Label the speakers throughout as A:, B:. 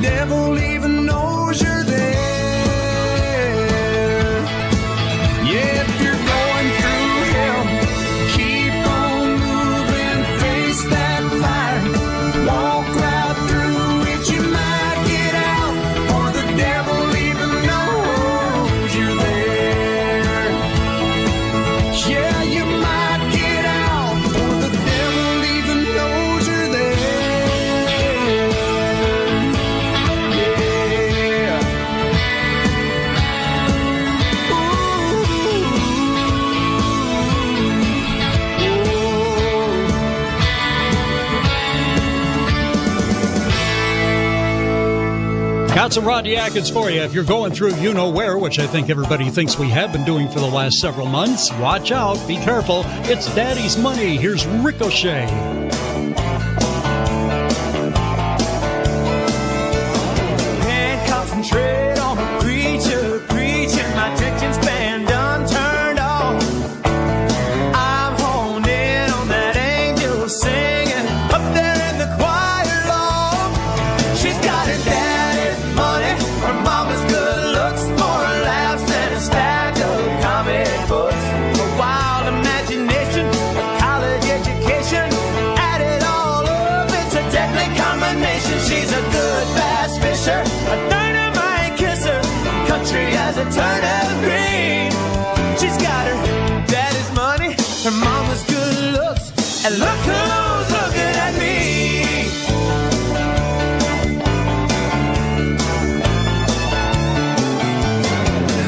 A: devil even knows you're there. Yeah, if you're going through hell, keep on moving, face that fire, walk right through it. You might get out, or the devil even knows you're there. Yeah, you might get out, or the devil even knows you're there. Yeah.
B: Got some Rodney Atkins for you. If you're going through you-know-where, which I think everybody thinks we have been doing for the last several months, watch out, be careful. It's Daddy's Money. Here's Ricochet.
A: Can't concentrate on a preacher preaching. My attention span done turned off. I'm honed in on that angel singing up there in the choir loft. She's got her daddy's money, her mama's good looks, more laughs than a stack of comic books. A wild imagination, a college education, add it all up, it's a deadly combination. She's a good bass fisher, a dynamite kisser, country as a turnip green. She's got her daddy's money, her mama's good looks, and look who's looking at me.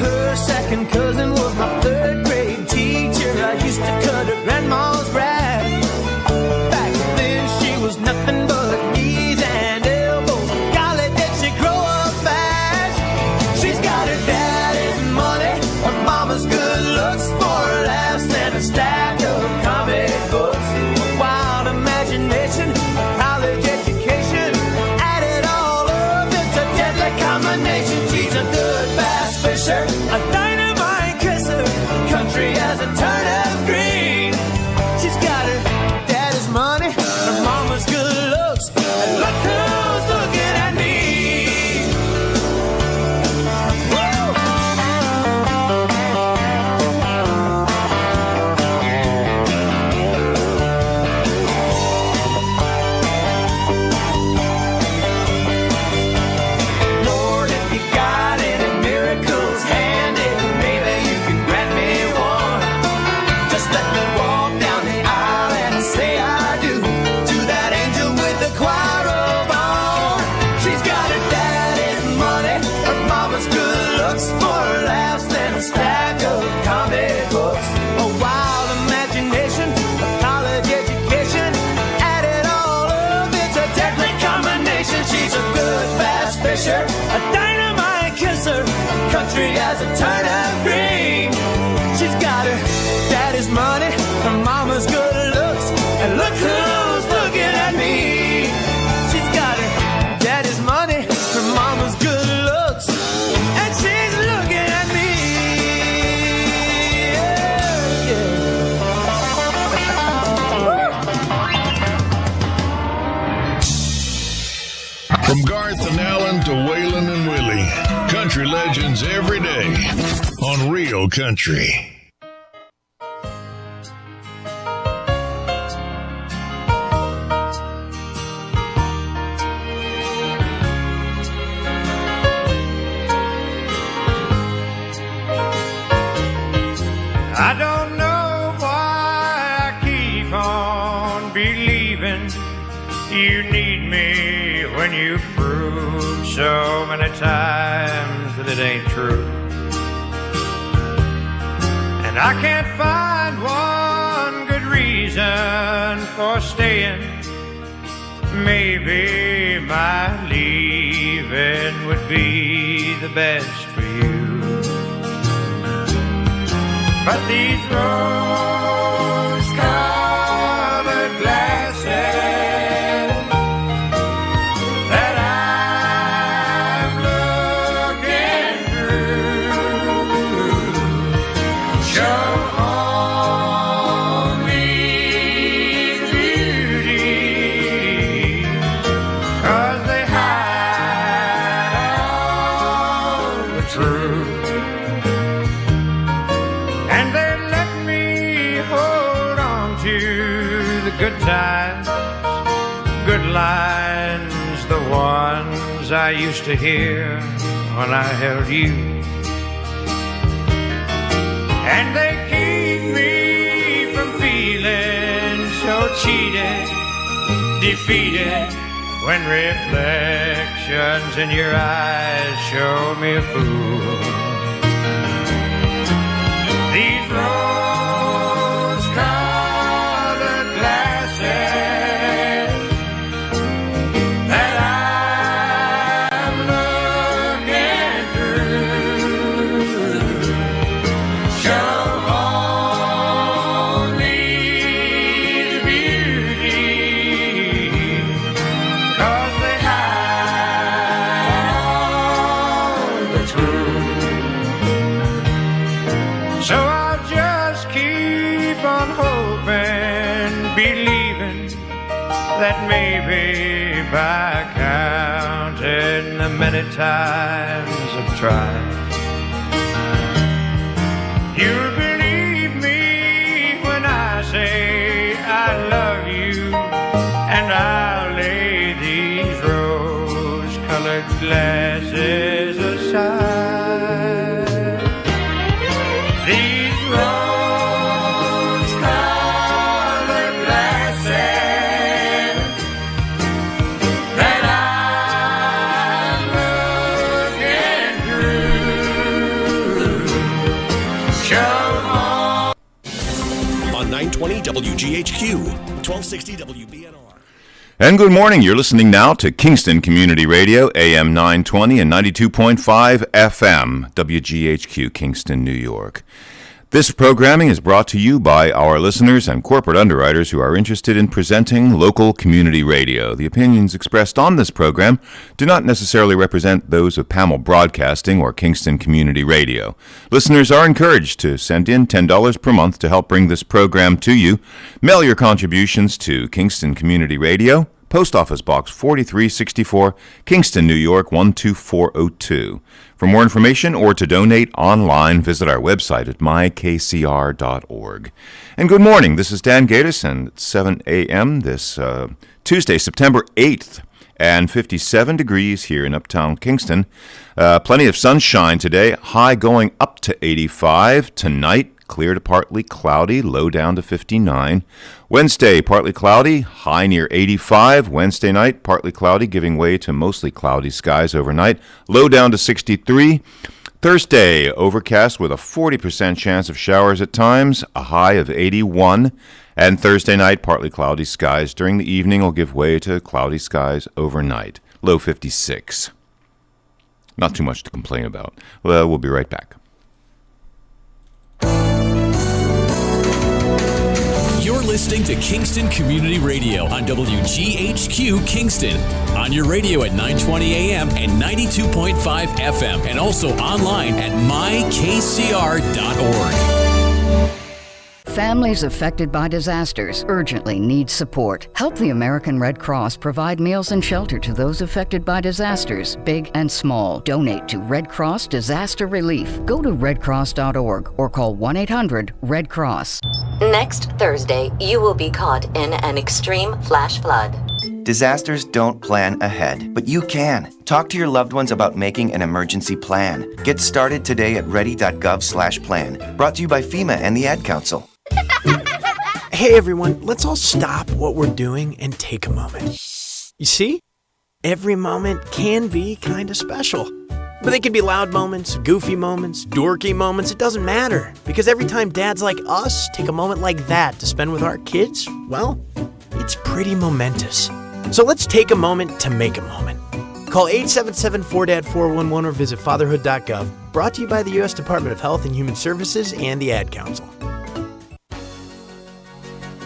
A: Her second cousin was my third grade teacher. I used to cut her grandma's grass. Back then she was nothing but knees and elbows. Golly, did she grow up fast. She's got her daddy's money, her mama's good looks, more laughs than a stack of comic books. A wild imagination, a college education, add it all up, it's a deadly combination. She's a good bass fisher, a dynamite kisser, country as a turnip green. She's got her daddy's money, her mama's good looks, and look who's looking at me. Lord, if you got any miracles handy, maybe you can grant me one. Just let me walk down the aisle and say I do to that angel with the choir robe on. She's got her daddy's money, her mama's good looks, more laughs than a stack of comic books. A wild imagination, a college education, add it all up, it's a deadly combination. She's a good bass fisher, a dynamite kisser, country as a turnip green. She's got her daddy's money, her mama's good looks, and look who's looking at me. She's got her daddy's money, her mama's good looks, and she's looking at me. Yeah, yeah.
C: From Garth and Allen to Waylon and Willie, country legends every day on Real Country.
D: I don't know why I keep on believing you need me when you've proved so many times that it ain't true. And I can't find one good reason for staying. Maybe my leaving would be the best for you. But these rose-colored glasses that I'm looking through show only beauty, 'cause they hide true. And they let me hold on to the good times, good lines, the ones I used to hear when I held you. And they keep me from feeling so cheated, defeated, when reflections in your eyes show me a fool. These rose-colored glasses that I'm looking through show only the beauty, 'cause they hide the truth. So I'll just keep on hoping, believing that maybe by counting the many times I've tried, you'll believe me when I say I love you, and I'll lay these rose-colored glasses aside. These rose-colored glasses that I'm looking through show
E: On 920 WGHQ, 1260 WBNR.
F: And good morning. You're listening now to Kingston Community Radio, AM 920 and 92.5 FM, WGHQ, Kingston, New York. This programming is brought to you by our listeners and corporate underwriters who are interested in presenting local community radio. The opinions expressed on this program do not necessarily represent those of Pamel Broadcasting or Kingston Community Radio. Listeners are encouraged to send in $10 per month to help bring this program to you. Mail your contributions to Kingston Community Radio, Post Office Box 4364, Kingston, New York 12402. For more information or to donate online, visit our website at mykcr.org. And good morning. This is Dan Gatus, and it's 7 a.m. this Tuesday, September 8th, and 57 degrees here in uptown Kingston. Plenty of sunshine today, high going up to 85 tonight. Clear to partly cloudy, low down to 59. Wednesday, partly cloudy, high near 85. Wednesday night, partly cloudy, giving way to mostly cloudy skies overnight, low down to 63. Thursday, overcast with a 40% chance of showers at times, a high of 81. And Thursday night, partly cloudy skies during the evening will give way to cloudy skies overnight, low 56. Not too much to complain about. Well, we'll be right back.
E: You're listening to Kingston Community Radio on WGHQ Kingston. On your radio at 920 AM and 92.5 FM, and also online at mykcr.org.
G: Families affected by disasters urgently need support. Help the American Red Cross provide meals and shelter to those affected by disasters, big and small. Donate to Red Cross Disaster Relief. Go to redcross.org or call 1-800-RED-CROSS.
H: Next Thursday, you will be caught in an extreme flash flood.
I: Disasters don't plan ahead, but you can. Talk to your loved ones about making an emergency plan. Get started today at ready.gov/plan. Brought to you by FEMA and the Ad Council.
J: Hey everyone, let's all stop what we're doing and take a moment. You see? Every moment can be kind of special. But they can be loud moments, goofy moments, dorky moments, it doesn't matter. Because every time dads like us take a moment like that to spend with our kids, well, it's pretty momentous. So let's take a moment to make a moment. Call 877-4DAD-411 or visit fatherhood.gov. Brought to you by the U.S. Department of Health and Human Services and the Ad Council.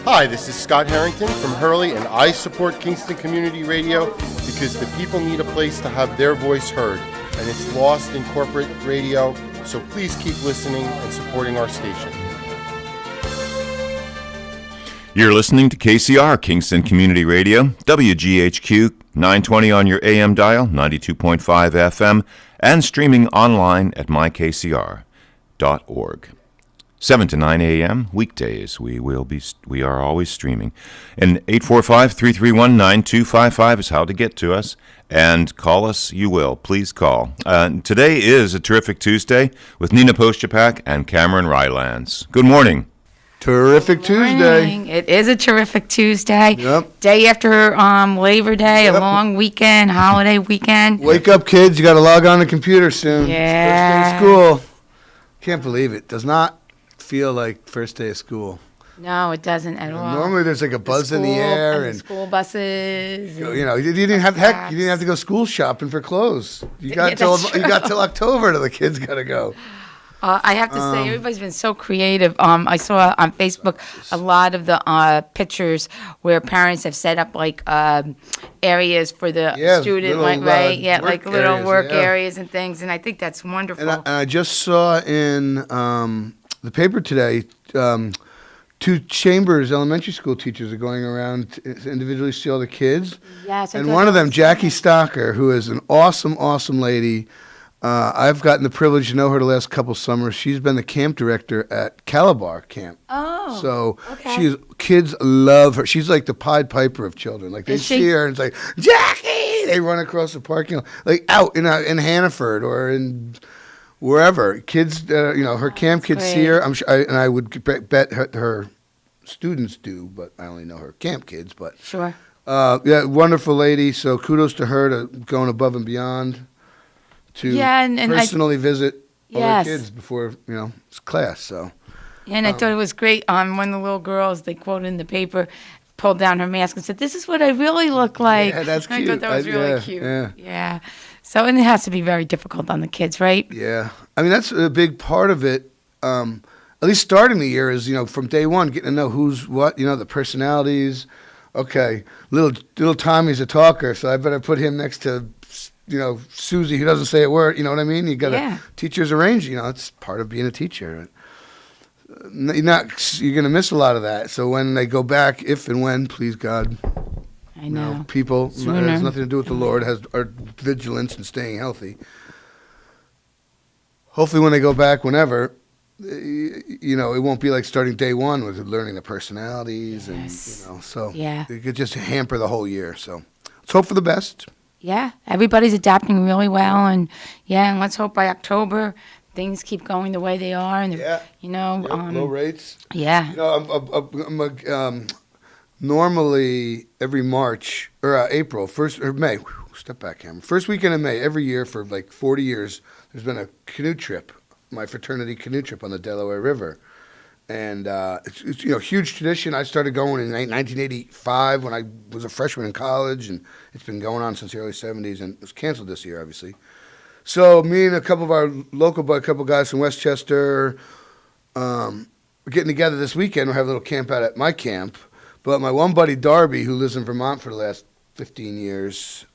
K: Hi, this is Scott Harrington from Hurley, and I support Kingston Community Radio because the people need a place to have their voice heard, and it's lost in corporate radio, so please keep listening and supporting our station.
F: You're listening to KCR, Kingston Community Radio, WGHQ 920 on your AM dial, 92.5 FM, and streaming online at mykcr.org. 7 to 9 a.m. weekdays. We are always streaming. And 845-331-9255 is how to get to us. And call us, you will. Please call. Today is a terrific Tuesday with Nina Postjapak and Cameron Rylands. Good morning.
L: Terrific Tuesday.
M: It is a terrific Tuesday.
L: Yep.
M: Day after Labor Day, a long weekend, holiday weekend.
L: Wake up, kids. You got to log on the computer soon.
M: Yeah.
L: First day of school. Can't believe it. Does not feel like first day of school.
M: No, it doesn't at all.
L: Normally there's like a buzz in the air.
M: And school buses.
L: You know, you didn't have to go school shopping for clothes. You got till October till the kids got to go.
M: I have to say, everybody's been so creative. I saw on Facebook a lot of the pictures where parents have set up like areas for the student, like little work areas and things, and I think that's wonderful.
L: And I just saw in the paper today, 2 Chambers elementary school teachers are going around to individually see all the kids.
M: Yes,
L: and one of them, Jackie Stocker, who is an awesome, awesome lady. I've gotten the privilege to know her the last couple summers. She's been the camp director at Calabar Camp.
M: Oh,
L: so kids love her. She's like the Pied Piper of children. Like they see her and it's like, Jackie! They run across the parking lot, like out in Hannaford or in wherever. Kids, her camp kids see her. I'm sure, and I would bet her students do, but I only know her camp kids. But
M: sure,
L: wonderful lady. So kudos to her to going above and beyond. To
M: and
L: personally visit other kids before class. So
M: and I thought it was great. One of the little girls they quoted in the paper pulled down her mask and said, "This is what I really look like."
L: Yeah, that's cute.
M: I thought that was really cute.
L: Yeah.
M: So and it has to be very difficult on the kids, right?
L: Yeah. I mean that's a big part of it. At least starting the year is from day one getting to know who's what. The personalities. Okay, little Tommy's a talker, so I better put him next to. Susie, who doesn't say a word, you know what I mean? You got to, teachers arrange, it's part of being a teacher. You're going to miss a lot of that. So when they go back, if and when, please God,
M: I know.
L: People, it has nothing to do with the Lord, it has our vigilance and staying healthy. Hopefully when they go back, whenever, it won't be like starting day one with learning the personalities and, so it could just hamper the whole year. So let's hope for the best.
M: Yeah, everybody's adapting really well, and let's hope by October things keep going the way they are, and
L: low rates.
M: Yeah,
L: I'm normally every March or April, May. Step back, Cameron. First weekend in May every year for like 40 years. There's been a canoe trip, my fraternity canoe trip on the Delaware River. And it's huge tradition. I started going in 1985 when I was a freshman in college, and it's been going on since the early 70s, and it was canceled this year, obviously. So me and a couple of our couple guys from Westchester, we're getting together this weekend. We'll have a little camp out at my camp. But my one buddy, Darby, who lives in Vermont for the last 15 years,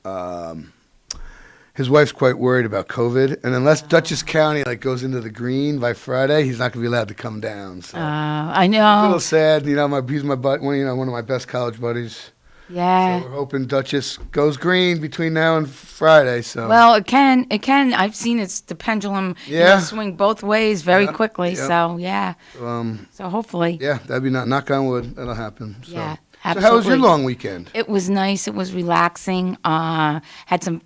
L: his wife's quite worried about COVID, and unless Dutchess County goes into the green by Friday, he's not going to be allowed to come down. So
M: I know.
L: A little sad, he's my one of my best college buddies.
M: Yeah.
L: So we're hoping Dutchess goes green between now and Friday. So
M: well, it can. I've seen the pendulum swing both ways very quickly. Yeah. So so hopefully.
L: Yeah, that'd be knock on wood. That'll happen. So.
M: Yeah.
L: Absolutely. So how was your long weekend?
M: It was nice. It was relaxing. Had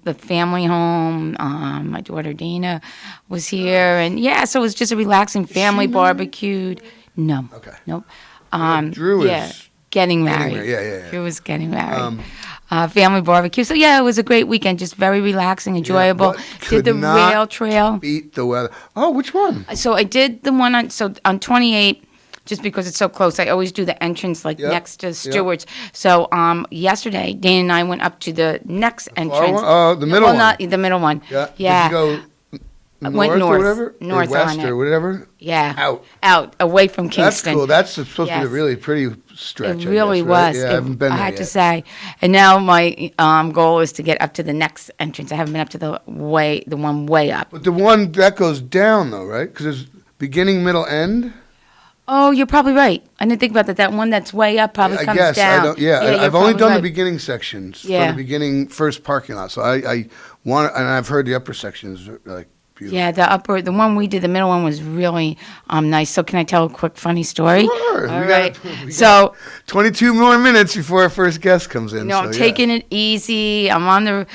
M: the family home. My daughter Dana was here, and so it was just a relaxing family barbecued. No. Okay. Nope.
L: Drew is
M: getting married.
L: Yeah.
M: Drew was getting married. Family barbecue. So it was a great weekend. Just very relaxing, enjoyable. Did the rail trail.
L: Beat the weather. Oh, which one?
M: So I did the one on 28. Just because it's so close, I always do the entrance next to Stewart's. So yesterday, Dana and I went up to the next entrance.
L: Oh, the middle one.
M: Not the middle one.
L: Yeah.
M: Yeah.
L: Did you go
M: went north
L: or whatever?
M: North
L: or west
M: on it.
L: or whatever?
M: Yeah. Out, away from Kingston.
L: That's cool. That's supposed to be a really pretty stretch.
M: It really was.
L: Yeah, I haven't been there
M: I had
L: yet.
M: to say. And now my goal is to get up to the next entrance. I haven't been up to the one way up.
L: But the one that goes down, though, right? Because there's beginning, middle, end?
M: Oh, you're probably right. I didn't think about that. That one that's way up probably comes
L: I guess.
M: down.
L: I've only done
M: right.
L: the beginning sections
M: Yeah.
L: from the beginning first parking lot. So I want, and I've heard the upper sections like beautiful.
M: Yeah, the one we did, the middle one was really nice. So can I tell a quick funny story?
L: Sure.
M: All
L: We
M: right.
L: got
M: So
L: 22 more minutes before our first guest comes in.
M: I'm taking it easy. I'm on the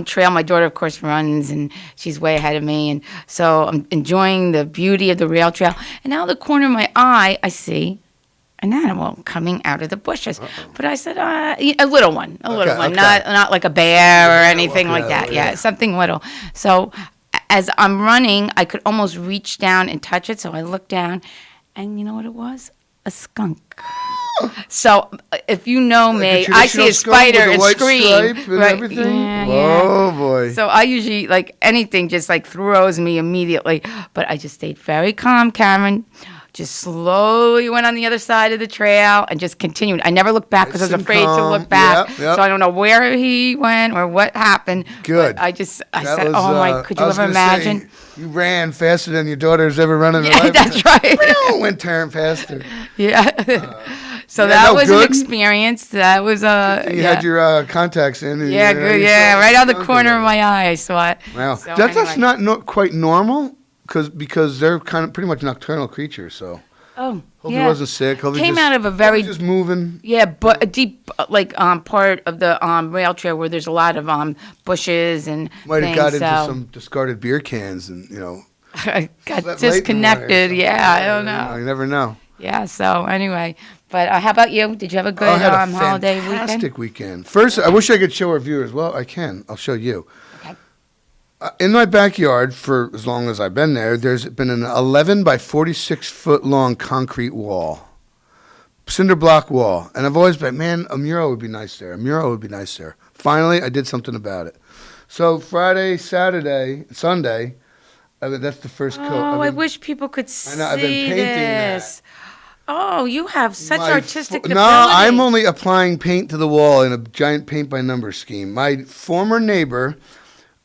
M: trail. My daughter, of course, runs, and she's way ahead of me. And so I'm enjoying the beauty of the rail trail. And out of the corner of my eye, I see an animal coming out of the bushes. But I said, a little one,
L: Okay.
M: not like a bear or anything like that. Yeah, something little. So as I'm running, I could almost reach down and touch it. So I looked down, and you know what it was? A skunk. So if you know me, I see a spider and scream.
L: Right. Oh boy.
M: So I usually anything just throws me immediately. But I just stayed very calm, Cameron. Just slowly went on the other side of the trail and just continued. I never looked back because I was afraid to look back.
L: Yep.
M: So I don't know where he went or what happened.
L: Good.
M: But I said, oh my, could you ever imagine?
L: You ran faster than your daughter's ever run in her life.
M: That's right.
L: Went tearing faster.
M: Yeah. So that was an experience. That was
L: You had your contacts in.
M: Good. Yeah, right out the corner of my eye, I saw it.
L: Wow.
M: So
L: That's not quite normal because they're kind of pretty much nocturnal creatures. So.
M: Oh.
L: Hope he wasn't sick. Hope
M: Came out of a very
L: just moving.
M: Yeah, but a deep part of the rail trail where there's a lot of bushes and
L: might have
M: things,
L: got into some discarded beer cans and
M: I got disconnected. Yeah, I don't know.
L: You never know.
M: Yeah. So anyway, but how about you? Did you have a good
L: I had a
M: holiday weekend?
L: fantastic weekend. First, I wish I could show our viewers. Well, I can. I'll show you.
M: Okay.
L: In my backyard, for as long as I've been there, there's been an 11 by 46 foot long concrete wall, cinder block wall, and I've always been, man, a mural would be nice there. A mural would be nice there. Finally, I did something about it. So Friday, Saturday, Sunday, that's the first coat.
M: I wish people could see
L: I know, I've been painting
M: this. Oh, you have such artistic ability.
L: No, I'm only applying paint to the wall in a giant paint by number scheme. My former neighbor,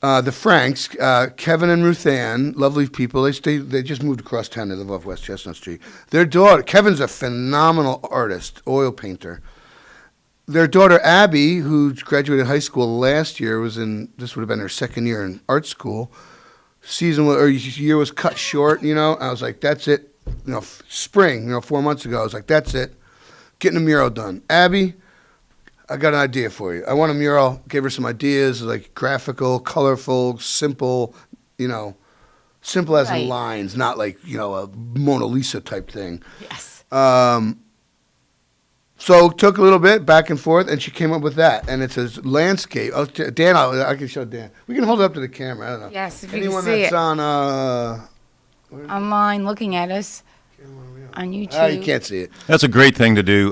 L: the Franks, Kevin and Ruth Ann, lovely people. They just moved across town. They live off West Chestnut Street. Their daughter, Kevin's a phenomenal artist, oil painter. Their daughter Abby, who graduated high school last year, this would have been her second year in art school. Year was cut short. I was like, that's it. Spring. 4 months ago, I was like, that's it. Getting a mural done. Abby, I got an idea for you. I want a mural. Gave her some ideas, like graphical, colorful, simple, simple as in lines, not like, a Mona Lisa type thing.
M: Yes.
L: So took a little bit back and forth, and she came up with that. And it's a landscape. Dan, I can show Dan. We can hold it up to the camera. I don't know.
M: Yes, if you
L: Anyone
M: can see
L: that's
M: it.
L: on
M: online looking at us on YouTube.
L: You can't see it.
F: That's a great thing to do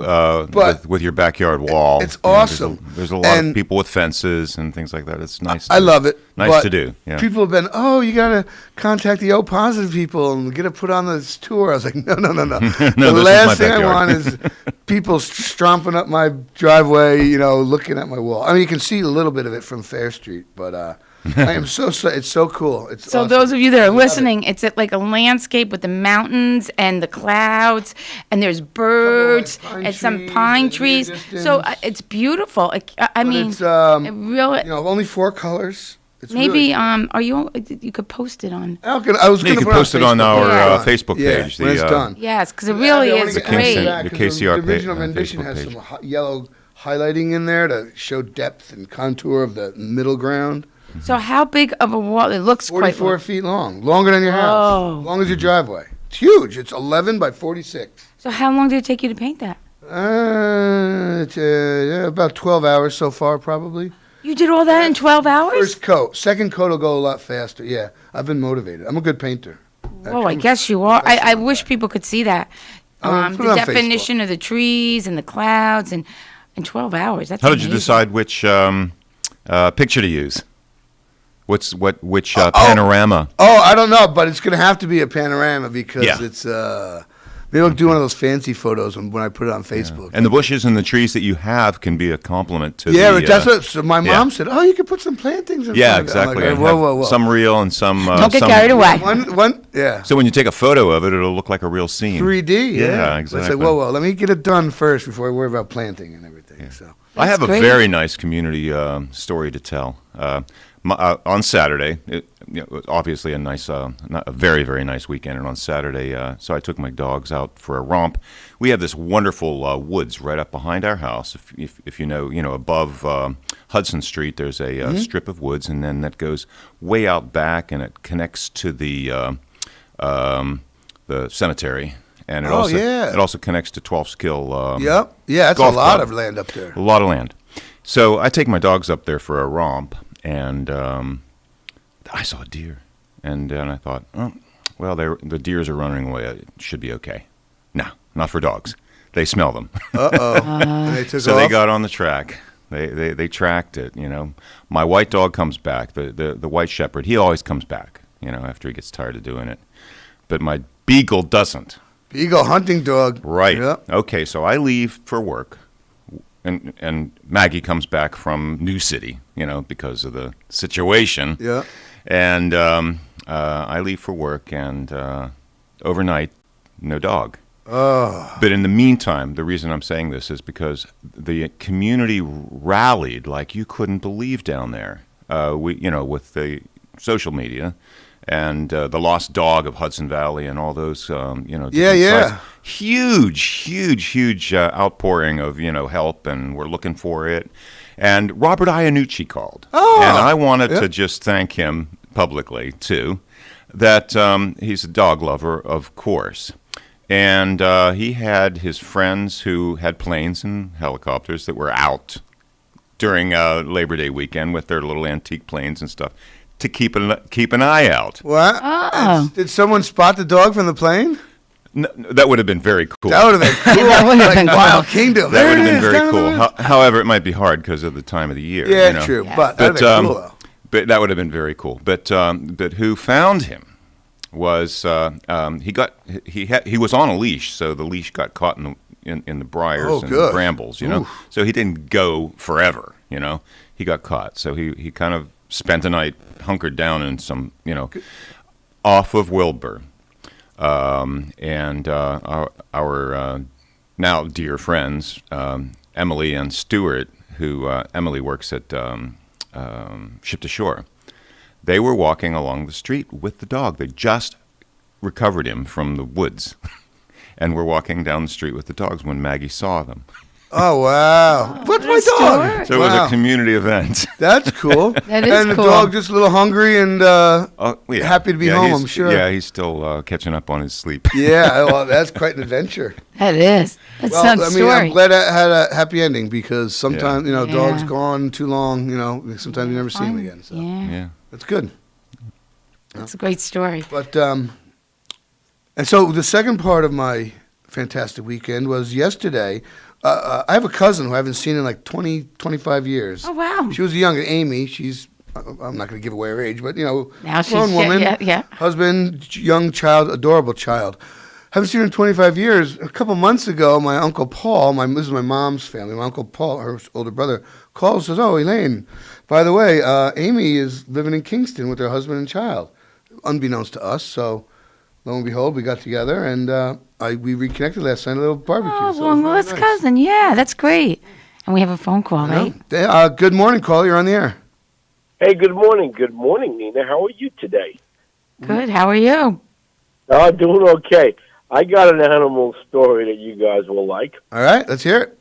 F: with your backyard wall.
L: It's awesome.
F: There's a lot of people with fences and things like that. It's nice.
L: I love it.
F: Nice to do. Yeah.
L: People have been, you got to contact the O positive people and get it put on this tour. I was like, no. The last thing I want is people stomping up my driveway, looking at my wall. I mean, you can see a little bit of it from Fair Street, but I am it's so cool. It's
M: so
L: awesome.
M: Those of you that are listening, it's like a landscape with the mountains and the clouds, and there's birds and some pine trees. So it's beautiful. I mean,
L: it's
M: it really
L: only 4 colors. It's
M: maybe
L: really
M: you could post it on.
L: I was going to
F: post it on our Facebook page.
L: When it's done.
M: Yes, because it really is great.
F: The KCR
L: the original rendition has some yellow highlighting in there to show depth and contour of the middle ground.
M: So how big of a wall? It looks
L: 44 feet long, longer than your house, long as your driveway. It's huge. It's 11 by 46.
M: So how long did it take you to paint that?
L: About 12 hours so far, probably.
M: You did all that in 12 hours?
L: First coat. Second coat will go a lot faster. Yeah, I've been motivated. I'm a good painter.
M: Oh, I guess you are. I wish people could see that. The definition of the trees and the clouds and in 12 hours. That's
F: How
M: amazing.
F: did you decide which picture to use? Which panorama?
L: I don't know, but it's going to have to be a panorama because it's Maybe I'll do one of those fancy photos when I put it on Facebook.
F: And the bushes and the trees that you have can be a compliment to
L: but that's what so my mom said. Oh, you could put some plantings in front.
F: Exactly.
L: Like, whoa.
F: Some real and some...
M: Don't get carried away.
L: One,
F: So when you take a photo of it, it'll look like a real scene.
L: 3D,
F: Yeah, exactly.
L: It's like, whoa, let me get it done first before I worry about planting and everything. So
F: I have a very nice community story to tell. On Saturday, it was obviously a very, very nice weekend. And on Saturday, so I took my dogs out for a romp. We have this wonderful woods right up behind our house. If you know, above Hudson Street, there's a strip of woods, and then that goes way out back, and it connects to the cemetery. And it also connects to 12th Kill.
L: That's a lot of land up there.
F: A lot of land. So I take my dogs up there for a romp, and I saw a deer, and then I thought, oh, well, the deers are running away. It should be okay. No, not for dogs. They smell them.
L: They took
F: so
L: off?
F: They got on the track. They tracked it. My white dog comes back. The white shepherd, he always comes back. After he gets tired of doing it. But my beagle doesn't.
L: Beagle hunting dog.
F: Right.
L: Yep.
F: Okay, so I leave for work. And Maggie comes back from New City, because of the situation.
L: Yeah.
F: And I leave for work, and overnight, no dog.
L: Oh.
F: But in the meantime, the reason I'm saying this is because the community rallied like you couldn't believe down there. With the social media. And the Lost Dog of Hudson Valley and all those, different sites. Huge outpouring of, help, and we're looking for it. And Robert Iannucci called.
L: Oh,
F: and I wanted to just thank him publicly, too, that he's a dog lover, of course. And he had his friends who had planes and helicopters that were out during Labor Day weekend with their little antique planes and stuff, to keep an eye out.
L: What?
M: Oh.
L: Did someone spot the dog from the plane?
F: No, that would have been very cool.
L: That would have been cool.
M: That would have been
L: Wild Kingdom.
F: That would have been very cool. However, it might be hard because of the time of the year.
L: Yeah, true.
M: Yeah.
L: But that would have been cool, though.
F: But that would have been very cool. But who found him was he was on a leash, so the leash got caught in the briars and the brambles. So he didn't go forever. He got caught. So he kind of spent a night hunkered down in some, off of Wilbur. And our now dear friends, Emily and Stuart, who Emily works at Ship to Shore, they were walking along the street with the dog. They just recovered him from the woods and were walking down the street with the dogs when Maggie saw them.
L: Oh, wow. What's my dog?
F: So it was a community event.
L: That's cool.
M: That is
L: and the
M: cool.
L: dog just a little hungry and happy to be home, I'm sure.
F: Yeah, he's still catching up on his sleep.
L: Yeah, well, that's quite an adventure.
M: That is. That's
L: Well,
M: some story.
L: I'm glad I had a happy ending because sometimes, dogs go on too long, sometimes you never see them again. So
F: Yeah.
L: that's good.
M: That's a great story.
L: But, and so the second part of my fantastic weekend was yesterday. I have a cousin who I haven't seen in like 20, 25 years.
M: Oh, wow.
L: She was young, Amy. She's, I'm not going to give away her age, but,
M: Now she's
L: grown woman,
M: yeah.
L: husband, young child, adorable child. Haven't seen her in 25 years. A couple months ago, my Uncle Paul, this is my mom's family, my Uncle Paul, her older brother, calls and says, oh, Elaine, by the way, Amy is living in Kingston with her husband and child, unbeknownst to us. So, lo and behold, we got together, and we reconnected last night at a little barbecue.
M: Oh,
L: so
M: well, that's
L: nice.
M: cousin. Yeah, that's great. And we have a phone call, right?
L: Good morning, Carl. You're on the air.
N: Hey, good morning. Good morning, Nina. How are you today?
M: Good. How are you?
N: Doing okay. I got an animal story that you guys will like.
L: All right, let's hear it.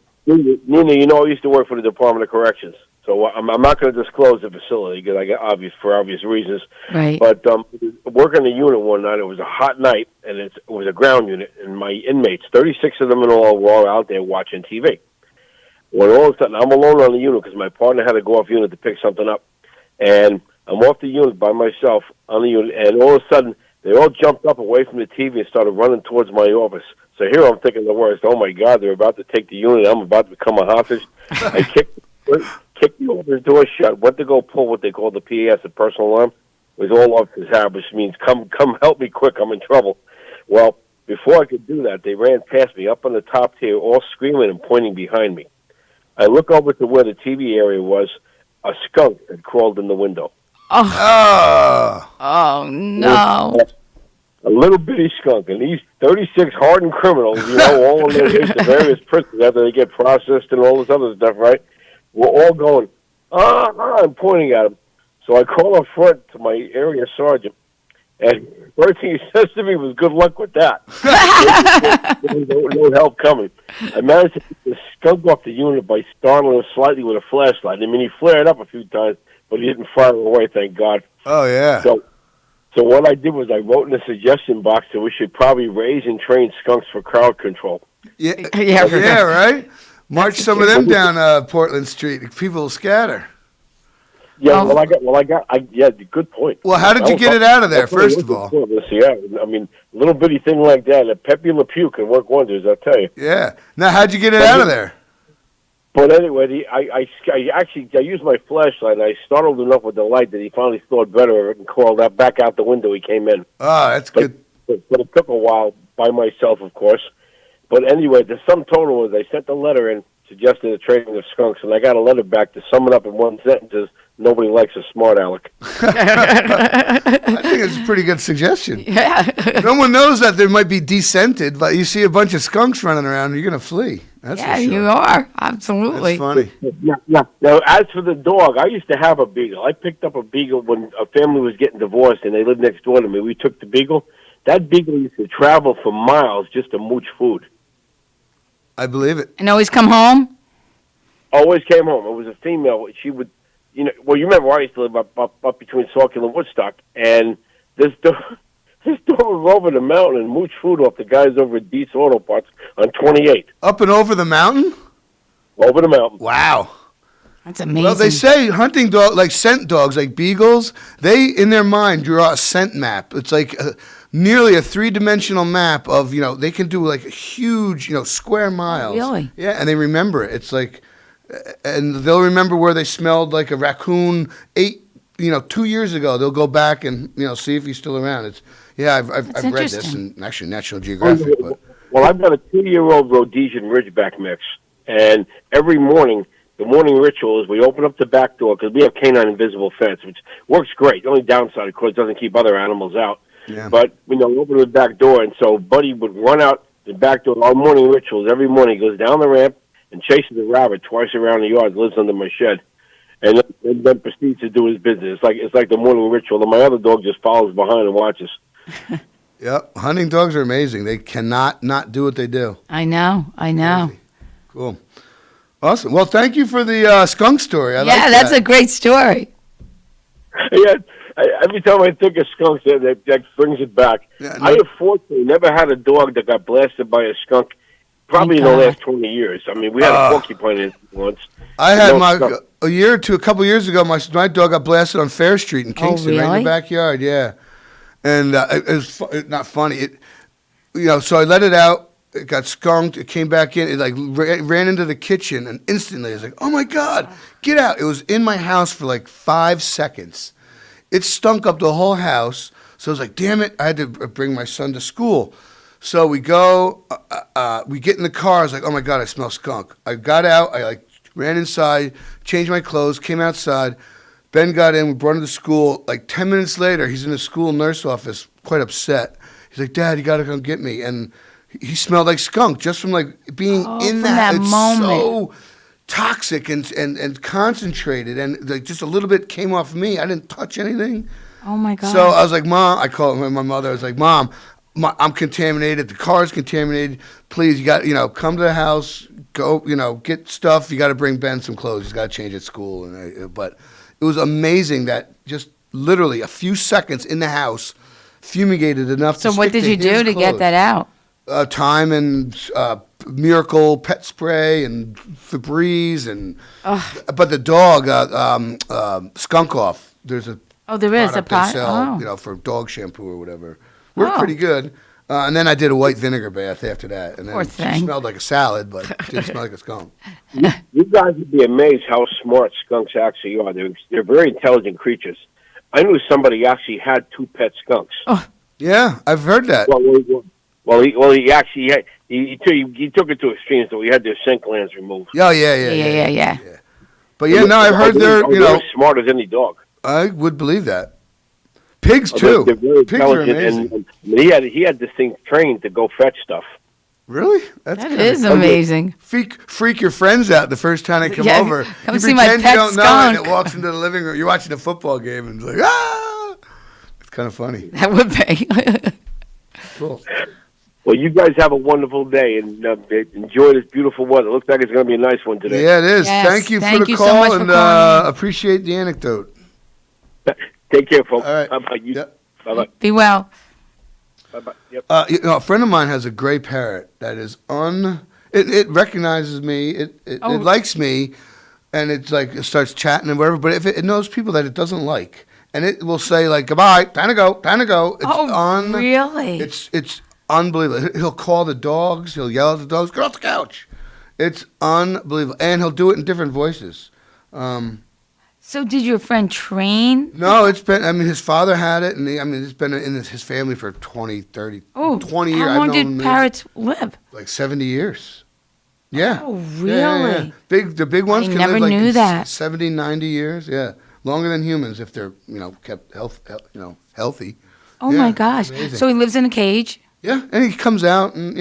N: Nina, I used to work for the Department of Corrections, so I'm not going to disclose the facility because for obvious reasons.
M: Right.
N: But working the unit one night, it was a hot night, and it was a ground unit, and my inmates, 36 of them in all, were all out there watching TV. When all of a sudden, I'm alone on the unit because my partner had to go off unit to pick something up, and I'm off the unit by myself on the unit, and all of a sudden, they all jumped up away from the TV and started running towards my office. So here I'm thinking the worst. Oh, my God, they're about to take the unit. I'm about to become a hostage. I kicked the office door shut, went to go pull what they call the PAS, the personal alarm. It was all officer's hat, which means come help me quick. I'm in trouble. Well, Before I could do that, they ran past me up on the top tier, all screaming and pointing behind me. I look over to where the TV area was. A skunk had crawled in the window.
M: Oh no.
N: A little bitty skunk. And these 36 hardened criminals, all on their way to various prisons after they get processed and all this other stuff, right? We're all going, I'm pointing at them. So I call up front to my area sergeant. And first thing he says to me was, good luck with that. no help coming. I managed to get the skunk off the unit by startling him slightly with a flashlight. I mean, he flared up a few times, but he didn't fire away, thank God.
L: Oh, yeah.
N: So what I did was I wrote in the suggestion box that we should probably raise and train skunks for crowd control.
L: Yeah, right? March some of them down Portland Street. People will scatter.
N: Yeah, good point.
L: Well, how did you get it out of there, first of all?
N: Yeah, I mean, a little bitty thing like that, a Pepe Le Pew can work wonders, I'll tell you.
L: Yeah. Now, how'd you get it out of there?
N: But anyway, I used my flashlight, and I startled enough with the light that he finally thought better of it and crawled back out the window he came in.
L: Oh, that's good.
N: But it took a while by myself, of course. But anyway, the sum total was I sent the letter in suggesting the training of skunks, and I got a letter back to sum it up in one sentence. Nobody likes a smart aleck.
L: I think it's a pretty good suggestion.
M: Yeah.
L: No one knows that there might be decented, but you see a bunch of skunks running around, you're going to flee. That's for sure.
M: You are. Absolutely.
L: That's funny.
N: Yeah. Now, as for the dog, I used to have a beagle. I picked up a beagle when a family was getting divorced, and they lived next door to me. We took the beagle. That beagle used to travel for miles just to mooch food.
L: I believe it.
M: And always come home?
N: Always came home. It was a female. She would... you remember where I used to live up between Sawkill and Woodstock, and this dog was over the mountain and mooched food off the guys over at Deets Auto Parts on 28.
L: Up and over the mountain?
N: Over the mountain.
L: Wow.
M: That's amazing.
L: Well, they say hunting dogs, like scent dogs, like beagles, they, in their mind, draw a scent map. It's like nearly a three-dimensional map of, they can do like a huge, square miles.
M: Really?
L: Yeah, and they remember it. It's like... and they'll remember where they smelled like a raccoon 2 years ago. They'll go back and see if he's still around. I've read this in actually National Geographic.
N: Well, I've got a 2-year-old Rhodesian Ridgeback mix, and every morning the morning ritual is we open up the back door because we have canine invisible fence, which works great. The only downside, of course, it doesn't keep other animals out.
L: Yeah.
N: But we open the back door, and so Buddy would run out the back door. Our morning rituals every morning. He goes down the ramp and chases a rabbit twice around the yard, lives under my shed, and then proceeds to do his business. It's like the morning ritual, and my other dog just follows behind and watches.
L: Yep, hunting dogs are amazing. They cannot not do what they do.
M: I know.
L: Crazy. Cool. Awesome. Well, thank you for the skunk story. I like that.
M: That's a great story.
N: Yeah, every time I think of skunks, that brings it back. Yeah, I unfortunately never had a dog that got blasted by a skunk. Probably in the last 20 years. I mean, we had a porcupine once.
L: I had a couple years ago, my dog got blasted on Fair Street in Kingston, right in the backyard, yeah. And it was not funny. So I let it out. It got skunked. It came back in. It ran into the kitchen, and instantly I was like, oh, my God, get out. It was in my house for 5 seconds. It stunk up the whole house. So I was like, damn it, I had to bring my son to school. So we go, we get in the car. I was like, oh, my God, I smell skunk. I got out. I, ran inside, changed my clothes, came outside. Ben got in. We brought him to school. 10 minutes later, he's in the school nurse office, quite upset. He's like, Dad, you got to come get me. And he smelled like skunk just from, being in that moment. So toxic and concentrated. And, just a little bit came off me. I didn't touch anything.
M: Oh, my God.
L: So I was like, Mom, I called my mother. I was like, Mom, I'm contaminated. The car's contaminated. Please, you got, come to the house, go, get stuff. You got to bring Ben some clothes. He's got to change at school. But it was amazing that just literally a few seconds in the house fumigated enough to stick to his clothes.
M: So what did you do to get that out?
L: Thyme and Miracle pet spray and Febreze but the dog Skunk Off. There's a
M: there is a
L: product they sell, for dog shampoo or whatever. Worked pretty good. And then I did a white vinegar bath after that. And then it smelled like a salad, but it didn't smell like a skunk.
N: You guys would be amazed how smart skunks actually are. They're very intelligent creatures. I knew somebody actually had 2 pet skunks.
L: Oh. Yeah, I've heard that.
N: Well, Well, he actually had, he took it to extremes, so he had their scent glands removed.
L: Oh, yeah. But I've heard
N: they're smart as any dog.
L: I would believe that. Pigs too.
N: They're very
L: Pigs are amazing.
N: and he had this thing trained to go fetch stuff.
L: Really?
M: That is amazing.
L: Freak your friends out the first time they come over.
M: Come
L: you
M: see my
L: pretend
M: pet
L: you don't know,
M: skunk.
L: and it walks into the living room. You're watching a football game, and it's like, ah! It's kind of funny.
M: That would be.
L: Cool.
N: Well, you guys have a wonderful day, and enjoy this beautiful weather. It looks like it's going to be a nice one today.
L: Yeah, it is.
M: Yes,
L: thank you for the
M: so
L: call,
M: much for
L: and
M: calling.
L: appreciate the anecdote.
N: Take care, folks.
L: All right.
N: Bye-bye.
L: Yep.
N: Bye-bye.
M: Be well.
N: Bye-bye. Yep.
L: A friend of mine has a gray parrot that is it recognizes me, it likes me, and it's like it starts chatting and whatever. But if it knows people that it doesn't like, and it will say like goodbye, time to go. It's
M: really?
L: It's unbelievable. He'll call the dogs. He'll yell at the dogs. Get off the couch. It's unbelievable, and he'll do it in different voices.
M: So did your friend train?
L: No, it's been, his father had it, and it's been in his family for 20, 30, 20 years.
M: How long did parrots live?
L: Like 70 years. Yeah.
M: Oh, really?
L: Yeah. The big ones
M: I
L: can
M: never
L: live like
M: knew that.
L: 70, 90 years. Yeah. Longer than humans if they're, kept healthy.
M: Oh, my gosh.
L: Amazing.
M: So he lives in a cage?
L: Yeah, and he comes out and,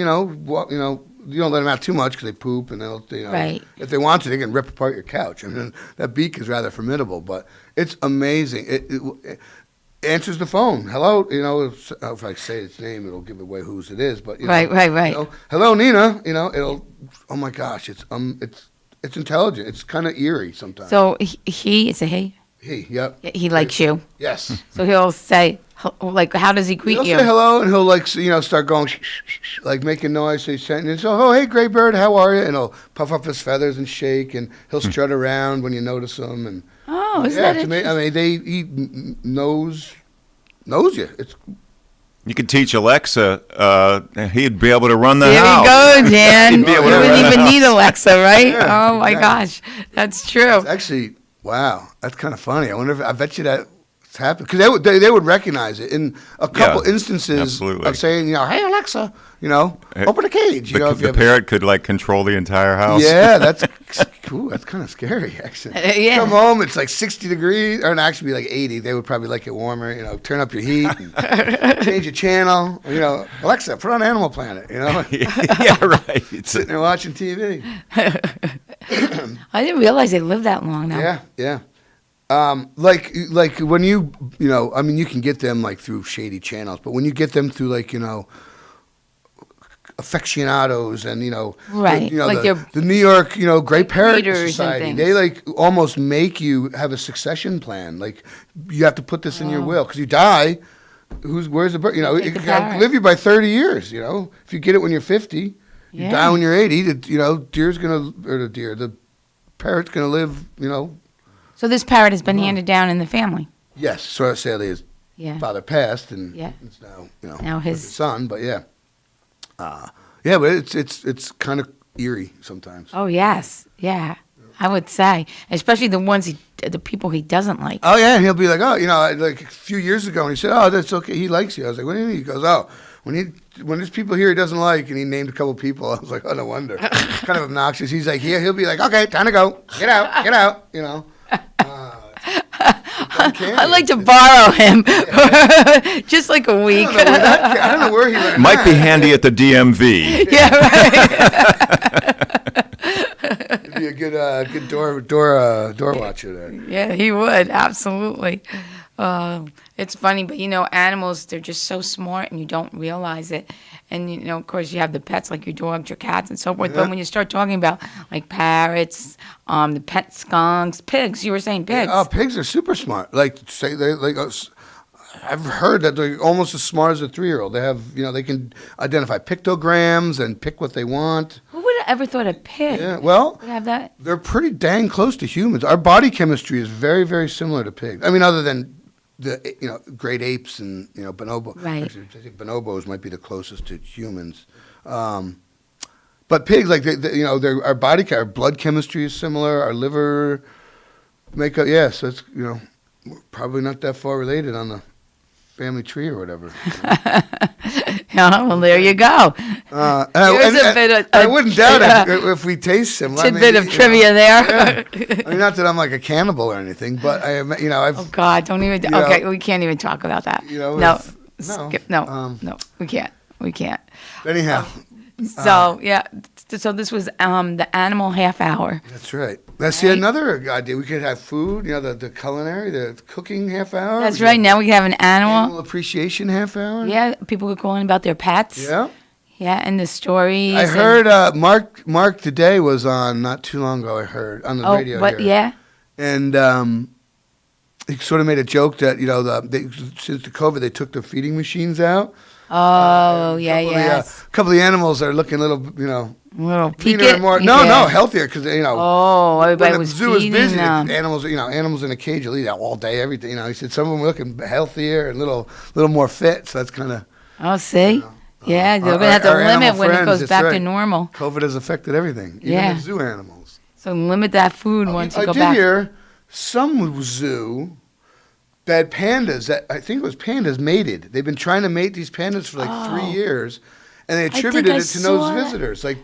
L: you don't let them out too much because they poop, and they'll,
M: Right.
L: if they want to, they can rip apart your couch. That beak is rather formidable, but it's amazing. It answers the phone. Hello, if I say its name, it'll give away whose it is. But
M: Right.
L: Hello, Nina. It'll. Oh my gosh, it's intelligent. It's kind of eerie sometimes.
M: So he is a he.
L: He, yep.
M: He likes you.
L: Yes.
M: So he'll say, like, how does he greet
L: He'll
M: you?
L: say hello, and he'll start going, like making noise. So he's saying, oh, hey, Gray Bird, how are you? And he'll puff up his feathers and shake, and he'll strut around when you notice him. And
M: is that
L: it? He knows you.
F: You could teach Alexa. He'd be able to run the
M: There
F: house.
M: you go, Dan.
F: He'd be
M: You
F: able to run
M: wouldn't
F: the
M: even
F: house.
M: need Alexa, right?
L: Yeah,
M: Oh my gosh, that's true.
L: It's actually, wow, that's kind of funny. I bet you that's happened because they would recognize it in a couple instances
F: absolutely.
L: of saying, hey Alexa, open the cage.
F: The parrot could control the entire house.
L: Yeah, that's kind of scary actually.
M: Yeah.
L: Come home, it's like 60 degrees, or actually be like 80. They would probably like it warmer. Turn up your heat, and change your channel. Alexa, put on Animal Planet.
F: Yeah, right.
L: Sitting there watching TV.
M: I didn't realize they lived that long now.
L: Yeah. Like when you can get them through shady channels, but when you get them through aficionados and
M: right,
L: the New York Great Parrot
M: breeders
L: Society, they almost make you have a succession plan. Like you have to put this in your will because you die. Where's the bird? It can live you by 30 years. If you get it when you're 50, you die when you're 80. The parrot's gonna live.
M: So this parrot has been handed down in the family.
L: Yes, so sadly his father passed, and it's now
M: now his
L: son. But but it's kind of eerie sometimes.
M: Oh yes, yeah, I would say, especially the people he doesn't like.
L: Oh yeah, and he'll be like, like a few years ago, and he said, oh, that's okay, he likes you. I was like, what do you mean? He goes, oh, when there's people here he doesn't like, and he named a couple people. I was like, oh, no wonder. It's kind of obnoxious. He's like, he'll be like, okay, time to go, get out.
M: I'd like to borrow him just like a week.
L: I don't know where he learned
F: Might be handy at the DMV.
M: Yeah, right.
L: He'd be a good door watcher there.
M: Yeah, he would, absolutely. It's funny, but animals, they're just so smart and you don't realize it. And, of course, you have the pets like your dogs, your cats, and so forth.
L: Yeah.
M: But when you start talking about, parrots, the pet skunks, pigs, you were saying pigs.
L: Oh, pigs are super smart. I've heard that they're almost as smart as a 3-year-old. They have, they can identify pictograms and pick what they want.
M: Who would have ever thought a pig
L: would
M: have that?
L: They're pretty dang close to humans. Our body chemistry is very, very similar to pigs. I mean, other than the great apes and bonobo.
M: Right.
L: Actually, I think bonobos might be the closest to humans. But pigs, our our blood chemistry is similar. Our liver makeup, so it's we're probably not that far related on the family tree or whatever.
M: Yeah, well, there you go.
L: I wouldn't doubt it if we taste them.
M: Tidbit of trivia there.
L: Yeah. I mean, not that I'm like a cannibal or anything, but
M: Oh God, don't even. Okay, we can't even talk about that. No, we can't. We can't.
L: Anyhow.
M: So this was the animal half hour.
L: That's right. Let's see another idea. We could have food, the culinary, the cooking half hour.
M: That's right. Now we have an animal
L: appreciation half hour.
M: Yeah, people were calling about their pets.
L: Yeah.
M: Yeah, and the stories.
L: I heard Mark today was on not too long ago. I heard on the radio.
M: But
L: here.
M: yeah.
L: And he sort of made a joke that since the COVID they took the feeding machines out.
M: Oh,
L: a couple of the animals are looking a little,
M: little
L: cleaner and more. No, healthier because
M: everybody
L: when
M: was
L: the zoo was
M: feeding
L: busy.
M: them.
L: Animals in a cage will eat all day, everything. He said some of them were looking healthier and a little more fit. So that's kind of.
M: Oh, see, they're gonna have to limit when it goes back to normal.
L: COVID has affected everything, even the zoo animals.
M: So limit that food once you go back.
L: I did hear some zoo. That pandas, I think it was pandas, mated. They've been trying to mate these pandas for like 3 years, and they attributed it to those visitors. Like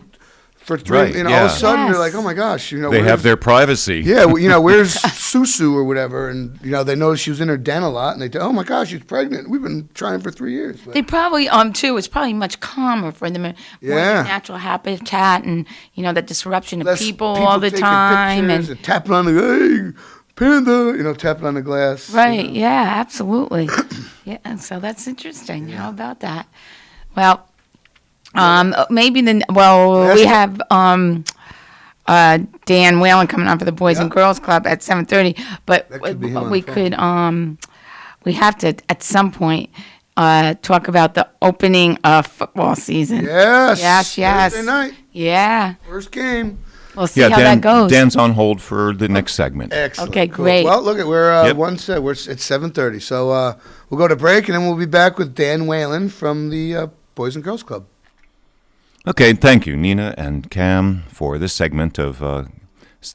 L: for three,
F: right,
L: all of a sudden they're like, oh my gosh,
F: they have their privacy.
L: Yeah, where's Susu or whatever, and they noticed she was in her den a lot, and they oh my gosh, she's pregnant. We've been trying for 3 years. But.
M: They probably too. It's probably much calmer for them, more natural habitat, and that disruption of people all the time,
L: and tapping on the panda, tapping on the glass.
M: Right, yeah, absolutely. Yeah, so that's interesting. How about that? Well, maybe we have Dan Whalen coming on for the Boys and Girls Club at 7:30, but we have to, at some point, talk about the opening of football season.
L: Yes.
M: Thursday
L: night.
M: Yeah.
L: First game.
M: We'll see how that goes.
F: Dan's on hold for the next segment.
L: Excellent.
M: Okay, great.
L: Well, look, we're at 7:30, so we'll go to break, and then we'll be back with Dan Whalen from the Boys and Girls Club.
F: Okay, thank you, Nina and Cam, for this segment of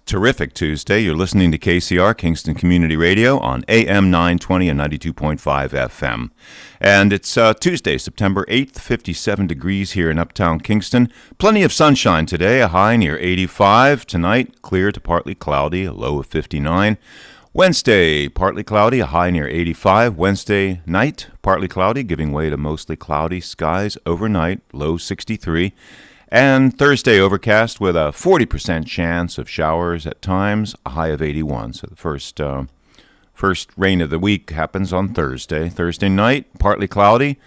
F: terrific Tuesday. You're listening to KCR, Kingston Community Radio, on AM 920 and 92.5 FM. And it's Tuesday, September 8th, 57 degrees here in uptown Kingston. Plenty of sunshine today, a high near 85. Tonight, clear to partly cloudy, a low of 59. Wednesday, partly cloudy, a high near 85. Wednesday night, partly cloudy, giving way to mostly cloudy skies overnight, low 63. And Thursday, overcast with a 40% chance of showers at times, a high of 81. So the first rain of the week happens on Thursday. Thursday night, partly cloudy.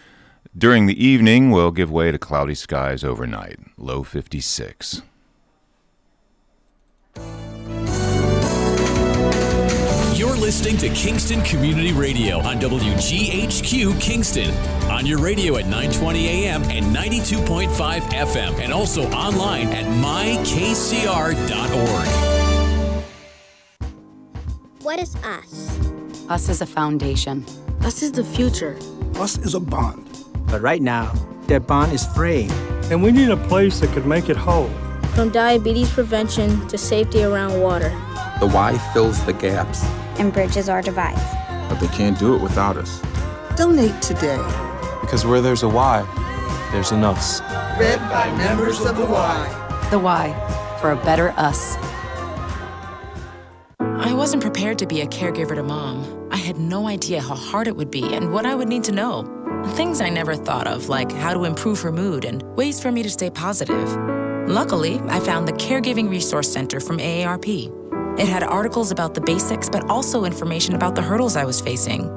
F: During the evening, will give way to cloudy skies overnight, low 56.
E: You're listening to Kingston Community Radio on WGHQ Kingston. On your radio at 920 AM and 92.5 FM, and also online at mykcr.org.
O: What is us?
P: Us is a foundation.
O: Us is the future.
Q: Us is a bond.
R: But right now, that bond is fraying.
S: And we need a place that could make it whole.
O: From diabetes prevention to safety around water.
T: The Y fills the gaps.
U: And bridges our divides.
T: But they can't do it without us.
V: Donate today.
T: Because where there's a Y, there's an us.
V: Read by members of the Y.
P: The Y, for a better us.
W: I wasn't prepared to be a caregiver to Mom. I had no idea how hard it would be and what I would need to know. Things I never thought of, like how to improve her mood and ways for me to stay positive. Luckily, I found the Caregiving Resource Center from AARP. It had articles about the basics, but also information about the hurdles I was facing.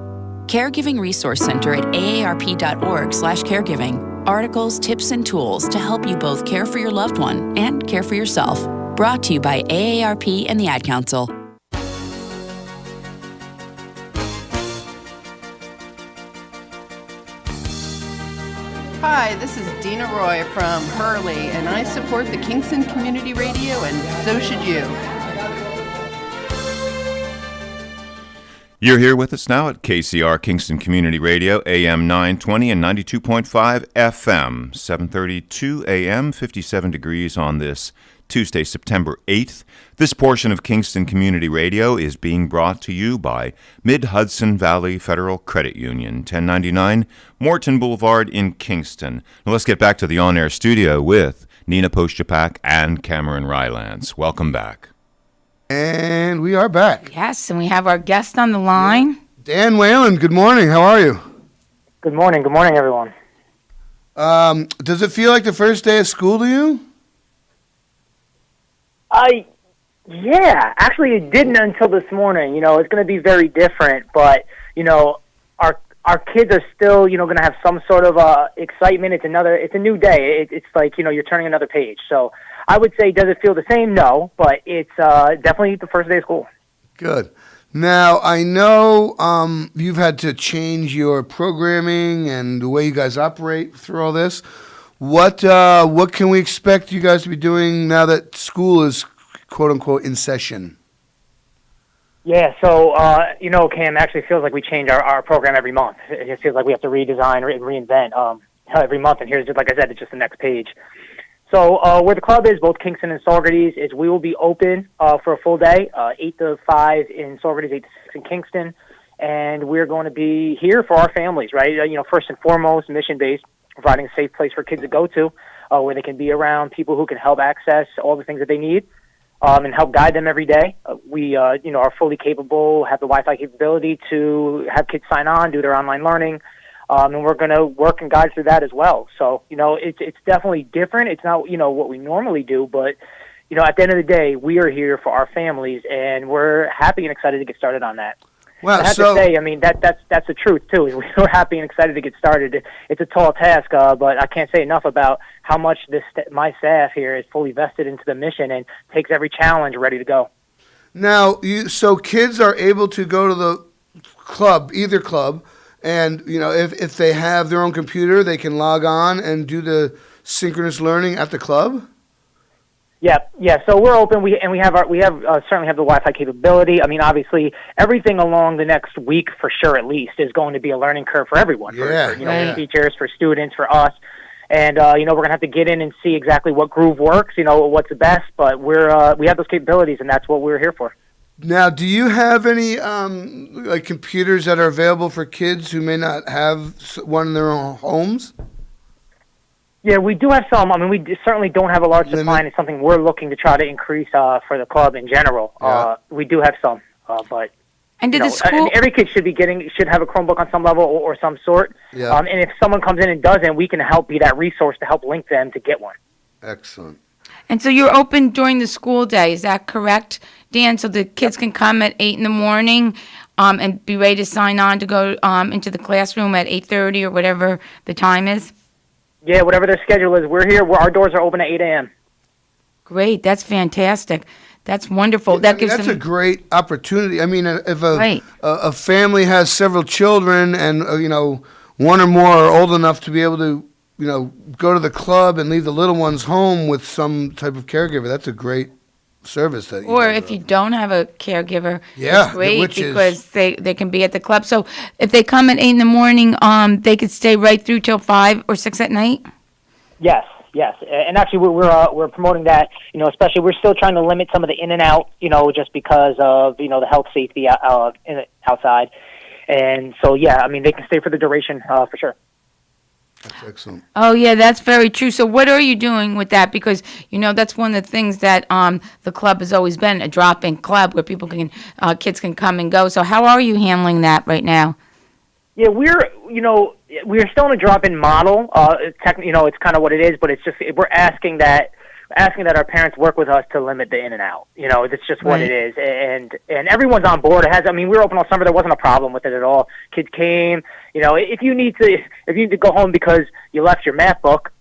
P: Caregiving Resource Center at aarp.org/caregiving. Articles, tips, and tools to help you both care for your loved one and care for yourself. Brought to you by AARP and the Ad Council.
X: Hi, this is Dina Roy from Hurley, and I support the Kingston Community Radio, and so should you.
F: You're here with us now at KCR Kingston Community Radio, AM 920 and 92.5 FM, 7:32 AM, 57 degrees on this Tuesday, September 8th. This portion of Kingston Community Radio is being brought to you by Mid-Hudson Valley Federal Credit Union, 1099 Morton Boulevard in Kingston. Now let's get back to the on-air studio with Nina Postjapak and Cameron Rylance. Welcome back.
L: And we are back.
M: Yes, and we have our guest on the line.
L: Dan Whalen, good morning. How are you?
A: Good morning. Good morning, everyone.
L: Does it feel like the first day of school to you?
A: Yeah, actually it didn't until this morning. You know, it's going to be very different, but, you know, our kids are still, you know, going to have some sort of excitement. It's a new day. It's like, you know, you're turning another page. So I would say, does it feel the same? No, but it's definitely the first day of school.
L: Good. Now, I know you've had to change your programming and the way you guys operate through all this. What can we expect you guys to be doing now that school is, quote-unquote, in session?
A: Yeah, so, you know, Cam, actually feels like we change our program every month. It feels like we have to redesign, reinvent every month, and here's, just like I said, it's just the next page. So where the club is, both Kingston and Saugerties, is we will be open for a full day, 8 to 5 in Saugerties, 8 to 6 in Kingston, and we're going to be here for our families, right? You know, first and foremost, mission-based, providing a safe place for kids to go to, where they can be around people who can help access all the things that they need. And help guide them every day. We, you know, are fully capable, have the Wi-Fi capability to have kids sign on, do their online learning, and we're going to work and guide through that as well. So, you know, it's definitely different. It's not, you know, what we normally do, but, you know, at the end of the day, we are here for our families, and we're happy and excited to get started on that.
L: Well,
A: I have to say, I mean, that's the truth, too. Is we're happy and excited to get started. It's a tall task, but I can't say enough about how much my staff here is fully vested into the mission and takes every challenge ready to go.
L: Now, so kids are able to go to the club, either club, and, you know, if they have their own computer, they can log on and do the synchronous learning at the club?
A: Yeah. So we're open. We certainly have the Wi-Fi capability. I mean, obviously, everything along the next week, for sure, at least, is going to be a learning curve for everyone. For teachers, for students, for us, and you know, we're gonna have to get in and see exactly what groove works. You know, what's the best. But we have those capabilities, and that's what we're here for.
L: Now, do you have any like computers that are available for kids who may not have one in their own homes?
A: Yeah, we do have some. I mean, we certainly don't have a large supply, and it's something we're looking to try to increase for the club in general. Yeah. We do have some, but
M: and did the school?
A: Every kid should have a Chromebook on some level or some sort.
L: Yeah.
A: And if someone comes in and doesn't, we can help be that resource to help link them to get one.
L: Excellent.
M: And so you're open during the school day, is that correct, Dan? So the kids can come at 8 in the morning and be ready to sign on to go into the classroom at 8:30 or whatever the time is?
A: Yeah, whatever their schedule is. We're here. Our doors are open at 8 a.m.
M: Great. That's fantastic. That's wonderful.
L: That's a great opportunity. I mean, if a family has several children and, you know, one or more are old enough to be able to, you know, go to the club and leave the little ones home with some type of caregiver, that's a great service. That
M: or if you don't have a caregiver,
L: it's
M: great because they can be at the club. So if they come at 8 in the morning, they could stay right through till 5 or 6 at night?
A: Yes. And actually we're promoting that, you know, especially we're still trying to limit some of the in and out, you know, just because of, you know, the health safety outside. And so, yeah, I mean, they can stay for the duration for sure.
L: That's excellent.
M: Oh, yeah, that's very true. So what are you doing with that? Because, you know, that's one of the things that the club has always been, a drop-in club where kids can come and go. So how are you handling that right now?
A: Yeah, we're still in a drop-in model. You know, it's kind of what it is, but it's just we're asking that our parents work with us to limit the in and out. You know, it's just what it is, and everyone's on board. We were open all summer. There wasn't a problem with it at all. Kids came. You know, if you need to go home because you left your math book,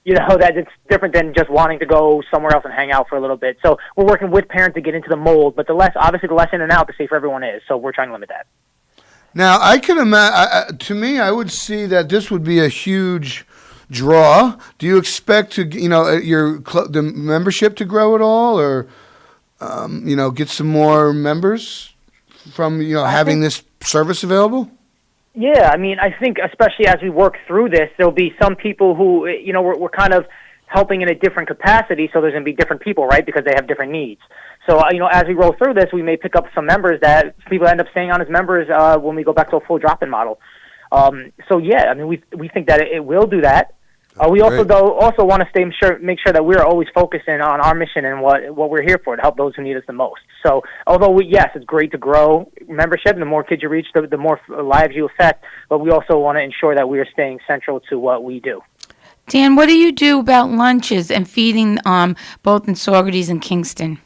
A: you know, that it's different than just wanting to go somewhere else and hang out for a little bit. So we're working with parents to get into the mold, but the less in and out, the safer everyone is. So we're trying to limit that.
L: Now, I can imagine. To me, I would see that this would be a huge draw. Do you expect to, you know, the membership to grow at all, or you know, get some more members from, you know, having this service available?
A: Yeah, I mean, I think especially as we work through this, there'll be some people who, you know, we're kind of helping in a different capacity, so there's going to be different people, right, because they have different needs. So, as we roll through this, we may pick up some members that people end up staying on as members when we go back to a full drop-in model. We think that it will do that. We also want to make sure that we're always focusing on our mission and what we're here for, to help those who need us the most. So, although it's great to grow membership, and the more kids you reach, the more lives you affect, but we also want to ensure that we are staying central to what we do.
M: Dan, what do you do about lunches and feeding both in Saugerties and Kingston?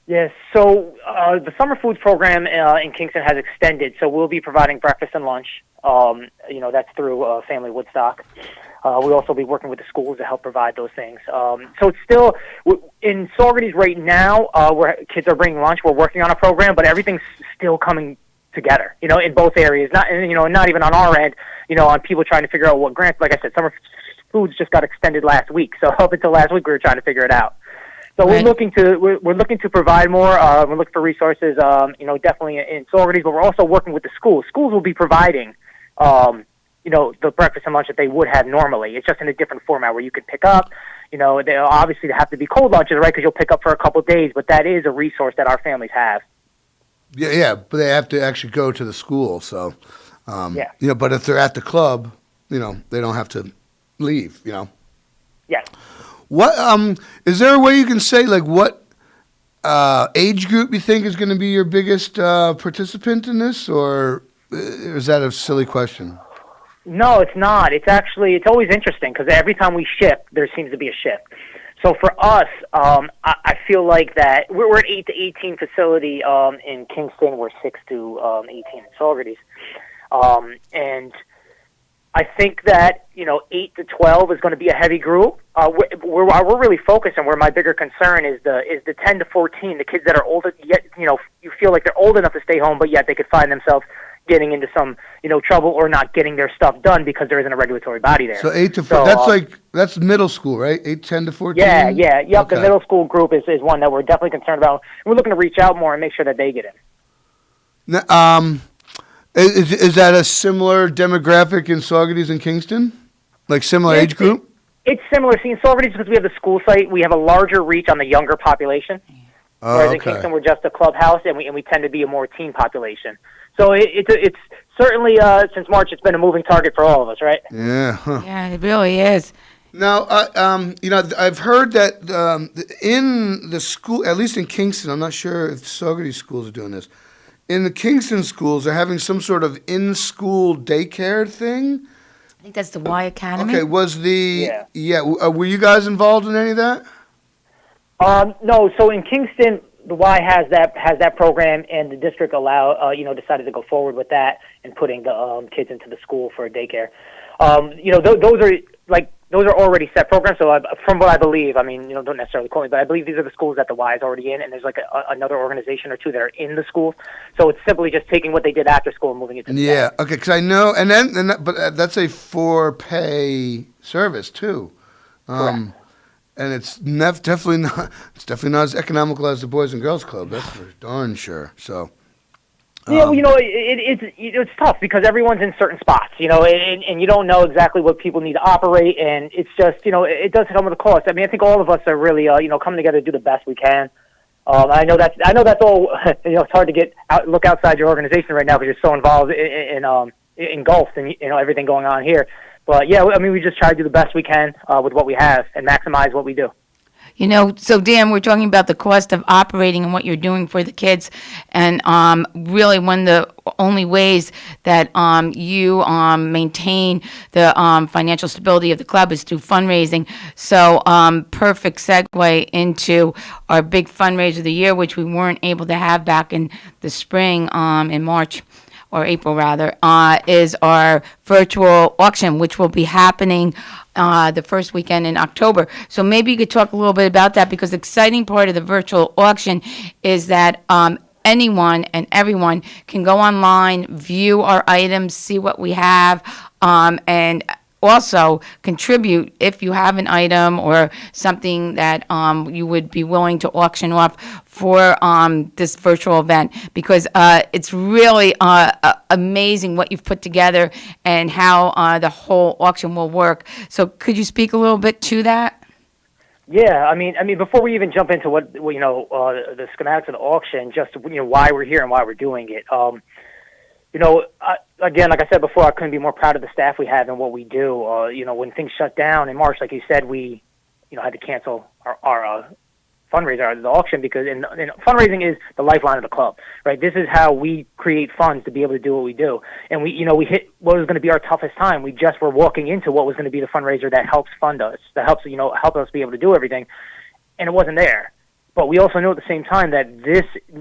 A: Yes, so the summer foods program in Kingston has extended, so we'll be providing breakfast and lunch. That's through Family Woodstock. We'll also be working with the schools to help provide those things. So it's still in Saugerties right now, where kids are bringing lunch. We're working on a program, but everything's still coming together. In both areas. Not even on our end. On people trying to figure out what grants. Like I said, summer foods just got extended last week. So up until last week, we were trying to figure it out. So we're looking to provide more. We're looking for resources. Definitely in Saugerties, but we're also working with the schools. Schools will be providing, the breakfast and lunch that they would have normally. It's just in a different format where you can pick up. They have to be cold lunches, right? Because you'll pick up for a couple of days. But that is a resource that our families have.
L: Yeah, but they have to actually go to the school. So, but if they're at the club, they don't have to leave.
A: Yes.
L: What is there a way you can say what age group you think is going to be your biggest participant in this, or is that a silly question?
A: No, it's not. It's always interesting because every time we ship, there seems to be a shift. So for us, I feel like that we're an 8 to 18 facility in Kingston. We're 6 to 18 in Saugerties, and I think that 8 to 12 is going to be a heavy group. We're really focused, and where my bigger concern is the 10 to 14, the kids that are older. Yet you feel like they're old enough to stay home, but yet they could find themselves getting into some trouble or not getting their stuff done because there isn't a regulatory body there.
L: So 8 to 4. That's middle school, right? 10 to 14.
A: Yeah. Yep.
L: Okay.
A: The middle school group is one that we're definitely concerned about. We're looking to reach out more and make sure that they get in.
L: Now, Is that a similar demographic in Saugerties and Kingston? Like similar age group?
A: It's similar. See, in Saugerties, because we have the school site, we have a larger reach on the younger population. Whereas in Kingston, we're just a clubhouse, and we tend to be a more teen population. So it's certainly, since March, it's been a moving target for all of us, right?
L: Yeah. Huh.
M: Yeah, it really is.
L: Now, I've heard that in the school, at least in Kingston, I'm not sure if Saugerties schools are doing this. In the Kingston schools, they're having some sort of in-school daycare thing.
M: I think that's the Y Academy.
L: Okay, were you guys involved in any of that?
A: No. So in Kingston, the Y has that program, and the district decided to go forward with that and putting the kids into the school for a daycare. Those are already set programs. So from what I believe, don't necessarily quote me, but I believe these are the schools that the Y is already in, and there's another organization or two that are in the schools. So it's simply just taking what they did after school and moving it to the
L: Yeah, okay, because I know, but that's a for-pay service too.
A: Correct.
L: And it's definitely not as economical as the Boys and Girls Club. That's for darn sure. So.
A: It's tough because everyone's in certain spots, and you don't know exactly what people need to operate, and it's just, it does come with a cost. I think all of us are really, coming together to do the best we can. I know that's all. It's hard to look outside your organization right now because you're so involved in engulfed in everything going on here. But yeah, we just try to do the best we can with what we have and maximize what we do.
M: So Dan, we're talking about the cost of operating and what you're doing for the kids, and really one of the only ways that you maintain the financial stability of the club is through fundraising. So perfect segue into our big fundraiser of the year, which we weren't able to have back in the spring, in March. Or April rather, is our virtual auction, which will be happening the first weekend in October. So maybe you could talk a little bit about that, because the exciting part of the virtual auction is that anyone and everyone can go online, view our items, see what we have, and also contribute if you have an item or something that you would be willing to auction off for this virtual event, because it's really amazing what you've put together and how the whole auction will work. So could you speak a little bit to that?
A: Yeah, I mean, before we even jump into what the schematics of the auction, just why we're here and why we're doing it. Again, like I said before, I couldn't be more proud of the staff we have and what we do. When things shut down in March, like you said, we had to cancel our fundraiser, the auction, because and fundraising is the lifeline of the club, right? This is how we create funds to be able to do what we do. And we hit what was going to be our toughest time. We just were walking into what was going to be the fundraiser that helps fund us, that helps us be able to do everything, and it wasn't there. But we also know at the same time that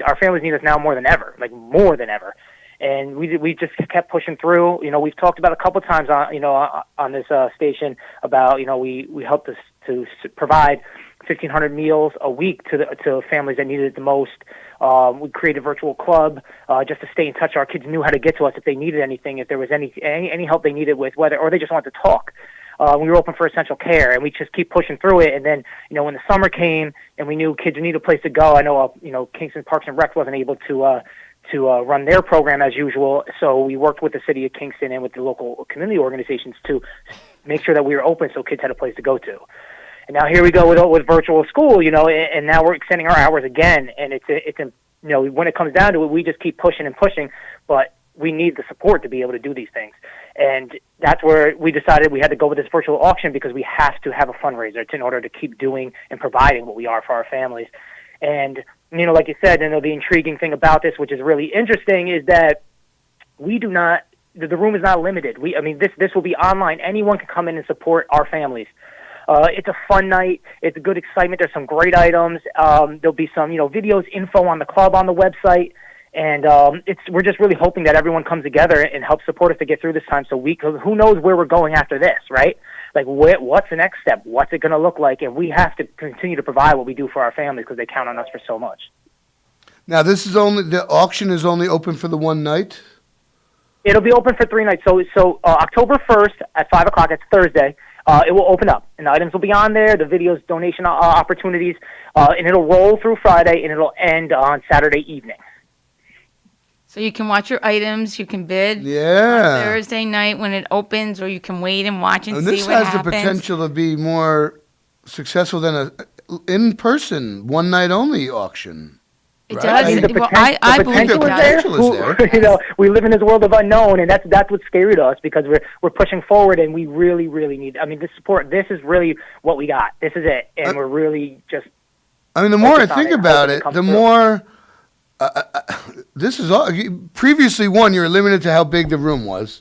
A: our families need us now more than ever, like more than ever. And we just kept pushing through. We've talked about a couple of times on this station about we helped us to provide 1,500 meals a week to families that needed it the most. We created a virtual club just to stay in touch. Our kids knew how to get to us if they needed anything, if there was any help they needed with whether, or they just wanted to talk. We were open for essential care, and we just keep pushing through it. And then, when the summer came and we knew kids needed a place to go, I know, Kingston Parks and Rec wasn't able to run their program as usual. So we worked with the city of Kingston and with the local community organizations to make sure that we were open so kids had a place to go to. And now here we go with virtual school, and now we're extending our hours again. And it's when it comes down to it, we just keep pushing and pushing, but we need the support to be able to do these things. And that's where we decided we had to go with this virtual auction, because we have to have a fundraiser in order to keep doing and providing what we are for our families. And, like you said, the intriguing thing about this, which is really interesting, is that we do not, the room is not limited. This will be online. Anyone can come in and support our families. It's a fun night. It's a good excitement. There's some great items. There'll be some, videos, info on the club on the website. And we're just really hoping that everyone comes together and helps support us to get through this time. So who knows where we're going after this, right? Like, what's the next step? What's it going to look like? And we have to continue to provide what we do for our families, because they count on us for so much.
L: Now, the auction is only open for the one night?
A: It'll be open for 3 nights. So October 1st at 5 o'clock, it's Thursday, it will open up. And the items will be on there, the videos, donation opportunities, and it'll roll through Friday, and it'll end on Saturday evening.
M: So you can watch your items, you can bid on Thursday night when it opens, or you can wait and watch and see what happens.
L: This has the potential to be more successful than an in-person, one-night-only auction.
M: It
L: right?
M: does. I believe the
L: potential is there.
A: We live in this world of unknown, and that's what's scary to us, because we're pushing forward, and we really, really need. This support. This is really what we got. This is it, and we're really just.
L: The more I think about it, the more. This is all. Previously, one, you were limited to how big the room was.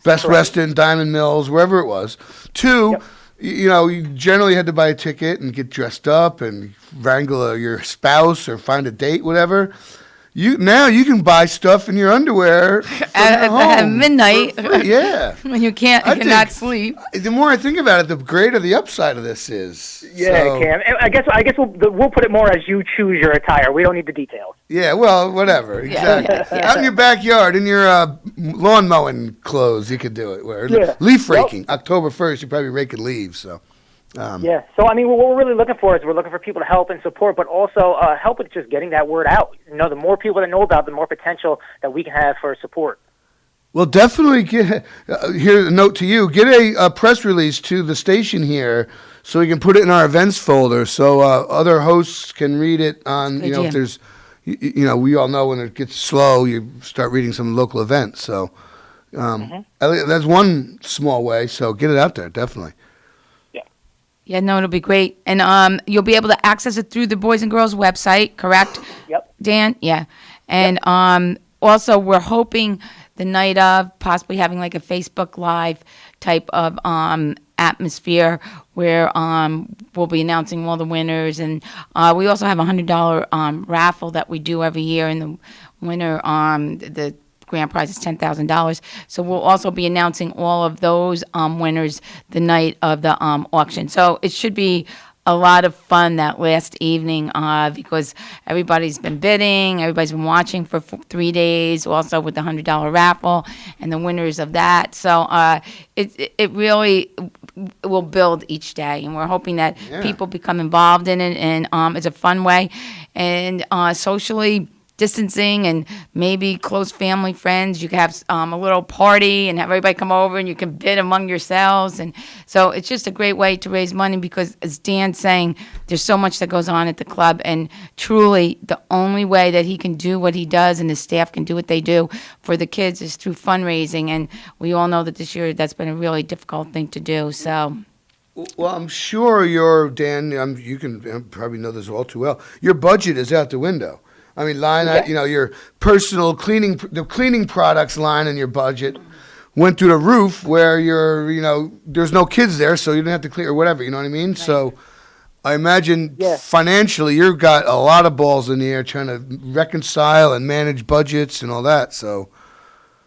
L: Best Western, Diamond Mills, wherever it was. Two, you generally had to buy a ticket and get dressed up and wrangle your spouse or find a date, whatever. Now you can buy stuff in your underwear
M: at midnight.
L: Yeah,
M: when you cannot sleep.
L: The more I think about it, the greater the upside of this is.
A: Yeah, Cam. I guess we'll put it more as you choose your attire. We don't need the details.
L: Yeah, well, whatever. Exactly. Out in your backyard, in your lawn mowing clothes, you could do it. Leaf raking. Yep. October 1st, you're probably raking leaves. So.
A: So what we're really looking for is we're looking for people to help and support, but also help with just getting that word out. The more people that know about it, the more potential that we can have for support.
L: Well, definitely here's a note to you. Get a press release to the station here so we can put it in our events folder so other hosts can read it on, if there's, we all know when it gets slow, you start reading some local events. So that's one small way. So get it out there, definitely.
M: Yeah, no, it'll be great. And you'll be able to access it through the Boys and Girls website, correct?
A: Yep.
M: Dan? Yeah. And also we're hoping the night of possibly having like a Facebook Live type of atmosphere where we'll be announcing all the winners. And we also have a $100 raffle that we do every year in the winner. The grand prize is $10,000. So we'll also be announcing all of those winners the night of the auction. So it should be a lot of fun that last evening because everybody's been bidding, everybody's been watching for 3 days, also with the $100 raffle and the winners of that. So it really will build each day, and we're hoping that people become involved in it, and it's a fun way, and socially distancing, and maybe close family friends. You can have a little party and have everybody come over, and you can bid among yourselves. And so it's just a great way to raise money because, as Dan's saying, there's so much that goes on at the club. And truly, the only way that he can do what he does and his staff can do what they do for the kids is through fundraising. And we all know that this year that's been a really difficult thing to do. So.
L: Well, I'm sure Dan, you can probably know this all too well. Your budget is out the window. I mean, your personal the cleaning products line in your budget went through the roof where there's no kids there, so you didn't have to clean or whatever, you know what I mean? Right. So I imagine financially you've got a lot of balls in the air trying to reconcile and manage budgets and all that, so.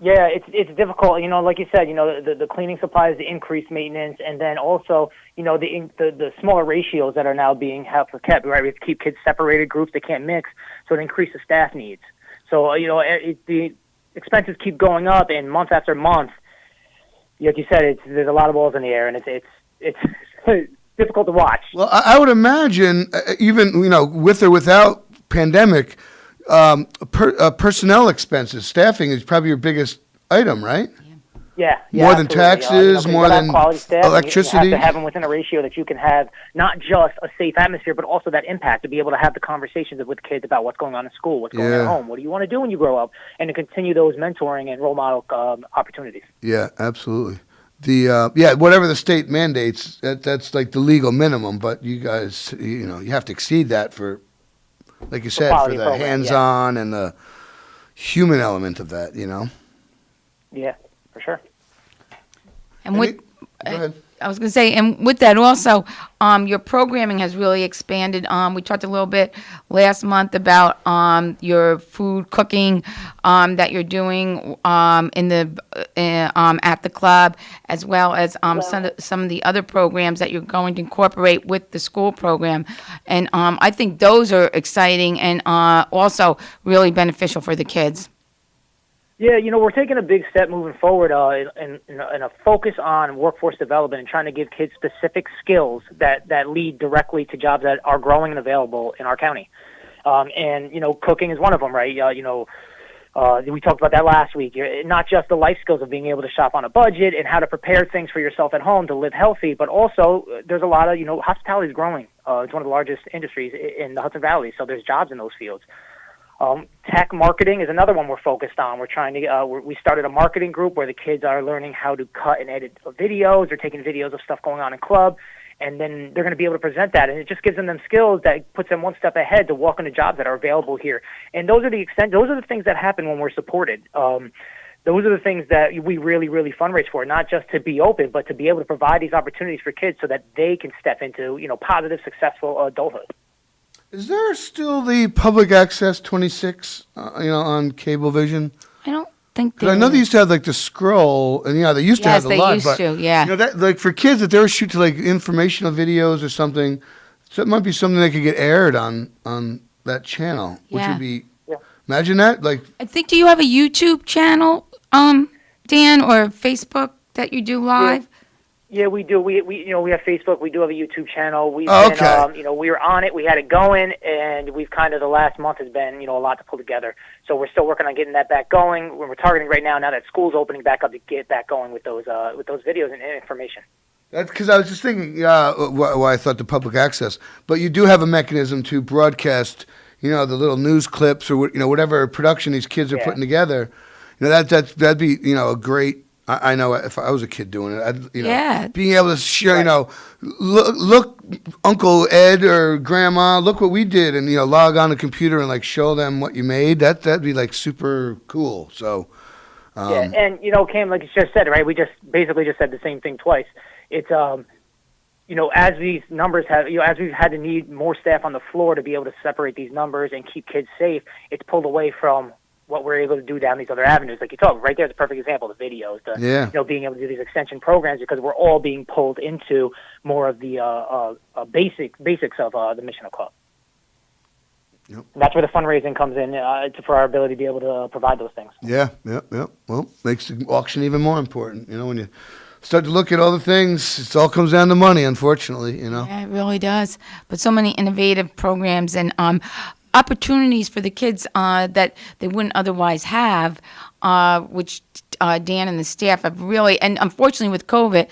A: Yeah, it's difficult. Like you said, the cleaning supplies, the increased maintenance, and then also, the smaller ratios that are now being kept. Right, we have to keep kids separated groups; they can't mix, so it increases staff needs. So the expenses keep going up, and month after month, like you said, there's a lot of balls in the air, and it's difficult to watch.
L: Well, I would imagine even with or without pandemic. Personnel expenses, staffing is probably your biggest item, right?
A: Yeah.
L: More than taxes, more than electricity.
A: You have to have them within a ratio that you can have not just a safe atmosphere, but also that impact to be able to have the conversations with kids about what's going on in school, what's going on at home, what do you want to do when you grow up, and to continue those mentoring and role model opportunities. Yeah,
L: absolutely. Whatever the state mandates, that's like the legal minimum, but you guys, you have to exceed that for. Like you said, for the hands-on and the human element of that,
A: Yeah, for sure.
M: And go ahead. I was going to say, and with that also, your programming has really expanded. We talked a little bit last month about your food cooking that you're doing at the club, as well as some of the other programs that you're going to incorporate with the school program. And I think those are exciting and also really beneficial for the kids.
A: Yeah, we're taking a big step moving forward in a focus on workforce development and trying to give kids specific skills that lead directly to jobs that are growing and available in our county. And cooking is one of them, right? We talked about that last week. Not just the life skills of being able to shop on a budget and how to prepare things for yourself at home to live healthy, but also there's a lot of, hospitality is growing. It's one of the largest industries in the Hudson Valley, so there's jobs in those fields. Tech marketing is another one we're focused on. We're trying to. We started a marketing group where the kids are learning how to cut and edit videos. They're taking videos of stuff going on in club, and then they're going to be able to present that. And it just gives them skills that puts them one step ahead to walk into jobs that are available here. And those are the things that happen when we're supported. Those are the things that we really, really fundraise for, not just to be open, but to be able to provide these opportunities for kids so that they can step into positive, successful adulthood.
L: Is there still the public access 26, on Cablevision?
M: I don't think
L: I know they used to have like the scroll, and they used to have the lot.
M: Yes, they used to, yeah.
L: That like for kids, if they were shooting like informational videos or something, so it might be something that could get aired on that channel, which would be. Yeah. Imagine that, like.
M: I think. Do you have a YouTube channel, Dan, or Facebook that you do live?
A: Yeah, we do. We have Facebook. We do have a YouTube channel. We've been, we were on it. We had it going, and we've kind of the last month has been, a lot to pull together. So we're still working on getting that back going. We're targeting right now that school's opening back up to get back going with those videos and information.
L: That's because I was just thinking why I thought the public access, but you do have a mechanism to broadcast, the little news clips or whatever production these kids are putting together. That'd be a great. I know if I was a kid doing it, being able to share, look, Uncle Ed or Grandma, look what we did, and log on the computer and like show them what you made. That'd be like super cool. So,
A: and Cam, like you just said, right? We just basically just said the same thing twice. It's as these numbers have, as we've had to need more staff on the floor to be able to separate these numbers and keep kids safe, it's pulled away from what we're able to do down these other avenues. Like you talk right there's a perfect example, the videos, being able to do these extension programs, because we're all being pulled into more of the basics of the mission of club.
L: Yep.
A: And that's where the fundraising comes in for our ability to be able to provide those things.
L: Yeah. Well, makes the auction even more important. When you start to look at all the things, it all comes down to money, unfortunately.
M: Yeah, it really does. But so many innovative programs and opportunities for the kids that they wouldn't otherwise have, which Dan and the staff have really, and unfortunately with COVID,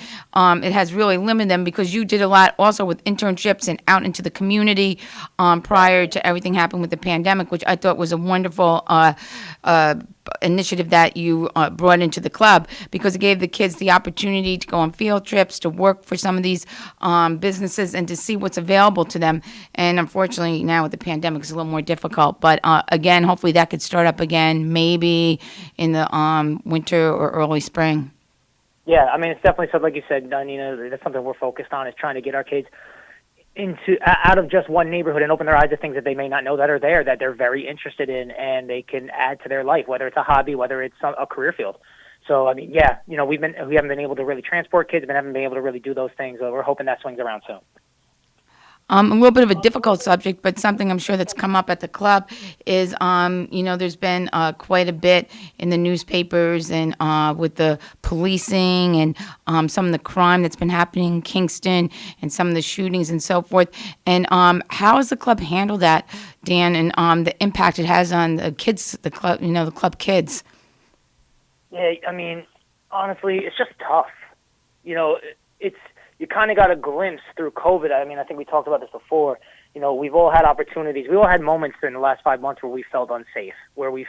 M: it has really limited them, because you did a lot also with internships and out into the community prior to everything happening with the pandemic, which I thought was a wonderful initiative that you brought into the club, because it gave the kids the opportunity to go on field trips, to work for some of these businesses, and to see what's available to them. And unfortunately now with the pandemic it's a little more difficult, but again, hopefully that could start up again maybe in the winter or early spring.
A: Yeah, I mean, it's definitely something, like you said, Nina, that's something we're focused on, is trying to get our kids out of just one neighborhood and open their eyes to things that they may not know that are there, that they're very interested in, and they can add to their life, whether it's a hobby, whether it's a career field. So, I mean, we haven't been able to really transport kids, but haven't been able to really do those things. So we're hoping that swings around soon.
M: A little bit of a difficult subject, but something I'm sure that's come up at the club is, there's been quite a bit in the newspapers and with the policing and some of the crime that's been happening in Kingston and some of the shootings and so forth. And how has the club handled that, Dan, and the impact it has on the kids, the club kids?
A: Yeah, I mean, honestly, it's just tough. You kind of got a glimpse through COVID. I mean, I think we talked about this before. We've all had opportunities. We all had moments in the last 5 months where we felt unsafe, where we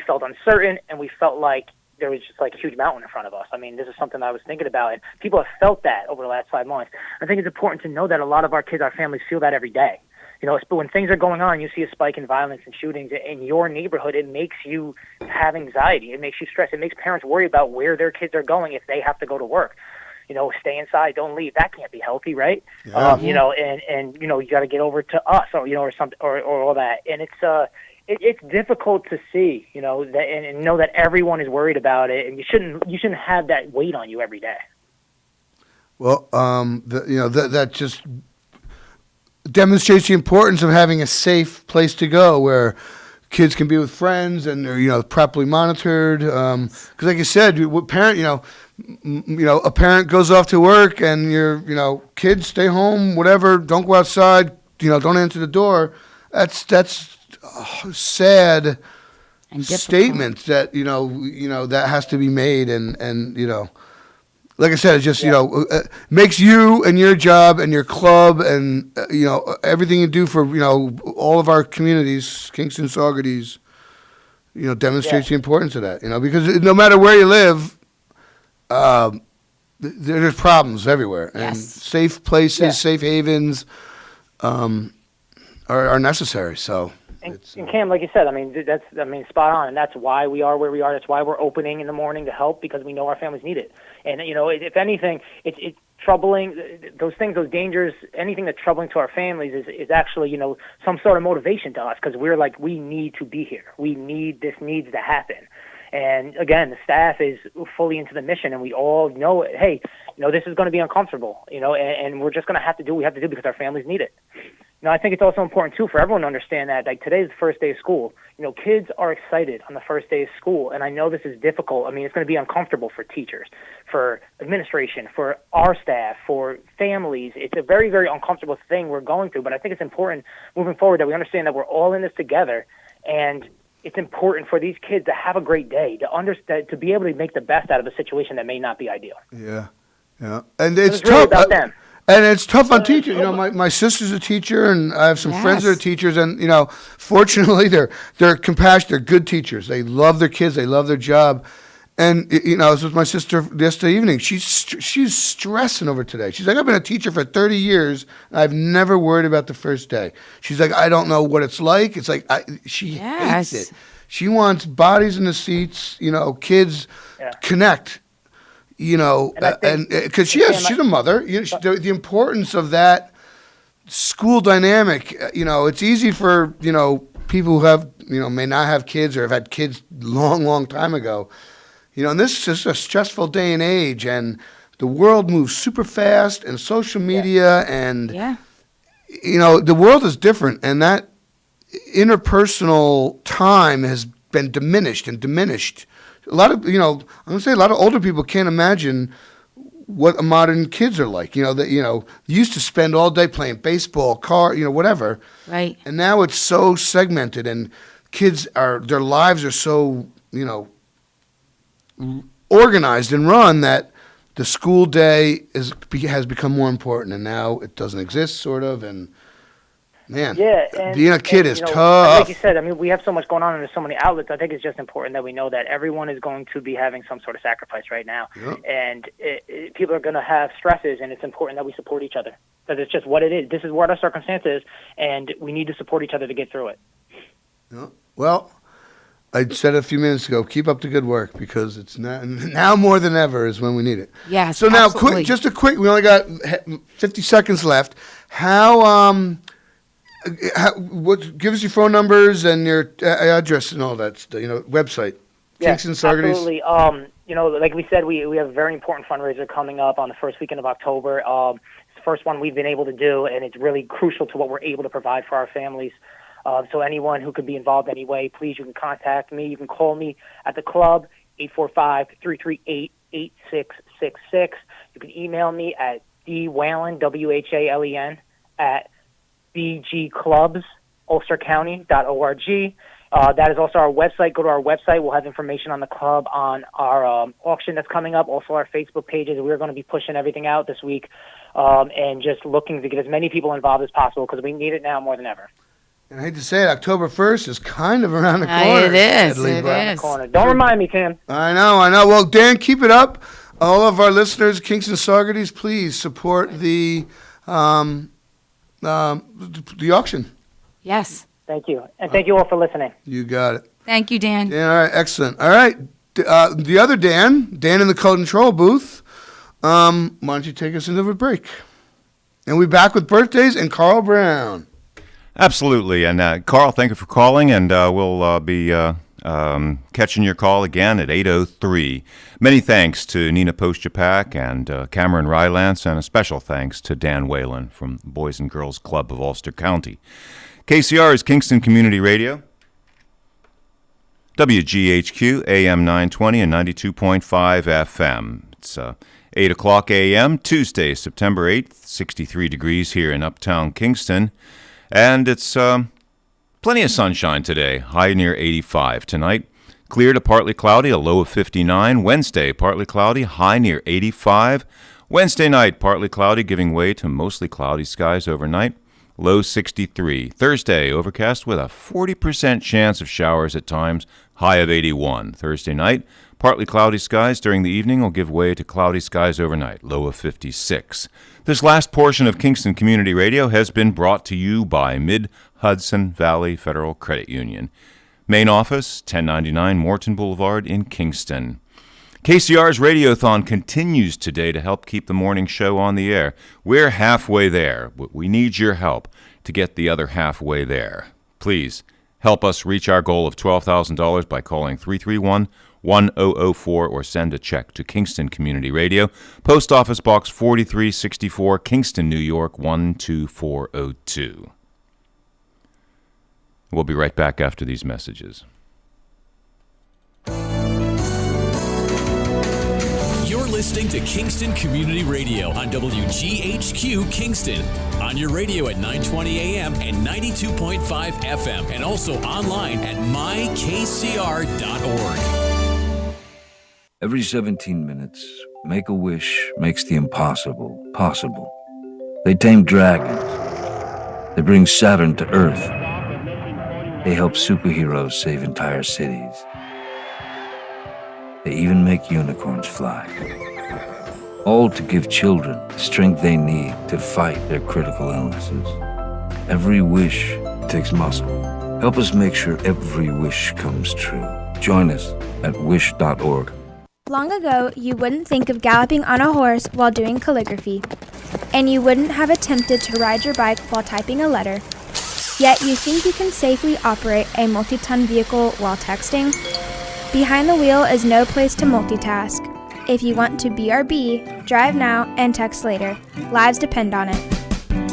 A: felt uncertain, and we felt like there was just like a huge mountain in front of us. I mean, this is something I was thinking about, and people have felt that over the last 5 months. I think it's important to know that a lot of our kids, our families, feel that every day. But when things are going on, you see a spike in violence and shootings in your neighborhood, it makes you have anxiety. It makes you stress. It makes parents worry about where their kids are going if they have to go to work. Stay inside, don't leave. That can't be healthy, right?
L: Yeah.
A: And you got to get over to us, or something, or all that. And it's difficult to see, that and know that everyone is worried about it, and you shouldn't have that weight on you every day.
L: Well, that just demonstrates the importance of having a safe place to go where kids can be with friends and they're properly monitored. Because like you said, a parent goes off to work and your kids stay home, whatever, don't go outside, don't answer the door. That's a sad statement that that has to be made, and like I said, it just makes you and your job and your club and everything you do for all of our communities, Kingston, Saugerties, demonstrates the importance of that. Because no matter where you live, there's problems everywhere, and safe places, safe havens, are necessary. So.
A: And Cam, like you said, I mean, spot on, and that's why we are where we are. That's why we're opening in the morning to help, because we know our families need it. And if anything, it's troubling. Those things, those dangers, anything that's troubling to our families is actually some sort of motivation to us, because we're like, we need to be here. This needs to happen. And again, the staff is fully into the mission, and we all know, hey, this is going to be uncomfortable, and we're just going to have to do what we have to do because our families need it. I think it's also important, too, for everyone to understand that, like, today's the first day of school. Kids are excited on the first day of school, and I know this is difficult. I mean, it's going to be uncomfortable for teachers, for administration, for our staff, for families. It's a very, very uncomfortable thing we're going through, but I think it's important moving forward that we understand that we're all in this together, and it's important for these kids to have a great day, to understand, to be able to make the best out of a situation that may not be ideal.
L: Yeah, and it's
A: tough. Really about them.
L: And it's tough on teachers. My sister's a teacher, and I have some friends that are teachers. And fortunately, they're compassionate. They're good teachers. They love their kids. They love their job. And I was with my sister yesterday evening. She's stressing over today. She's like, I've been a teacher for 30 years, and I've never worried about the first day. She's like, I don't know what it's like. It's like she hates it. She wants bodies in the seats. Kids connect. And because she's a mother, the importance of that school dynamic. It's easy for people who have may not have kids or have had kids long time ago, and this is just a stressful day and age, and the world moves super fast, and social media, and the world is different, and that interpersonal time has been diminished. A lot of, I'm going to say a lot of older people can't imagine what modern kids are like. They used to spend all day playing baseball, whatever.
M: Right.
L: And now it's so segmented, and their lives are so, organized and run that the school day has become more important, and now it doesn't exist, sort of, and man, being a kid is tough.
A: Like you said, we have so much going on and there's so many outlets. I think it's just important that we know that everyone is going to be having some sort of sacrifice right now. Yep. And people are going to have stresses, and it's important that we support each other. Because it's just what it is. This is what our circumstance is, and we need to support each other to get through it.
L: Yep. Well, I said a few minutes ago, keep up the good work, because it's now more than ever is when we need it.
M: Yes,
L: so now,
M: absolutely.
L: we only got 50 seconds left. Give us your phone numbers and your address and all that, website.
A: Yes,
L: Kingston Saugerties.
A: Absolutely. Like we said, we have a very important fundraiser coming up on the first weekend of October. It's the first one we've been able to do, and it's really crucial to what we're able to provide for our families. So anyone who could be involved anyway, please, you can contact me. You can call me at the club, 845-338-8666. You can email me at dwhalen, WHALEN, at bgclubs.ulstercounty.org. That is also our website. Go to our website. We'll have information on the club, on our auction that's coming up, also our Facebook pages. We're going to be pushing everything out this week and just looking to get as many people involved as possible, because we need it now more than ever.
L: And I hate to say it, October 1st is kind of around the corner.
M: It is.
A: Don't remind me, Tim.
L: I know. Well, Dan, keep it up. All of our listeners, Kingston Saugerties, please support the auction.
M: Yes.
A: Thank you. And thank you all for listening.
L: You got it.
M: Thank you, Dan.
L: Yeah, all right, excellent. All right. The other Dan in the control booth, why don't you take us into a break? And we're back with birthdays and Carl Brown.
F: Absolutely. And Carl, thank you for calling, and we'll be catching your call again at 8:03. Many thanks to Nina Postjapak and Cameron Rylance, and a special thanks to Dan Whalen from Boys and Girls Club of Ulster County. KCR is Kingston Community Radio, WGHQ, AM 920 and 92.5 FM. It's 8 o'clock a.m., Tuesday, September 8th, 63 degrees here in uptown Kingston. And it's plenty of sunshine today, high near 85 tonight. Clear to partly cloudy, a low of 59. Wednesday, partly cloudy, high near 85. Wednesday night, partly cloudy, giving way to mostly cloudy skies overnight, low 63. Thursday, overcast with a 40% chance of showers at times, high of 81. Thursday night, partly cloudy skies during the evening will give way to cloudy skies overnight, low of 56. This last portion of Kingston Community Radio has been brought to you by Mid-Hudson Valley Federal Credit Union. Main office, 1099 Morton Boulevard in Kingston. KCR's Radiothon continues today to help keep the morning show on the air. We're halfway there, but we need your help to get the other halfway there. Please help us reach our goal of $12,000 by calling 331-1004 or send a check to Kingston Community Radio, Post Office Box 4364, Kingston, New York 12402. We'll be right back after these messages.
E: You're listening to Kingston Community Radio on WGHQ Kingston. On your radio at 920 AM and 92.5 FM, and also online at mykcr.org.
B: Every 17 minutes, Make-A-Wish makes the impossible possible. They tame dragons. They bring Saturn to Earth. They help superheroes save entire cities. They even make unicorns fly. All to give children the strength they need to fight their critical illnesses. Every wish takes muscle. Help us make sure every wish comes true. Join us at wish.org.
C: Long ago, you wouldn't think of galloping on a horse while doing calligraphy. And you wouldn't have attempted to ride your bike while typing a letter. Yet you think you can safely operate a multi-ton vehicle while texting? Behind the wheel is no place to multitask. If you want to BRB, drive now and text later. Lives depend on it.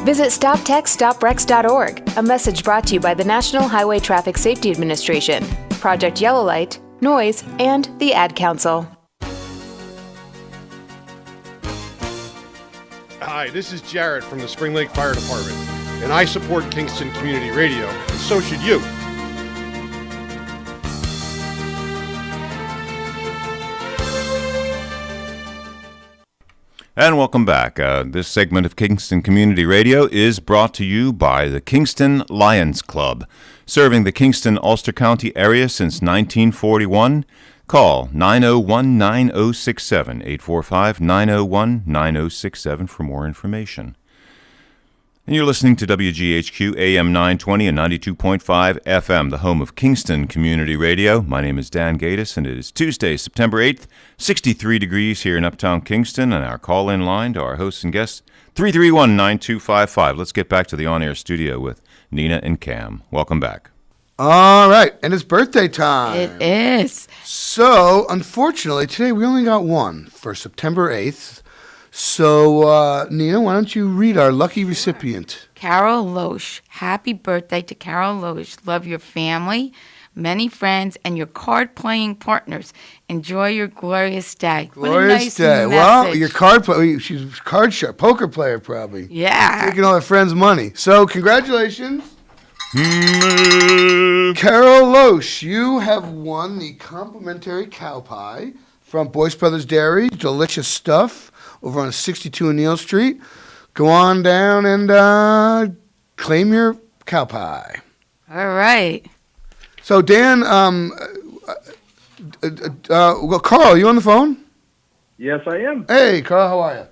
D: Visit StopTextStopWrecks.org, a message brought to you by the National Highway Traffic Safety Administration, Project Yellow Light, Noise, and the Ad Council.
K: Hi, this is Jared from the Spring Lake Fire Department, and I support Kingston Community Radio, and so should you.
F: And welcome back. This segment of Kingston Community Radio is brought to you by the Kingston Lions Club, serving the Kingston-Ulster County area since 1941. Call 901-9067, 845-901-9067 for more information. And you're listening to WGHQ AM 920 and 92.5 FM, the home of Kingston Community Radio. My name is Dan Gatis, and it is Tuesday, September 8th, 63 degrees here in Uptown Kingston, and our call-in line to our hosts and guests, 331-9255. Let's get back to the on-air studio with Nina and Cam. Welcome back.
L: All right, and it's birthday time.
M: It is.
L: So, unfortunately, today we only got one for September 8th. So, Nina, why don't you read our lucky recipient?
M: Carol Loesch. Happy birthday to Carol Loesch. Love your family, many friends, and your card-playing partners. Enjoy your glorious day.
L: Glorious day.
M: Message.
L: Well, your card player, she's a card sharp, poker player probably.
M: Yeah.
L: Taking all her friends' money. So, congratulations. Carol Loesch, you have won the complimentary cow pie from Boyce Brothers Dairy. Delicious stuff over on 62 Neal Street. Go on down and claim your cow pie.
M: All right.
L: So, Dan, well, Carl, you on the phone?
G: Yes, I am.
L: Hey, Carl, how are you?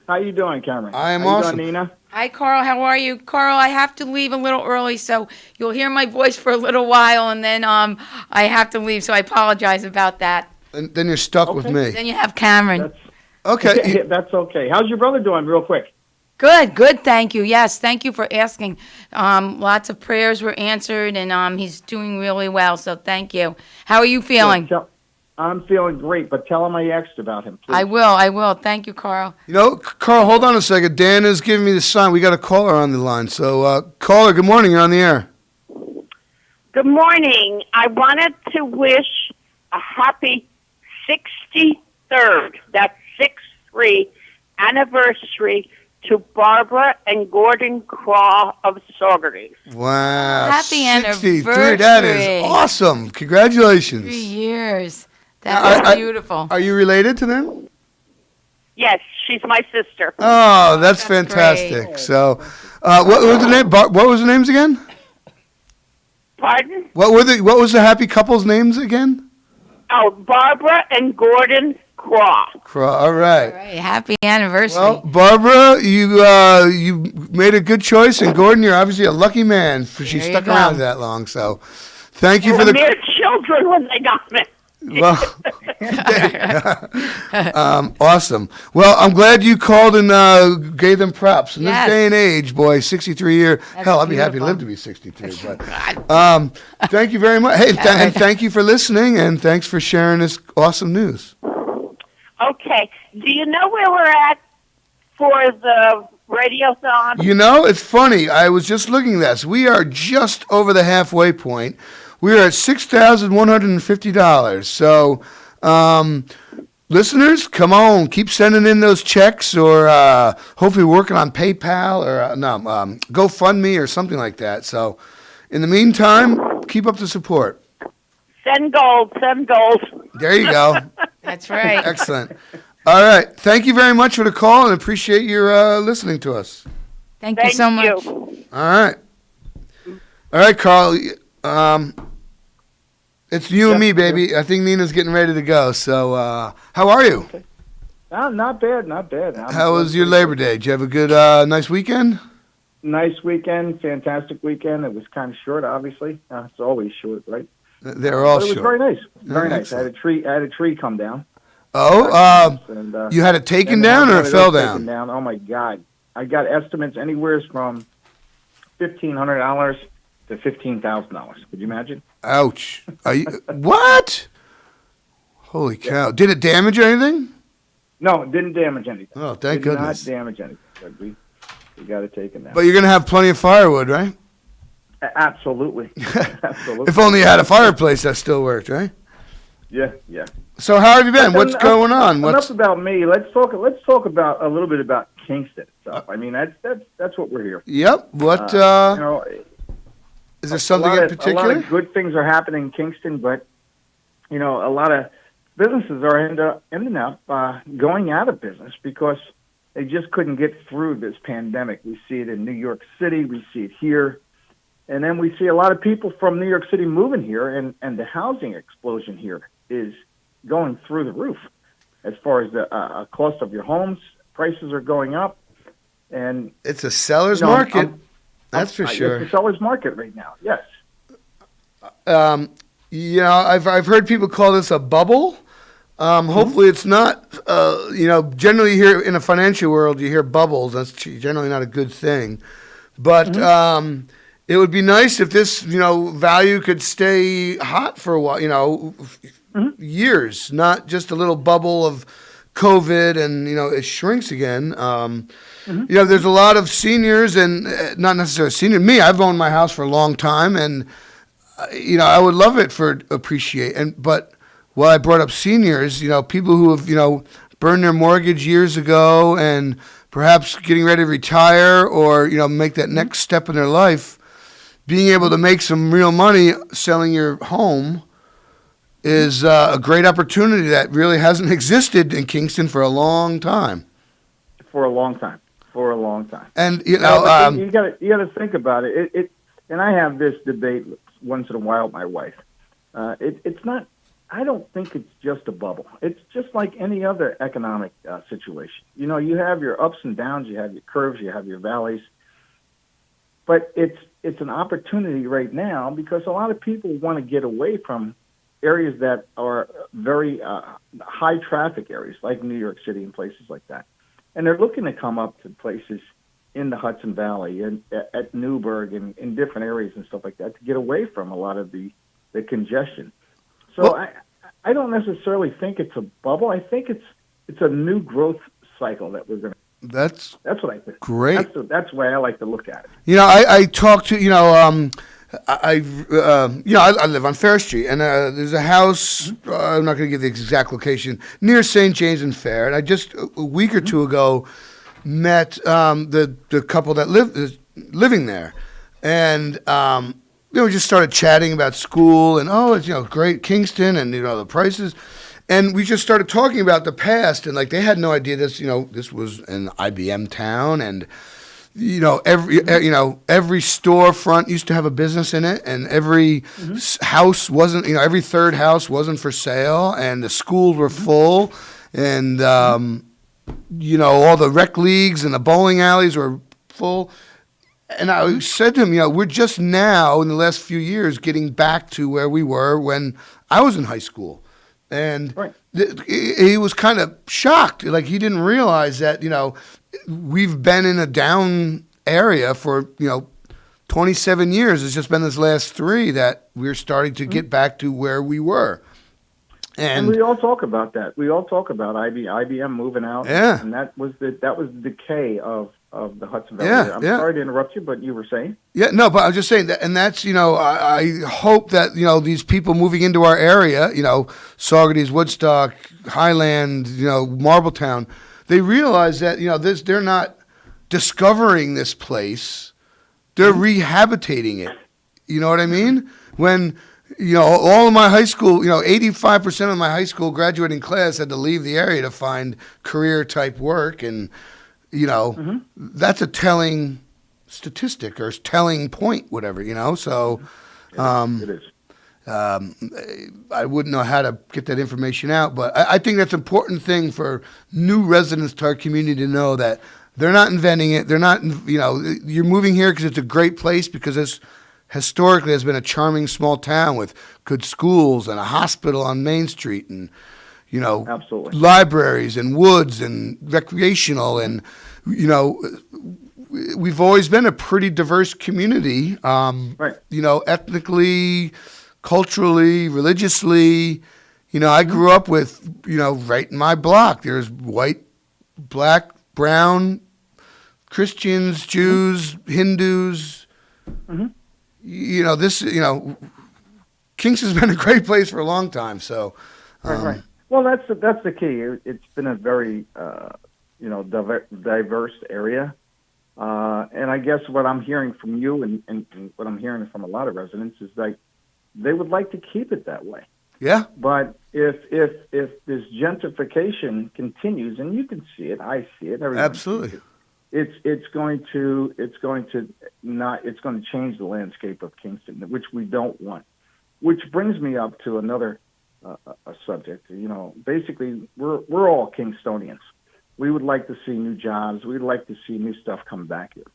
G: How you doing, Cameron?
L: I am
G: how
L: awesome.
G: You doing, Nina?
M: Hi, Carl. How are you? Carl, I have to leave a little early, so you'll hear my voice for a little while, and then I have to leave, so I apologize about that.
L: And then you're stuck with me.
M: Then you have Cameron.
L: Okay.
G: That's okay. How's your brother doing, real quick?
M: Good, thank you. Yes, thank you for asking. Lots of prayers were answered, and he's doing really well, so thank you. How are you feeling?
G: I'm feeling great, but tell him I asked about him, please.
M: I will. Thank you, Carl.
L: You know, Carl, hold on a second. Dan is giving me the sign. We got a caller on the line. So, caller, good morning. You're on the air.
Q: Good morning. I wanted to wish a happy 63rd, that's 6-3, anniversary to Barbara and Gordon Craw of Saugerties.
L: Wow.
M: Happy
L: 63.
M: anniversary.
L: That is awesome. Congratulations.
M: 3 years. That is beautiful.
L: Are you related to them?
Q: Yes, she's my sister.
L: Oh, that's fantastic. Great. So, what was the name? What was the names again?
Q: Pardon?
L: What was the happy couple's names again?
Q: Oh, Barbara and Gordon Craw.
L: All right.
M: Happy anniversary.
L: Well, Barbara, you made a good choice, and Gordon, you're obviously a lucky man for she stuck around that long. So, thank you for the
Q: mere children when they got me.
L: Well, awesome. Well, I'm glad you called and gave them props. In this day and age, boy, 63 year. Hell, I'd be happy to live to be 63. But thank you very much. Hey, and thank you for listening, and thanks for sharing this awesome news.
Q: Okay. Do you know where we're at for the radiothon?
L: You know, it's funny. I was just looking at this. We are just over the halfway point. We are at $6,150. So, listeners, come on, keep sending in those checks, or hopefully working on PayPal or GoFundMe or something like that. So, in the meantime, keep up the support.
Q: Send gold.
L: There you go.
M: That's right.
L: Excellent. All right. Thank you very much for the call, and appreciate your listening to us.
M: Thank you so much.
L: All right, Carl. It's you and me, baby. I think Nina's getting ready to go. So, how are you?
G: Not bad.
L: How was your Labor Day? Did you have a good, nice weekend?
G: Nice weekend, fantastic weekend. It was kind of short, obviously. It's always short, right?
L: They're all short.
G: It was very nice. Very nice. I had a tree come down.
L: Oh, you had it taken down or it fell down?
G: Oh my God! I got estimates anywhere from $1,500 to $15,000. Could you imagine?
L: Ouch. What? Holy cow. Did it damage anything?
G: No, it didn't damage anything.
L: Oh, thank goodness.
G: It did not damage anything. But we got to take it now.
L: But you're going to have plenty of firewood, right?
G: Absolutely. Absolutely.
L: If only you had a fireplace that still worked, right?
G: Yeah.
L: So how have you been? What's going on?
G: Enough about me. Let's talk about a little bit about Kingston itself. I mean, that's what we're here.
L: Yep. What? Is there something in particular?
G: A lot of good things are happening in Kingston, but a lot of businesses are ending up going out of business because they just couldn't get through this pandemic. We see it in New York City. We see it here. And then we see a lot of people from New York City moving here, and the housing explosion here is going through the roof as far as the cost of your homes. Prices are going up. And
L: it's a seller's market. That's for sure.
G: It's a seller's market right now, yes.
L: I've heard people call this a bubble. Hopefully it's not. Generally here in the financial world, you hear bubbles. That's generally not a good thing. But it would be nice if this, value could stay hot for a while, years, not just a little bubble of COVID and, it shrinks again. There's a lot of seniors and not necessarily senior. Me, I've owned my house for a long time and, I would love it for appreciate. But while I brought up seniors, people who have, burned their mortgage years ago and perhaps getting ready to retire or, make that next step in their life, being able to make some real money selling your home is a great opportunity that really hasn't existed in Kingston for a long time.
G: For a long time.
L: And
G: you got to think about it. And I have this debate once in a while with my wife. It's not. I don't think it's just a bubble. It's just like any other economic situation. You have your ups and downs, you have your curves, you have your valleys. But it's an opportunity right now because a lot of people want to get away from areas that are very high traffic areas like New York City and places like that. And they're looking to come up to places in the Hudson Valley and at Newburgh and in different areas and stuff like that to get away from a lot of the congestion. So I don't necessarily think it's a bubble. I think it's a new growth cycle that we're going to. That's what I think.
L: Great.
G: That's the way I like to look at it.
L: I talked to I live on Fair Street, and there's a house. I'm not going to give the exact location near St. James and Fair. And I just a week or two ago met the couple that living there, and we just started chatting about school and it's great Kingston and the prices. And we just started talking about the past, and they had no idea this this was an IBM town, and every storefront used to have a business in it, and every house wasn't every third house wasn't for sale, and the schools were full, and all the rec leagues and the bowling alleys were full. And I said to him, we're just now in the last few years getting back to where we were when I was in high school. And he was kind of shocked. He didn't realize that, we've been in a down area for, 27 years. It's just been this last 3 that we're starting to get back to where we were. And
G: we all talk about that. We all talk about IBM moving out.
L: Yeah.
G: And that was the decay of the Hudson Valley. I'm sorry to interrupt you, but you were saying?
L: Yeah, no, but I was just saying that, and that's, I hope that, these people moving into our area, Saugerties, Woodstock, Highland, Marbletown, they realize that, they're not discovering this place, they're rehabilitating it. You know what I mean? When, all of my high school, 85% of my high school graduating class had to leave the area to find career type work, and that's a telling statistic or telling point, whatever, so
G: it is.
L: I wouldn't know how to get that information out, but I think that's an important thing for new residents to our community to know that they're not inventing it. They're not, you're moving here because it's a great place, because it's historically has been a charming small town with good schools and a hospital on Main Street and,
G: absolutely,
L: libraries and woods and recreational and, we've always been a pretty diverse community,
G: right.
L: Ethnically, culturally, religiously. I grew up with, right in my block, there's white, black, brown, Christians, Jews, Hindus. Kingston's been a great place for a long time. So,
G: right. Well, that's the key. It's been a very, diverse area. And I guess what I'm hearing from you and what I'm hearing from a lot of residents is like they would like to keep it that way.
L: Yeah.
G: But if this gentrification continues, and you can see it, I see it.
L: Absolutely.
G: It's going to change the landscape of Kingston, which we don't want. Which brings me up to another a subject. Basically, we're all Kingstonians. We would like to see new jobs. We'd like to see new stuff come back here.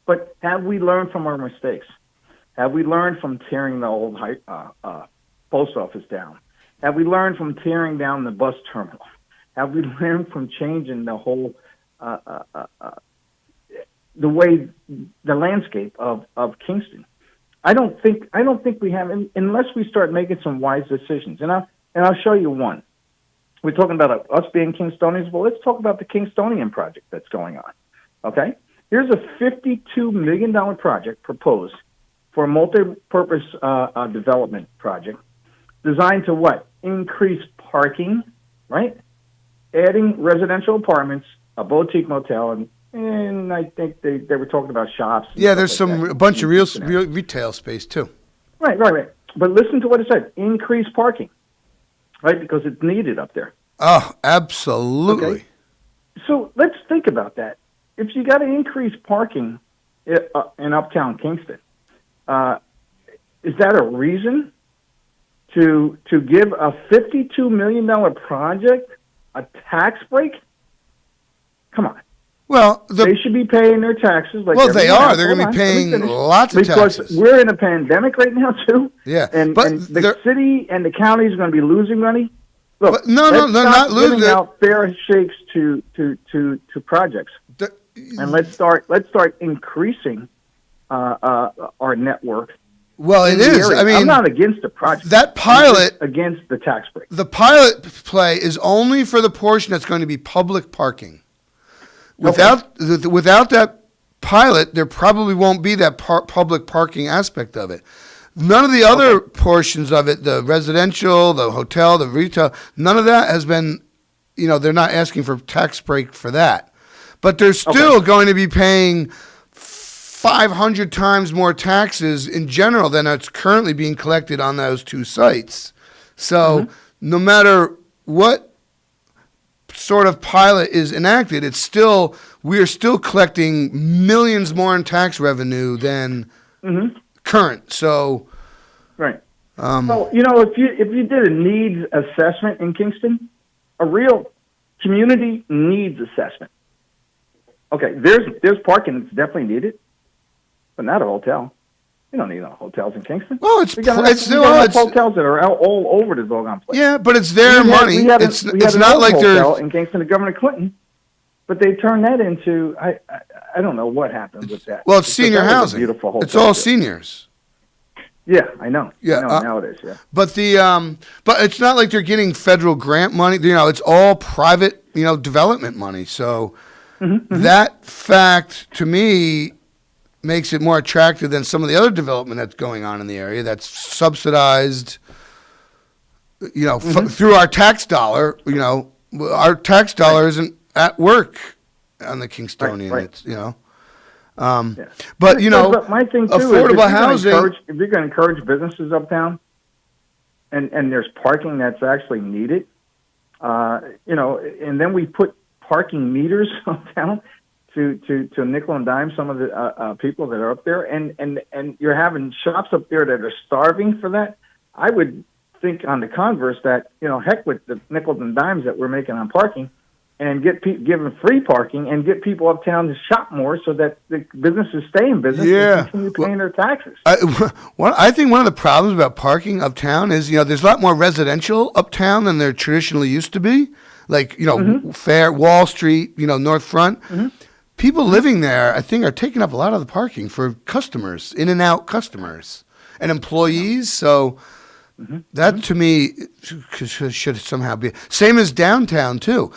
G: But have we learned from our mistakes? Have we learned from tearing the old post office down? Have we learned from tearing down the bus terminal? Have we learned from changing the whole the landscape of Kingston? I don't think we have, unless we start making some wise decisions. And I'll show you one. We're talking about us being Kingstonians. Well, let's talk about the Kingstonian project that's going on. Okay, here's a $52 million project proposed for a multi-purpose development project designed to what? Increase parking, right? Adding residential apartments, a boutique motel, and I think they were talking about shops.
L: Yeah, there's a bunch of real retail space too.
G: Right. But listen to what it said: increase parking, right? Because it's needed up there.
L: Oh, absolutely.
G: Okay? So let's think about that. If you got to increase parking in Uptown Kingston, is that a reason to give a $52 million project a tax break? Come on.
L: Well,
G: they should be paying their taxes.
L: They are. They're going to be paying lots of taxes.
G: Because we're in a pandemic right now, too.
L: Yeah.
G: And the city and the county is going to be losing money. Look,
L: no, they're not losing.
G: Giving out fair shakes to projects, and let's start increasing our network.
L: Well, it is. I mean,
G: I'm not against the project.
L: That pilot
G: against the tax break.
L: The pilot play is only for the portion that's going to be public parking. Without that pilot, there probably won't be that public parking aspect of it. None of the other portions of it, the residential, the hotel, the retail, none of that has been, they're not asking for tax break for that. But they're still going to be paying 500 times more taxes in general than it's currently being collected on those two sites. So no matter what sort of pilot is enacted, we're still collecting millions more in tax revenue than current. So,
G: right. So if you did a needs assessment in Kingston, a real community needs assessment. Okay, there's parking that's definitely needed, but not a hotel. You don't need no hotels in Kingston.
L: Well, it's
G: hotels that are out all over the doggone place.
L: Yeah, but it's their money. It's not like they're
G: in Kingston to Governor Clinton, but they turned that into I don't know what happened with that.
L: Well, it's senior housing.
G: Beautiful hotel.
L: It's all seniors.
G: Yeah, I know.
L: Yeah,
G: I know nowadays. Yeah,
L: but but it's not like they're getting federal grant money. It's all private, development money. So that fact to me makes it more attractive than some of the other development that's going on in the area that's subsidized, through our tax dollar. Our tax dollar isn't at work on the Kingstonian.
G: Right.
L: It's, but
G: my thing too
L: affordable
G: is
L: housing.
G: If you're going to encourage businesses uptown, and there's parking that's actually needed, and then we put parking meters uptown to nickel and dime some of the people that are up there, and you're having shops up there that are starving for that. I would think on the converse that heck with the nickels and dimes that we're making on parking, and give them free parking and get people uptown to shop more so that the businesses stay in business and continue paying their taxes.
L: I think one of the problems about parking uptown is there's a lot more residential uptown than there traditionally used to be, like Fair Wall Street, North Front. people living there, I think, are taking up a lot of the parking for customers, in and out customers, and employees. So that to me should somehow be same as downtown too.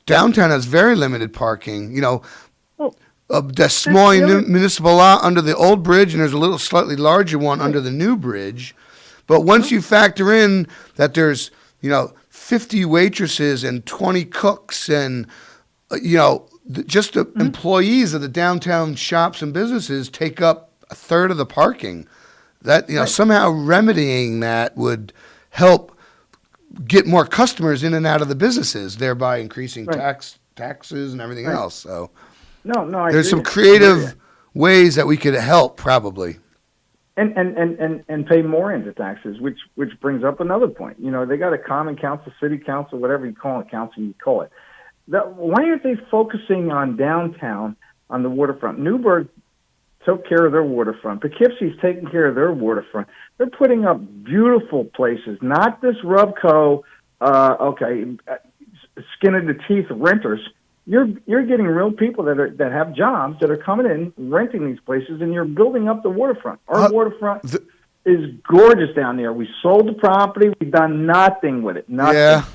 L: Downtown has very limited parking. The small municipal lot under the old bridge, and there's a little slightly larger one under the new bridge. But once you factor in that there's 50 waitresses and 20 cooks and just the employees of the downtown shops and businesses take up a third of the parking. That somehow remedying that would help get more customers in and out of the businesses, thereby increasing taxes and everything else. So there's some creative ways that we could help probably.
G: And pay more into taxes, which brings up another point. They got a common council, city council, whatever you call it, council you call it. Why aren't they focusing on downtown, on the waterfront? Newburgh took care of their waterfront. Poughkeepsie's taking care of their waterfront. They're putting up beautiful places, not this Rubco, skin of the teeth renters. You're getting real people that have jobs that are coming in, renting these places, and you're building up the waterfront. Our waterfront is gorgeous down there. We sold the property. We've done nothing with it. Nothing.
L: Yeah.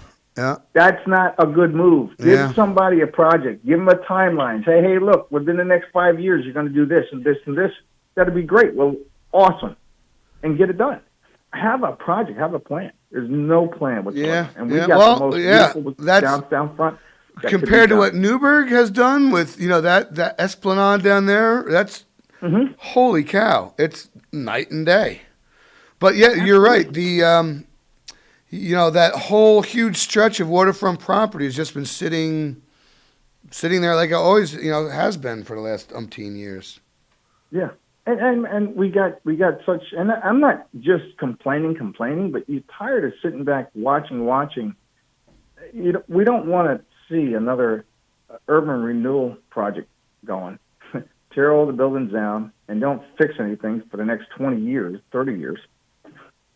G: That's not a good move. Give somebody a project. Give them a timeline. Say, hey, look, within the next 5 years, you're going to do this and this and this. That'd be great. Well, awesome. And get it done. Have a project. Have a plan. There's no plan whatsoever. And we got the most beautiful down front.
L: Compared to what Newburgh has done with, that Esplanade down there, that's holy cow. It's night and day. But yeah, you're right. The that whole huge stretch of waterfront property has just been sitting there like it always, has been for the last umpteen years.
G: Yeah. And we got such, and I'm not just complaining, but you're tired of sitting back watching. We don't want to see another urban renewal project going. Tear all the buildings down and don't fix anything for the next 20 years, 30 years,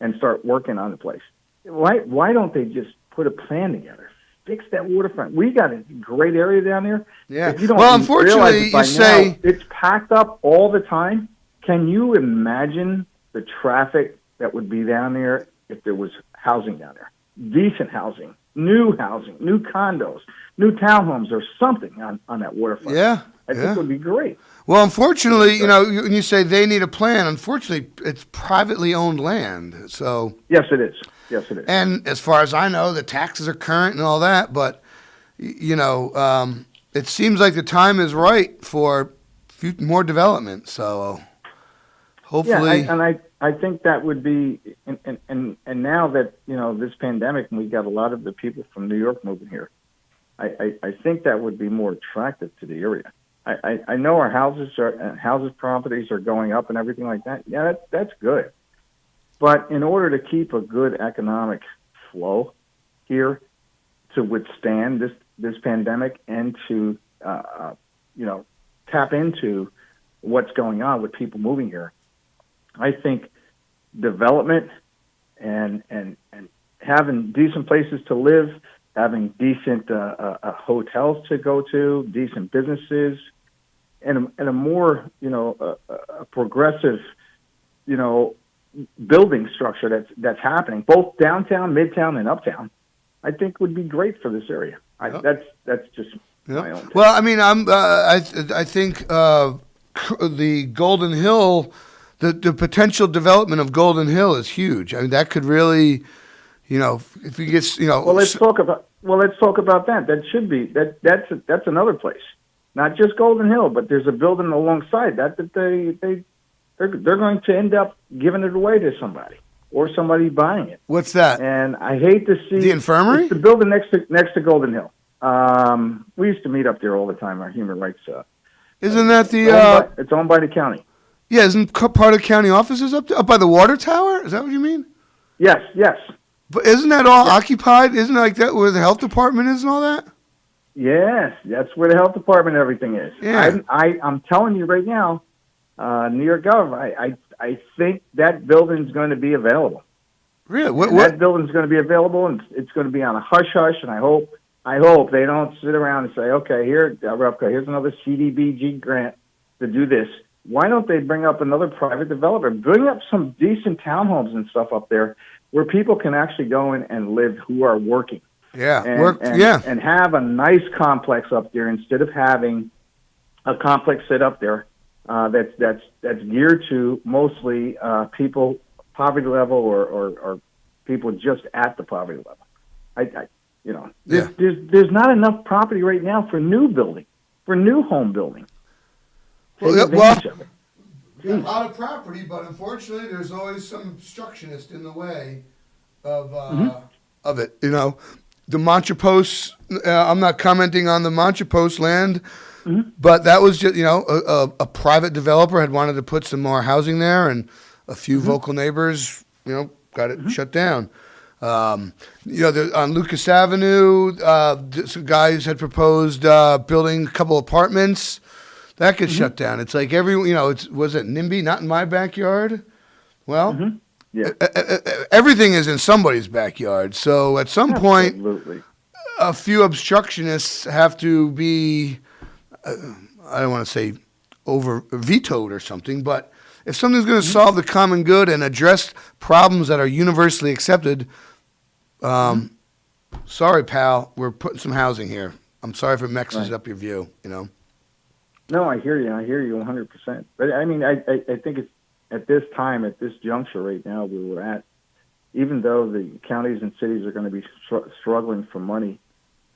G: and start working on the place. Why don't they just put a plan together? Fix that waterfront. We got a great area down there.
L: Yeah. Well, unfortunately, you say
G: it's packed up all the time. Can you imagine the traffic that would be down there if there was housing down there? Decent housing, new condos, new townhomes, or something on that waterfront.
L: Yeah.
G: I think it would be great.
L: Well, unfortunately, when you say they need a plan, unfortunately, it's privately owned land. So
G: yes, it is.
L: And as far as I know, the taxes are current and all that. But it seems like the time is right for more development. So hopefully,
G: I think that would be, and now that this pandemic, and we got a lot of the people from New York moving here, I think that would be more attractive to the area. I know our houses properties are going up and everything like that. Yeah, that's good. But in order to keep a good economic flow here, to withstand this pandemic and to tap into what's going on with people moving here, I think development and having decent places to live, having decent hotels to go to, decent businesses, and a more a progressive building structure that's happening both downtown, midtown, and uptown, I think would be great for this area. That's just my own take.
L: Well, I mean, I think the Golden Hill, the potential development of Golden Hill is huge. I mean, that could really, if you get,
G: Well, let's talk about that. That should be that's another place, not just Golden Hill, but there's a building alongside that they're going to end up giving it away to somebody or somebody buying it.
L: What's that?
G: And I hate to see
L: the infirmary.
G: It's the building next to Golden Hill. We used to meet up there all the time. Our human rights.
L: Isn't that
G: it's owned by the county.
L: Yeah, isn't part of county offices up there, up by the water tower? Is that what you mean?
G: Yes.
L: But isn't that all occupied? Isn't it like that where the health department is and all that?
G: Yes, that's where the health department and everything is.
L: Yeah.
G: I'm telling you right now, New York government, I think that building's going to be available.
L: Really?
G: That building's going to be available, and it's going to be on a hush-hush, and I I hope they don't sit around and say, okay, here's another CDBG grant to do this. Why don't they bring up another private developer? Bring up some decent townhomes and stuff up there where people can actually go in and live who are working.
L: Yeah,
G: and have a nice complex up there instead of having a complex sit up there that's geared to mostly people poverty level or people just at the poverty level. There's not enough property right now for new building, for new home building.
L: Well, a lot of property, but unfortunately, there's always some obstructionist in the way of it. You know, the Mancha Post. I'm not commenting on the Mancha Post land, but that was just a private developer had wanted to put some more housing there, and a few vocal neighbors, got it shut down. On Lucas Avenue, some guys had proposed building a couple apartments. That gets shut down. It's like was it NIMBY, not in my backyard? Well, everything is in somebody's backyard. So at some point, a few obstructionists have to be, I don't want to say vetoed or something, but if something's going to solve the common good and address problems that are universally accepted, sorry, pal, we're putting some housing here. I'm sorry if it messes up your view,
G: No, I hear you. 100%. But I mean, I think it's at this time, at this juncture right now where we're at, even though the counties and cities are going to be struggling for money,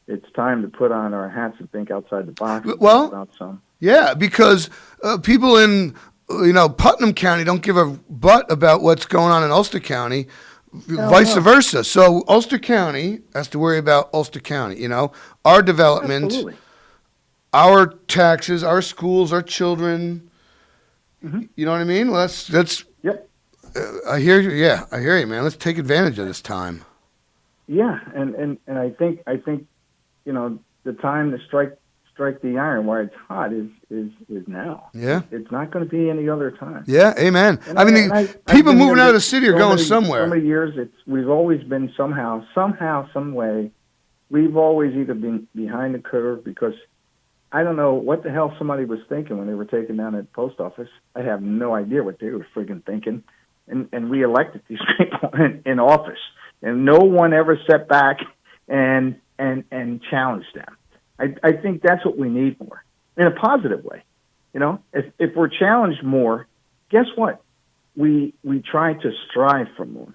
G: it's time to put on our hats and think outside the box about some.
L: Yeah, because people in Putnam County don't give a butt about what's going on in Ulster County, vice versa. So Ulster County has to worry about Ulster County. Our development. Absolutely. Our taxes, our schools, our children. You know what I mean? Well, that's.
G: Yep.
L: I hear you. Yeah, I hear you, man. Let's take advantage of this time.
G: Yeah, and I think the time to strike the iron while it's hot is now.
L: Yeah.
G: It's not going to be any other time.
L: Yeah. Amen. And people moving out of the city are going somewhere.
G: So many years, we've always been somehow, some way, we've always either been behind the curve because. I don't know what the hell somebody was thinking when they were taken down at the post office. I have no idea what they were friggin' thinking. And we elected these people in office. And no one ever sat back and challenged them. I think that's what we need more, in a positive way. If we're challenged more, guess what? We try to strive for more.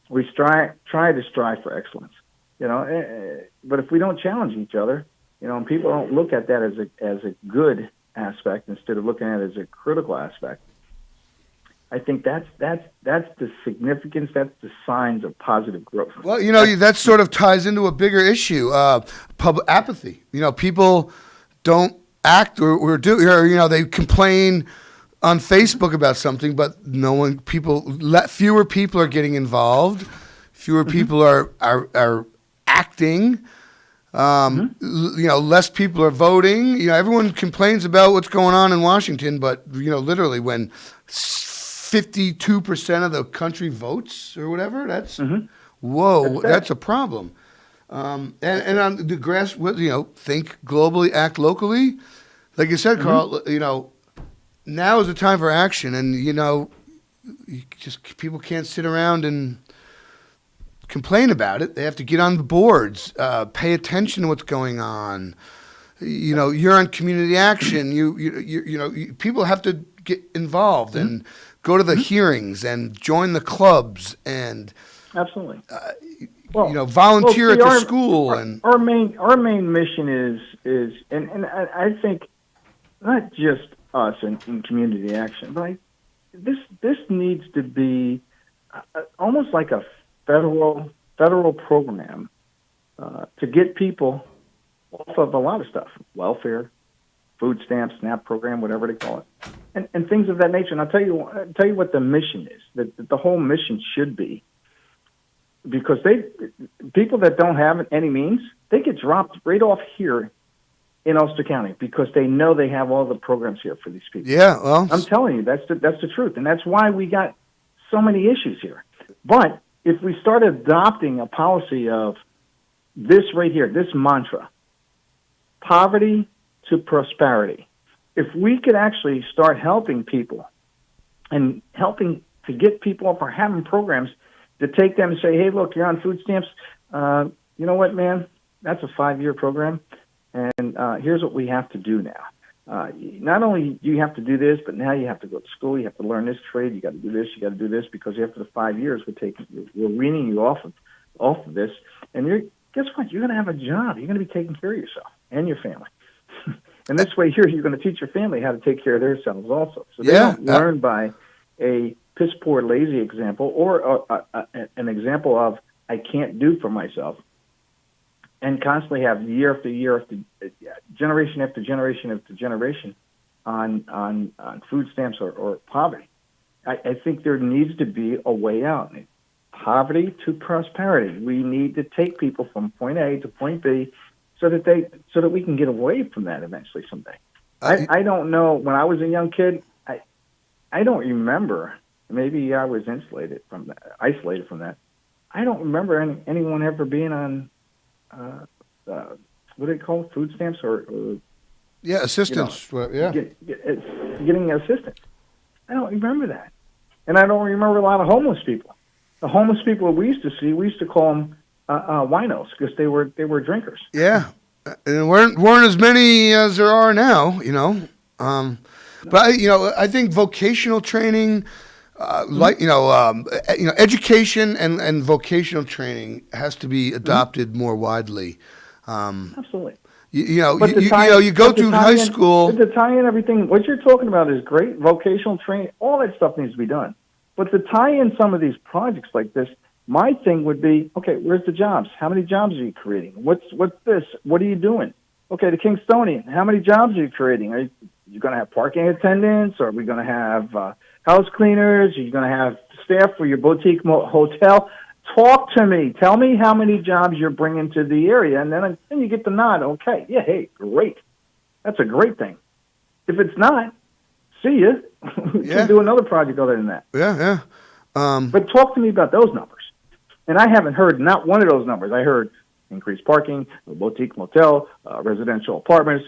G: We try to strive for excellence. But if we don't challenge each other, and people don't look at that as a good aspect instead of looking at it as a critical aspect. I think that's the significance. That's the signs of positive growth.
L: Well, that sort of ties into a bigger issue: public apathy. People don't act or do. They complain on Facebook about something, but fewer people are getting involved. Fewer people are acting. Less people are voting. Everyone complains about what's going on in Washington, but literally when 52% of the country votes or whatever, that's that's a problem. And on the grass, think globally, act locally. Like you said, Carl, now is the time for action, and people can't sit around and complain about it. They have to get on the boards, pay attention to what's going on. You're on community action. People have to get involved and go to the hearings and join the clubs and
G: absolutely.
L: Volunteer at the school.
G: Our main mission is and I think not just us in community action, but this needs to be almost like a federal program to get people off of a lot of stuff, welfare, food stamps, SNAP program, whatever they call it, and things of that nature. And I'll tell you what the mission is. That the whole mission should be, because people that don't have any means, they get dropped right off here in Ulster County because they know they have all the programs here for these people.
L: Yeah, well,
G: I'm telling you, that's the truth, and that's why we got so many issues here. But if we start adopting a policy of this right here, this mantra, poverty to prosperity. If we could actually start helping people and helping to get people up or having programs to take them and say, hey, look, you're on food stamps. You know what, man? That's a 5-year program, and here's what we have to do now. Not only do you have to do this, but now you have to go to school. You have to learn this trade. You got to do this. You got to do this, because after the 5 years, we're weaning you off of this, and guess what? You're going to have a job. You're going to be taking care of yourself and your family. And this way here, you're going to teach your family how to take care of themselves also. So they don't learn by a piss poor lazy example or an example of I can't do for myself, and constantly have year after year after generation after generation after generation on food stamps or poverty. I think there needs to be a way out. Poverty to prosperity. We need to take people from point A to point B so that we can get away from that eventually someday. I don't know. When I was a young kid, I don't remember. Maybe I was isolated from that. I don't remember anyone ever being on what do they call it? Food stamps or
L: assistance.
G: Getting assistance. I don't remember that, and I don't remember a lot of homeless people. The homeless people we used to see, we used to call them winos, because they were drinkers.
L: Yeah, and weren't as many as there are now. But I think vocational training, education and vocational training has to be adopted more widely.
G: Absolutely.
L: You go through high school.
G: To tie in everything, what you're talking about is great. Vocational training, all that stuff needs to be done. But to tie in some of these projects like this, my thing would be, okay, where's the jobs? How many jobs are you creating? What's this? What are you doing? Okay, the Kingstonian, how many jobs are you creating? Are you going to have parking attendants? Or are we going to have house cleaners? Are you going to have staff for your boutique hotel? Talk to me. Tell me how many jobs you're bringing to the area, and then you get the nod. Okay, yeah, hey, great. That's a great thing. If it's not, see ya. We can do another project other than that.
L: Yeah.
G: But talk to me about those numbers. And I haven't heard not one of those numbers. I heard increased parking, boutique motel, residential apartments,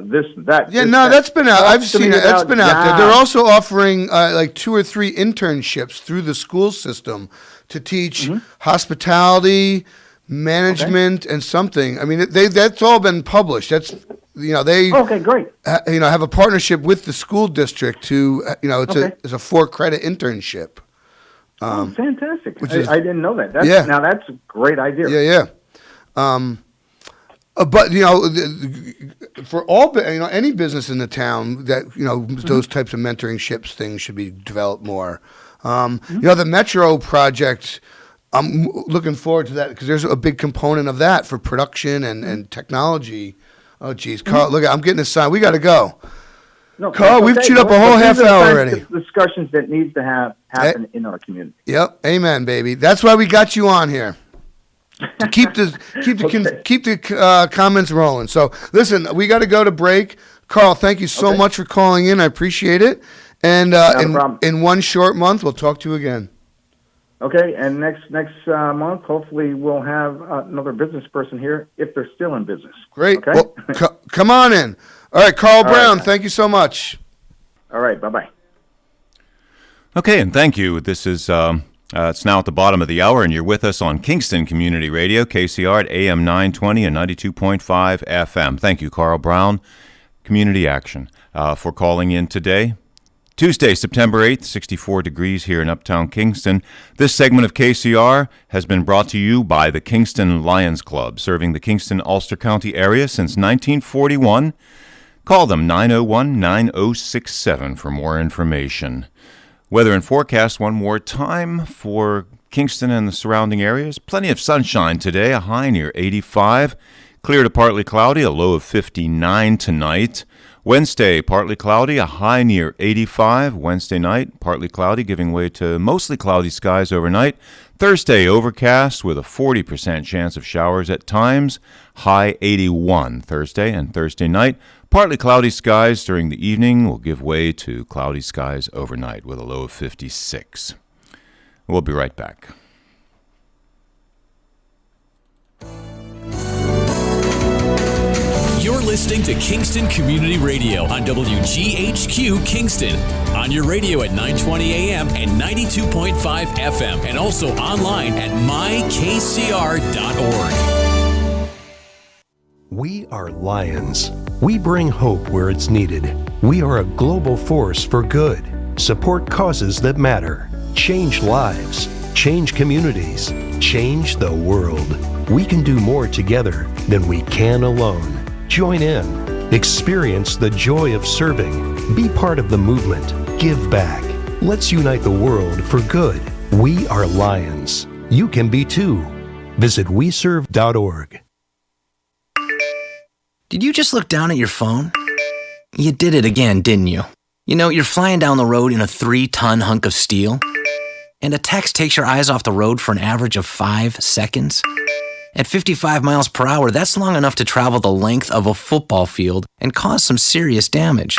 G: this and that.
L: Yeah, that's been out. I've seen it. That's been out there. They're also offering like 2 or 3 internships through the school system to teach hospitality, management, and something. I mean, that's all been published. That's they
G: okay, great.
L: Have a partnership with the school district to it's a 4-credit internship.
G: Fantastic! I didn't know that. Now that's a great idea.
L: Yeah. But for all any business in the town, that those types of mentoring things should be developed more. The Metro project, I'm looking forward to that because there's a big component of that for production and technology. Oh, geez, Carl, look, I'm getting a sign. We got to go.
G: No,
L: Carl, we've chewed up a whole half hour already.
G: Discussions that needs to happen in our community.
L: Yep, amen, baby. That's why we got you on here. To keep the comments rolling. So listen, we got to go to break. Carl, thank you so much for calling in. I appreciate it. And in one short month, we'll talk to you again.
G: Okay, and next month, hopefully, we'll have another business person here if they're still in business.
L: Great.
G: Okay?
L: Well, come on in. All right, Carl Brown, thank you so much.
G: All right, bye-bye.
F: Okay, and thank you. This is it's now at the bottom of the hour, and you're with us on Kingston Community Radio, KCR at AM 920 and 92.5 FM. Thank you, Carl Brown, Community Action, for calling in today. Tuesday, September 8th, 64 degrees here in Uptown Kingston. This segment of KCR has been brought to you by the Kingston Lions Club, serving the Kingston-Ulster County area since 1941. Call them 901-9067 for more information. Weather and forecast one more time for Kingston and the surrounding areas. Plenty of sunshine today, a high near 85. Clear to partly cloudy, a low of 59 tonight. Wednesday, partly cloudy, a high near 85. Wednesday night, partly cloudy, giving way to mostly cloudy skies overnight. Thursday, overcast with a 40% chance of showers at times. High 81 Thursday and Thursday night. Partly cloudy skies during the evening will give way to cloudy skies overnight with a low of 56. We'll be right back.
E: You're listening to Kingston Community Radio on WGHQ Kingston. On your radio at 920 AM and 92.5 FM. And also online at mykcr.org.
H: We are Lions. We bring hope where it's needed. We are a global force for good. Support causes that matter. Change lives. Change communities. Change the world. We can do more together than we can alone. Join in. Experience the joy of serving. Be part of the movement. Give back. Let's unite the world for good. We are Lions. You can be too. Visit weserve.org.
I: Did you just look down at your phone? You did it again, didn't you? You know, you're flying down the road in a 3-ton hunk of steel, and a text takes your eyes off the road for an average of 5 seconds. At 55 miles per hour, that's long enough to travel the length of a football field and cause some serious damage.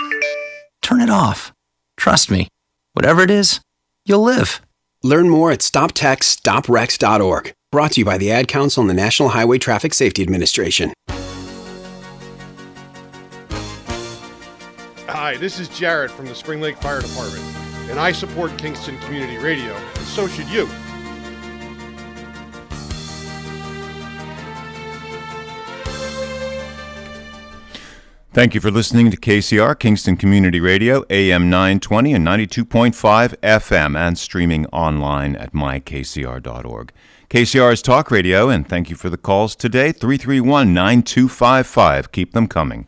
I: Turn it off. Trust me, whatever it is, you'll live.
J: Learn more at stoptextstoprex.org. Brought to you by the Ad Council and the National Highway Traffic Safety Administration.
K: Hi, this is Jared from the Spring Lake Fire Department, and I support Kingston Community Radio, and so should you.
F: Thank you for listening to KCR, Kingston Community Radio, AM 920 and 92.5 FM, and streaming online at mykcr.org. KCR's Talk Radio, and thank you for the calls today, 331-9255. Keep them coming.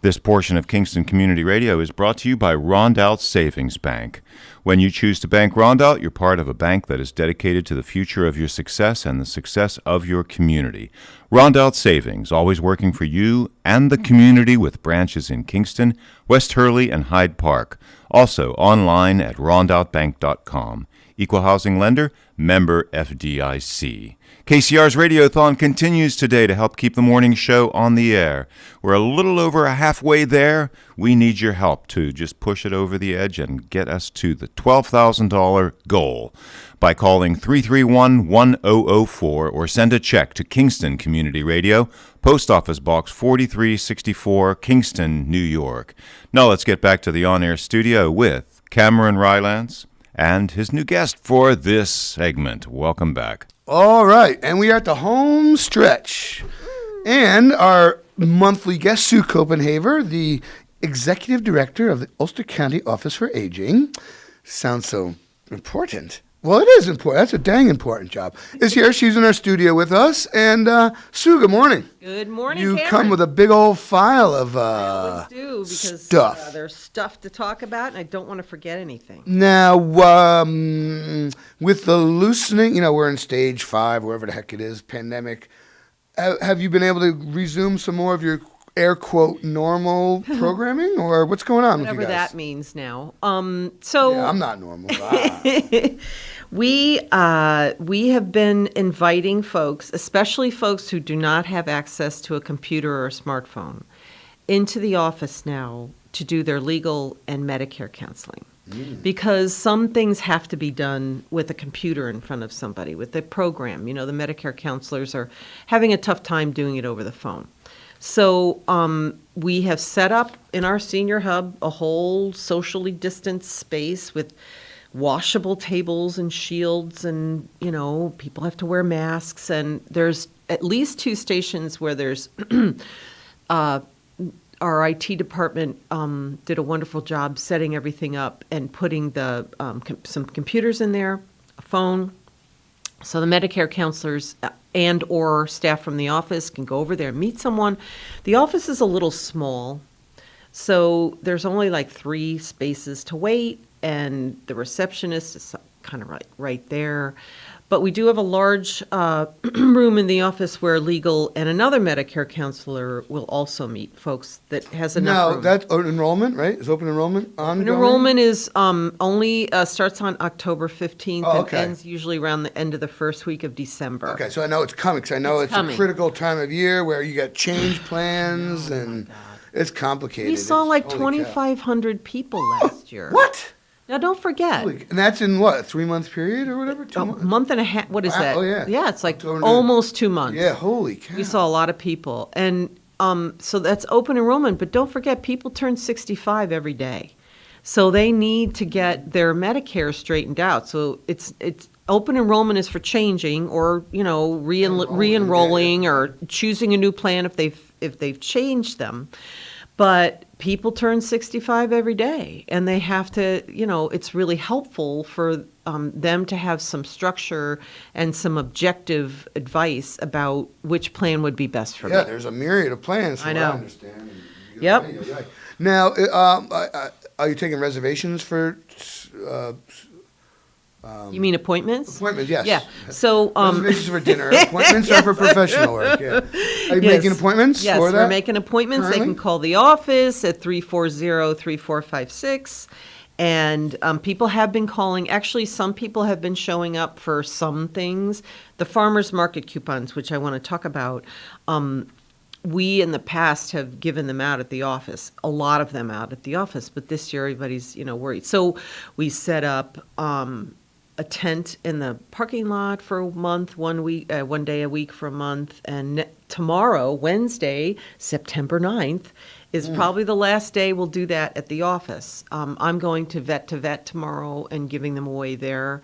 F: This portion of Kingston Community Radio is brought to you by Rondout Savings Bank. When you choose to bank Rondout, you're part of a bank that is dedicated to the future of your success and the success of your community. Rondout Savings, always working for you and the community with branches in Kingston, West Hurley, and Hyde Park. Also online at rondoutbank.com. Equal housing lender, member FDIC. KCR's Radiothon continues today to help keep the morning show on the air. We're a little over halfway there. We need your help to just push it over the edge and get us to the $12,000 goal by calling 331-1004 or send a check to Kingston Community Radio, Post Office Box 4364, Kingston, New York. Now let's get back to the on-air studio with Cameron Rylance and his new guest for this segment. Welcome back.
L: All right, and we are at the home stretch. And our monthly guest, Sue Copenhaver, the Executive Director of the Ulster County Office for Aging. Sounds so important. Well, it is important. That's a dang important job. Is here. She's in our studio with us. And Sue, good morning.
U: Good morning,
L: You
U: Cameron.
L: come with a big old file of
U: I always do, because
L: stuff.
U: There's stuff to talk about, and I don't want to forget anything.
L: Now, with the loosening, we're in stage 5, wherever the heck it is, pandemic. Have you been able to resume some more of your air quote normal programming, or what's going on
U: Whatever
L: with you guys?
U: that means now.
L: Yeah, I'm not normal.
U: We have been inviting folks, especially folks who do not have access to a computer or a smartphone, into the office now to do their legal and Medicare counseling. Because some things have to be done with a computer in front of somebody, with the program. The Medicare counselors are having a tough time doing it over the phone. So we have set up in our senior hub a whole socially distanced space with washable tables and shields, and people have to wear masks, and there's at least 2 stations where there's our IT department did a wonderful job setting everything up and putting the some computers in there, a phone, so the Medicare counselors and or staff from the office can go over there and meet someone. The office is a little small, so there's only like 3 spaces to wait, and the receptionist is kind of right there. But we do have a large room in the office where legal and another Medicare counselor will also meet folks that has enough room.
L: That's enrollment, right? Is open enrollment ongoing?
U: Enrollment is only starts on October 15th and ends usually around the end of the first week of December.
L: Okay, so I know it's coming, because I know it's a critical time of year where you got change plans, and it's complicated.
U: We saw like 2,500 people last year.
L: What?
U: Now, don't forget.
L: And that's in what, a 3-month period or whatever? 2 months?
U: A month and a half. What is that?
L: Oh, yeah.
U: Yeah, it's like almost 2 months.
L: Yeah, holy cow.
U: We saw a lot of people. And So that's open enrollment, but don't forget, people turn 65 every day. So they need to get their Medicare straightened out. So it's open enrollment is for changing or, re-enrolling or choosing a new plan if they've changed them. But people turn 65 every day, and they have to, it's really helpful for them to have some structure and some objective advice about which plan would be best for them.
L: Yeah, there's a myriad of plans, from
U: I know.
L: what I understand.
U: Yep.
L: Now, are you taking reservations for...
U: you mean appointments?
L: Appointments, yes.
U: Yeah. So
L: reservations for dinner. Appointments are for professional work. Yeah. Are you making appointments
U: yes,
L: for that?
U: Yes, we're making appointments.
L: Currently?
U: They can call the office at 340-3456. And people have been calling. Actually, some people have been showing up for some things. The farmers market coupons, which I want to talk about, we in the past have given them out at the office, a lot of them out at the office. But this year, everybody's worried. So we set up a tent in the parking lot for a month, 1 day a week for a month. And tomorrow, Wednesday, September 9th, is probably the last day we'll do that at the office. I'm going to vet tomorrow and giving them away there.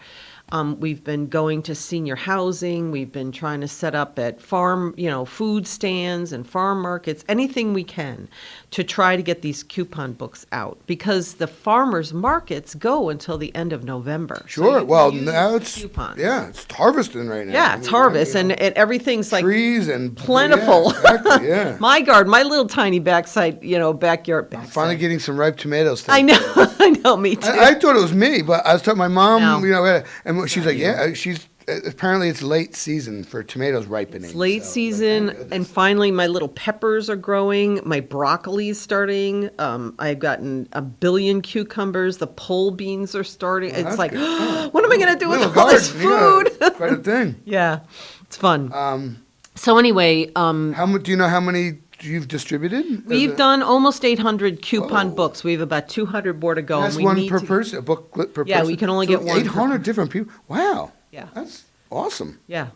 U: We've been going to senior housing. We've been trying to set up at farm, food stands and farm markets, anything we can to try to get these coupon books out because the farmers markets go until the end of November.
L: Sure.
U: So
L: well, now it's
U: coupons.
L: Yeah, it's harvesting right now.
U: Yeah, it's harvest, and everything's like
L: trees and
U: plentiful.
L: Yeah, exactly, yeah.
U: My garden, my little tiny backyard.
L: I'm finally getting some ripe tomatoes.
U: I know, me too.
L: I thought it was me, but I was telling my mom,
U: No.
L: and she's like, apparently it's late season for tomatoes ripening.
U: It's late season, and finally my little peppers are growing. My broccoli's starting. I've gotten 1 billion cucumbers. The pole beans are starting.
L: Well,
U: it's like,
L: what
U: am I going to do with all this food?
L: Quite a thing.
U: Yeah, it's fun. So anyway,
L: do you know how many you've distributed?
U: We've done almost 800 coupon books. We have about 200 more to go.
L: That's
U: and we
L: one
U: need
L: per
U: to-
L: person, a booklet per person.
U: Yeah, we can only get one per-
L: 800 different people. Wow.
U: Yeah.
L: That's awesome.
U: Yeah.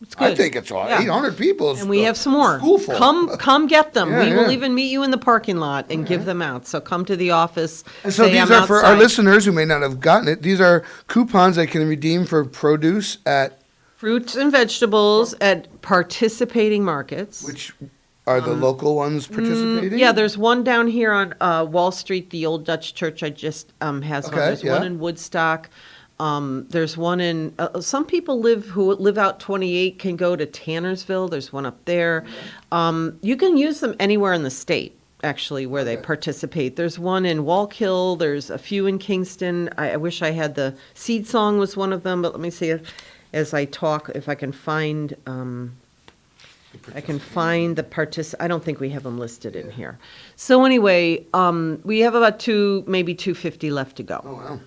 U: It's good.
L: I think it's awesome.
U: Yeah.
L: 800 people. Is
U: And we have some more.
L: School full.
U: Come get them.
L: Yeah,
U: We will
L: yeah.
U: even meet you in the parking lot and give them out. So come to the office.
L: And so
U: say
L: these
U: I'm
L: are for our
U: outside.
L: listeners who may not have gotten it. These are coupons they can redeem for produce at
U: Fruits and vegetables at participating markets.
L: which are the local ones participating.
U: Yeah, there's one down here on Wall Street, the old Dutch church I just has one.
L: Okay,
U: There's
L: yeah.
U: one in Woodstock. There's one in, some people who live out 28 can go to Tannersville. There's one up there. You can use them anywhere in the state, actually, where they participate. There's one in Wallkill. There's a few in Kingston. I wish I had the Seed Song was one of them, but let me see as I talk if I can find... I don't think we have them listed in here. So anyway, we have about maybe 250 left to go.
L: Oh, wow.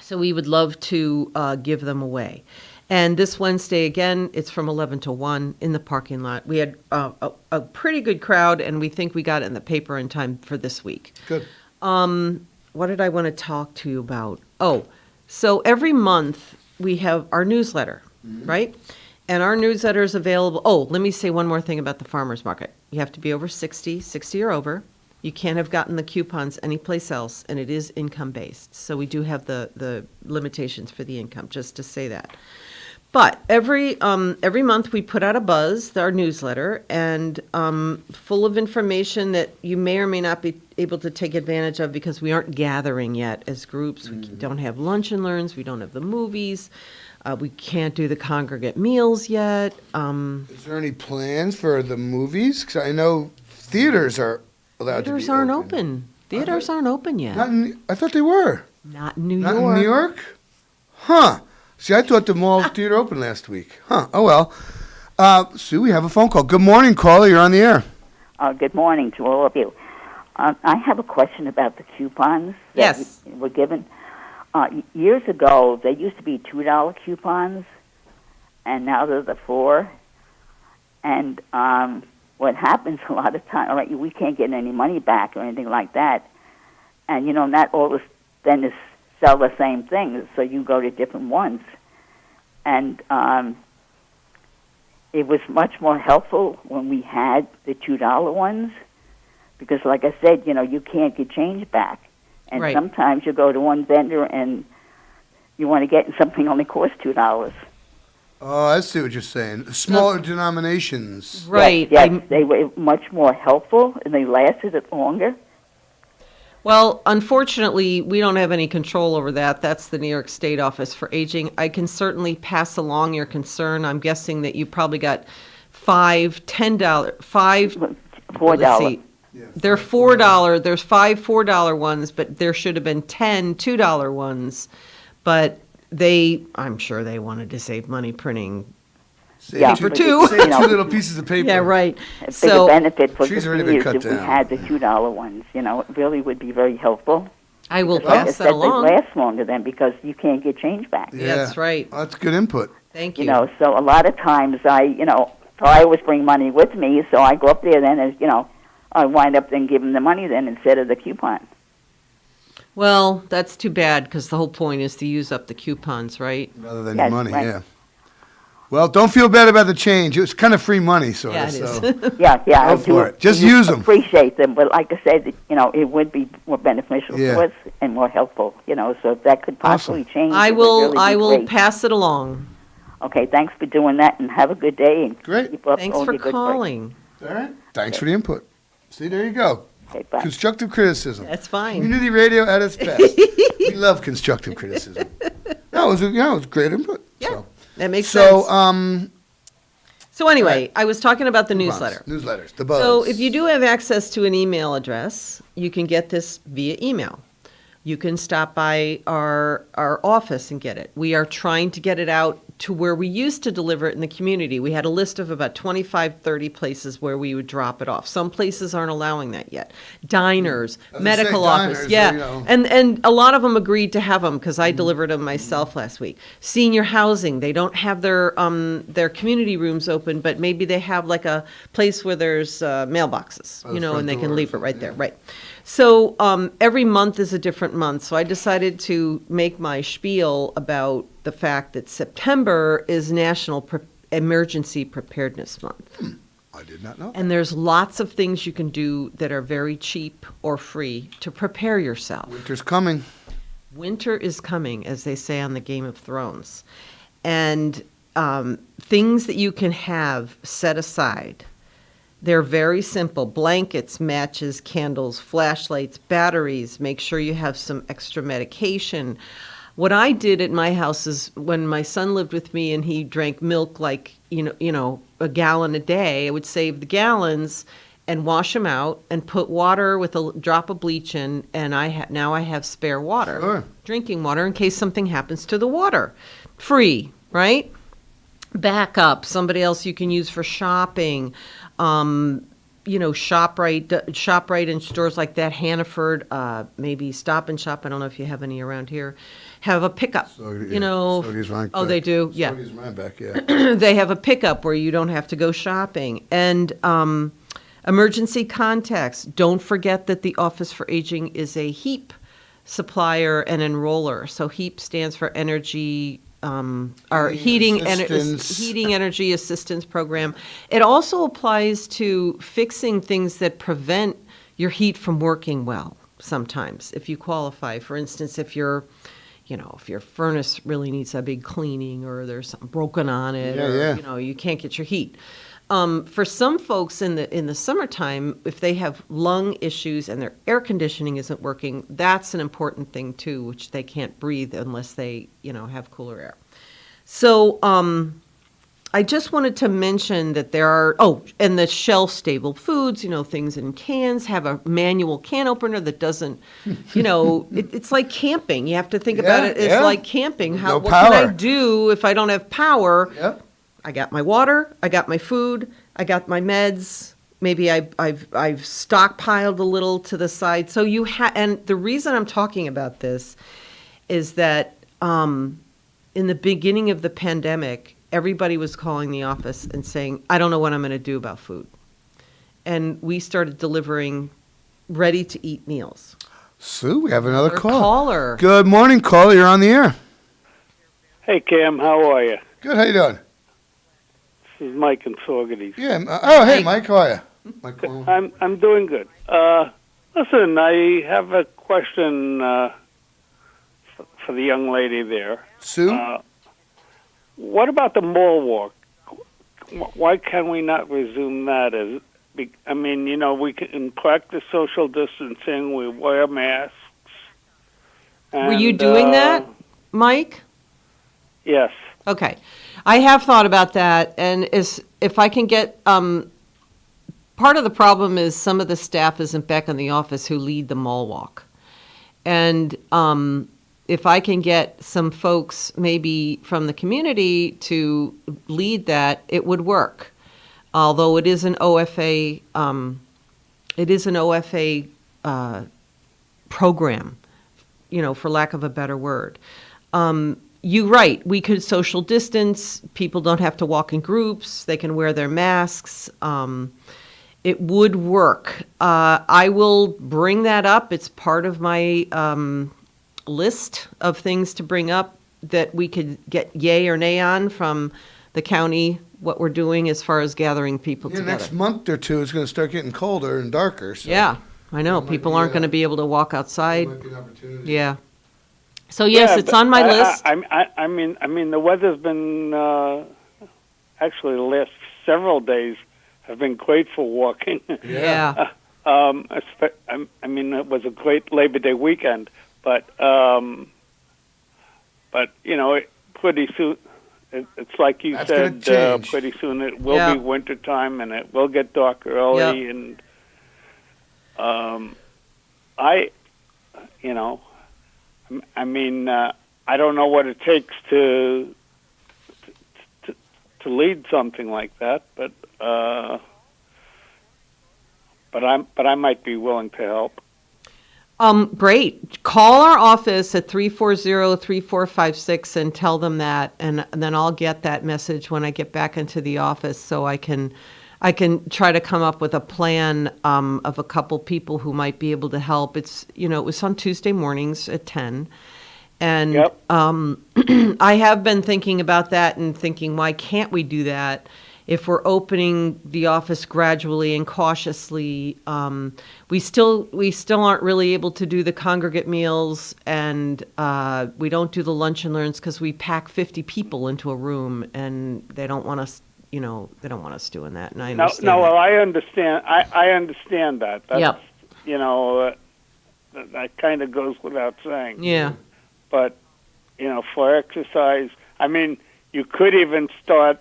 U: So we would love to give them away. And this Wednesday, again, it's from 11 to 1 in the parking lot. We had a pretty good crowd, and we think we got it in the paper in time for this week.
L: Good.
U: What did I want to talk to you about? Oh, so every month we have our newsletter, right? And our newsletter is available. Oh, let me say one more thing about the farmer's market. You have to be over 60 or over. You can't have gotten the coupons anyplace else, and it is income-based. So we do have the limitations for the income, just to say that. But every month we put out a buzz, our newsletter, and full of information that you may or may not be able to take advantage of because we aren't gathering yet as groups. We don't have lunch and learns. We don't have the movies. We can't do the congregate meals yet.
L: Is there any plans for the movies? Because I know theaters are allowed
U: Theaters
L: to be
U: aren't open. Theaters aren't open yet.
L: I thought they were.
U: Not in New
L: Not
U: York.
L: in New York? Huh. See, I thought the mall theater opened last week. Huh. Oh, well. Sue, we have a phone call. Good morning, caller. You're on the air.
N: Good morning to all of you. I have a question about the coupons that
U: Yes.
N: were given. Years ago, they used to be $2 coupons, and now they're the $4. And what happens a lot of times, like, we can't get any money back or anything like that. And, not all the vendors sell the same things, so you go to different ones. And it was much more helpful when we had the $2 ones, because, like I said, you can't get change back. And
U: Right.
N: sometimes you go to one vendor and you want to get something only costs $2.
L: Oh, I see what you're saying. Smaller denominations.
U: Right.
N: Yes, they were much more helpful, and they lasted it longer.
U: Well, unfortunately, we don't have any control over that. That's the New York State Office for Aging. I can certainly pass along your concern. I'm guessing that you probably got $5,
N: $4.
U: Let's see. They're $4. There's 5 $4 ones, but there should have been 10 $2 ones. But I'm sure they wanted to save money printing paper too.
L: Save 2 little pieces of paper.
U: Yeah, right.
N: A
U: So
N: bigger benefit for
L: trees
N: the
L: already been
N: seniors
L: cut
N: if we
L: down.
N: had the $2 ones. It really would be very helpful.
U: I will
N: Because, like I
U: pass that
N: said,
U: along.
N: They last longer then because you can't get change back.
U: Yeah, that's right.
L: Oh, that's good input.
U: Thank you.
N: So a lot of times so I always bring money with me, so I go up there then as, I wind up then giving the money then instead of the coupon.
U: Well, that's too bad because the whole point is to use up the coupons, right?
L: Rather than
N: Yes,
L: your money,
N: right.
L: yeah. Well, don't feel bad about the change. It was kind of free money, sort
U: Yeah,
L: of.
U: it
L: So.
U: is.
N: Yeah, I
L: Go
N: do
L: for it. Just use them.
N: appreciate them, but like I said, it would be more beneficial
L: Yeah.
N: to us and more helpful, so if that could possibly change.
U: I
N: it would
U: will.
N: really be
U: I will
N: great.
U: pass it along.
N: Okay, thanks for doing that, and have a good day. And
L: Great.
N: Keep up
U: Thanks
N: all
U: for
N: your good work.
U: calling.
L: All right. Thanks for the input. See, there you go.
N: Okay, bye.
L: Constructive criticism.
U: That's fine.
L: Community radio at its best. We love constructive criticism. No, it was great input. Yeah,
U: That makes
L: so,
U: sense. So anyway, I was talking about the
L: coupons,
U: newsletter.
L: Newsletters, the buzz.
U: So if you do have access to an email address, you can get this via email. You can stop by our office and get it. We are trying to get it out to where we used to deliver it in the community. We had a list of about 25, 30 places where we would drop it off. Some places aren't allowing that yet. Diners,
L: I was gonna
U: medical
L: say
U: office,
L: diners,
U: yeah. And a lot of them agreed to have them because I delivered them myself last week. Senior housing, they don't have their community rooms open, but maybe they have like a place where there's mailboxes,
L: By the
U: and
L: front
U: they
L: door
U: can
L: or
U: leave it right
L: something,
U: there, right. So every month is a different month. So I decided to make my spiel about the fact that September is National Emergency Preparedness Month.
L: I did not know.
U: And there's lots of things you can do that are very cheap or free to prepare yourself.
L: Winter's coming.
U: Winter is coming, as they say on the Game of Thrones. And things that you can have set aside. They're very simple. Blankets, matches, candles, flashlights, batteries. Make sure you have some extra medication. What I did at my house is when my son lived with me and he drank milk like, a gallon a day, I would save the gallons and wash them out and put water with a drop of bleach in, and now I have spare water,
L: Sure.
U: drinking water in case something happens to the water. Free, right? Backup, somebody else you can use for shopping. ShopRite and stores like that, Hannaford, maybe Stop and Shop. I don't know if you have any around here. Have a pickup.
L: Sody's right
U: Oh,
L: back.
U: they do. Yeah,
L: Sody's right back. Yeah.
U: they have a pickup where you don't have to go shopping. And emergency contacts. Don't forget that the Office for Aging is a HEAP supplier and enroller. So HEAP stands for Energy. Our heating energy assistance program. It also applies to fixing things that prevent your heat from working well. Sometimes, if you qualify, for instance, if your furnace really needs a big cleaning or there's something broken on it, you can't get your heat. For some folks in the summertime, if they have lung issues and their air conditioning isn't working, that's an important thing too, which they can't breathe unless they, have cooler air. So I just wanted to mention that there are, and the shelf-stable foods, things in cans, have a manual can opener that doesn't, it's like camping. You have to think about it. It's like camping. What can I do if I don't have power?
L: Yep.
U: I got my water, I got my food, I got my meds. Maybe I've stockpiled a little to the side. So and the reason I'm talking about this is that in the beginning of the pandemic, everybody was calling the office and saying, I don't know what I'm going to do about food. And we started delivering ready-to-eat meals.
L: Sue, we have another
U: caller.
L: Good morning, caller. You're on the air.
O: Hey, Kim. How are you?
L: Good. How you doing?
O: is Mike in Saugerties.
L: Yeah. Hey, Mike, how are you? Mike,
O: I'm doing good. Listen, I have a question for the young lady there.
L: Sue?
O: What about the mall walk? Why can we not resume that? I mean, we can practice social distancing. We wear masks.
U: Were you doing that, Mike?
O: Yes.
U: Okay. I have thought about that, and if I can get part of the problem is some of the staff isn't back in the office who lead the mall walk. And if I can get some folks maybe from the community to lead that, it would work. Although it is an OFA program, for lack of a better word. You're right. We could social distance. People don't have to walk in groups. They can wear their masks. It would work. I will bring that up. It's part of my list of things to bring up that we could get yay or nay on from the county, what we're doing as far as gathering people together.
L: Next month or two, it's going to start getting colder and darker. So
U: yeah, I know. People aren't going to be able to walk outside.
L: Might be an opportunity.
U: Yeah. So yes, it's on my list.
O: I mean, the weather's been actually the last several days have been great for walking.
U: Yeah.
O: I mean, it was a great Labor Day weekend, but pretty soon, it's like you said. Pretty soon it will be wintertime, and it will get dark early, and I don't know what it takes to lead something like that, but I might be willing to help.
U: Great. Call our office at 340-3456 and tell them that, and then I'll get that message when I get back into the office, so I can try to come up with a plan of a couple people who might be able to help. It's it was on Tuesday mornings at 10. And I have been thinking about that and thinking, why can't we do that if we're opening the office gradually and cautiously? We still aren't really able to do the congregate meals, and we don't do the lunch and learns because we pack 50 people into a room, and they don't want us. They don't want us doing that, and I understand.
O: No, well, I understand. I understand that. That's, that kind of goes without saying.
U: Yeah.
O: But, for exercise, I mean, you could even start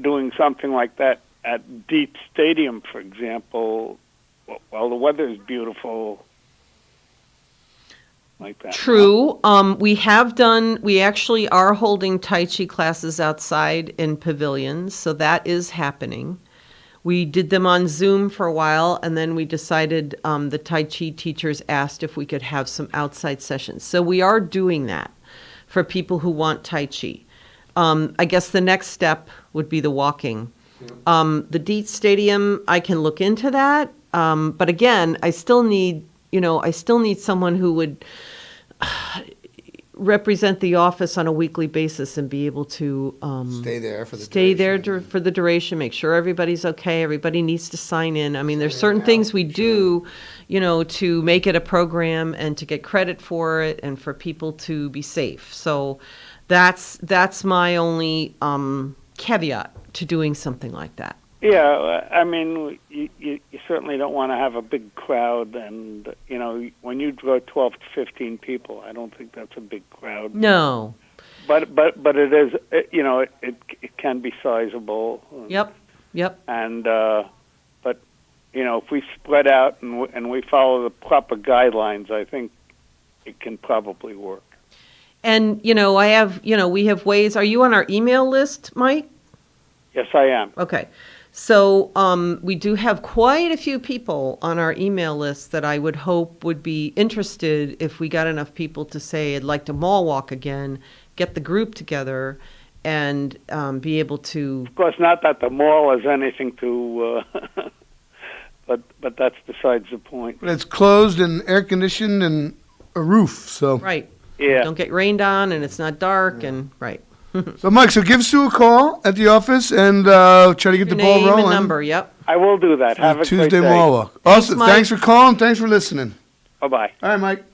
O: doing something like that at Dietz Stadium, for example, while the weather is beautiful, like that.
U: True. We actually are holding Tai Chi classes outside in pavilions, so that is happening. We did them on Zoom for a while, and then we decided the Tai Chi teachers asked if we could have some outside sessions. So we are doing that for people who want Tai Chi. I guess the next step would be the walking. The Dietz Stadium, I can look into that. But again, I still need someone who would represent the office on a weekly basis and be able to
L: stay there for
U: the duration, make sure everybody's okay. Everybody needs to sign in. I mean, there's certain things we do, to make it a program and to get credit for it and for people to be safe. So that's my only caveat to doing something like that.
O: Yeah, I mean, you certainly don't want to have a big crowd, and when you draw 12 to 15 people, I don't think that's a big crowd.
U: No,
O: but it is, it can be sizable.
U: Yep.
O: And but if we spread out and we follow the proper guidelines, I think it can probably work.
U: And we have ways. Are you on our email list, Mike?
O: Yes, I am.
U: Okay. So we do have quite a few people on our email list that I would hope would be interested if we got enough people to say, I'd like to mall walk again, get the group together, and be able to...
O: Of course, not that the mall has anything to... but that's besides the point.
L: But it's closed and air-conditioned and a roof, so...
U: Right.
O: Yeah.
U: Don't get rained on, and it's not dark, and... Right.
L: So, Mike, give Sue a call at the office and try to get the ball rolling.
U: And number, yep.
O: I will do that. Have a
L: Tuesday
O: great day.
L: Mall Walk. Awesome. Thanks for calling. Thanks for listening.
O: Bye-bye.
L: All right, Mike.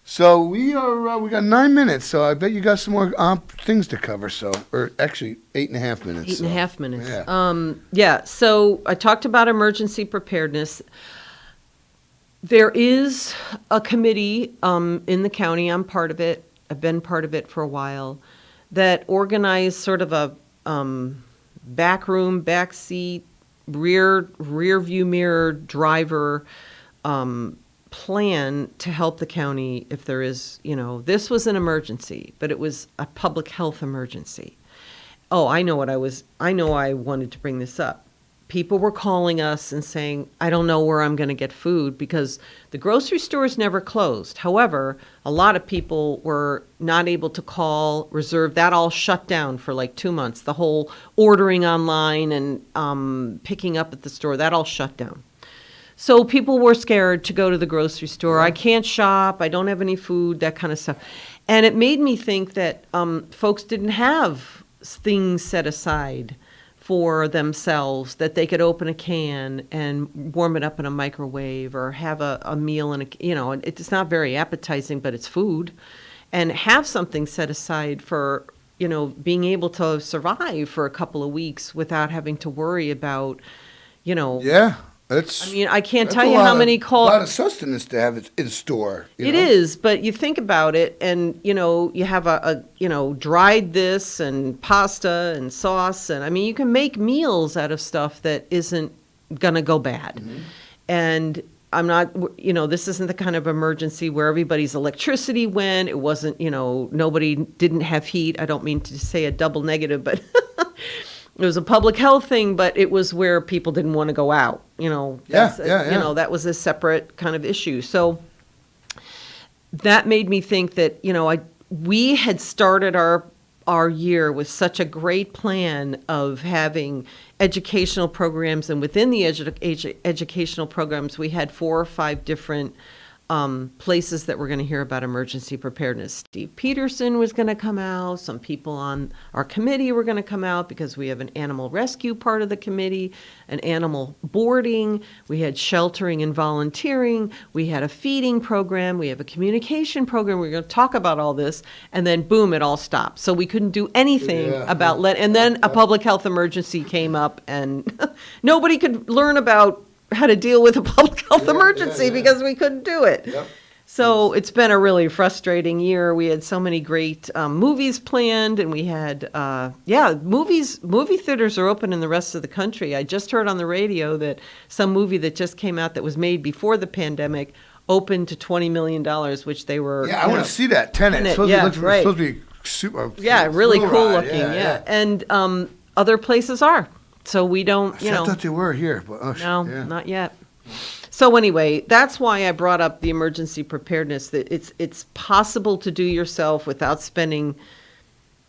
L: So we got 9 minutes, so I bet you got some more things to cover. Or actually 8.5 minutes.
U: 8.5 minutes.
L: Yeah.
U: So I talked about emergency preparedness. There is a committee in the county. I'm part of it. I've been part of it for a while. That organized sort of a back room, back seat, rear view mirror driver plan to help the county if there is, this was an emergency, but it was a public health emergency. Oh, I know I wanted to bring this up. People were calling us and saying, I don't know where I'm going to get food because the grocery stores never closed. However, a lot of people were not able to call, reserve. That all shut down for like 2 months. The whole ordering online and picking up at the store, that all shut down. So people were scared to go to the grocery store. I can't shop. I don't have any food, that kind of stuff. And it made me think that folks didn't have things set aside for themselves, that they could open a can and warm it up in a microwave or have a meal in it's not very appetizing, but it's food, and have something set aside for, being able to survive for a couple of weeks without having to worry about,
L: Yeah.
U: I can't tell you how many calls.
L: A lot of sustenance to have it in store.
U: It is, but you think about it, and you have a dried this and pasta and sauce, and you can make meals out of stuff that isn't gonna go bad. Mm-hmm. And I'm not, this isn't the kind of emergency where everybody's electricity went. It wasn't, nobody didn't have heat. I don't mean to say a double negative, but. It was a public health thing, but it was where people didn't want to go out. That was a separate kind of issue. So that made me think that, we had started our year with such a great plan of having educational programs. And within the educational programs, we had 4 or 5 different places that we're going to hear about emergency preparedness. Steve Peterson was going to come out. Some people on our committee were going to come out because we have an animal rescue part of the committee, an animal boarding. We had sheltering and volunteering. We had a feeding program. We have a communication program. We're going to talk about all this. And then, boom, it all stopped. So we couldn't do anything about and then a public health emergency came up, and nobody could learn about how to deal with a public health emergency because we couldn't do it. Yep. So it's been a really frustrating year. We had so many great movies planned, and we had, movie theaters are open in the rest of the country. I just heard on the radio that some movie that just came out that was made before the pandemic opened to $20 million, which they were.
L: Yeah, I want to see that. Tenet. It's supposed to be super.
U: Yeah, really cool looking. Yeah. And other places are. So we don't,
L: I thought they were here, but
U: not yet. So anyway, that's why I brought up the emergency preparedness. That it's possible to do yourself without spending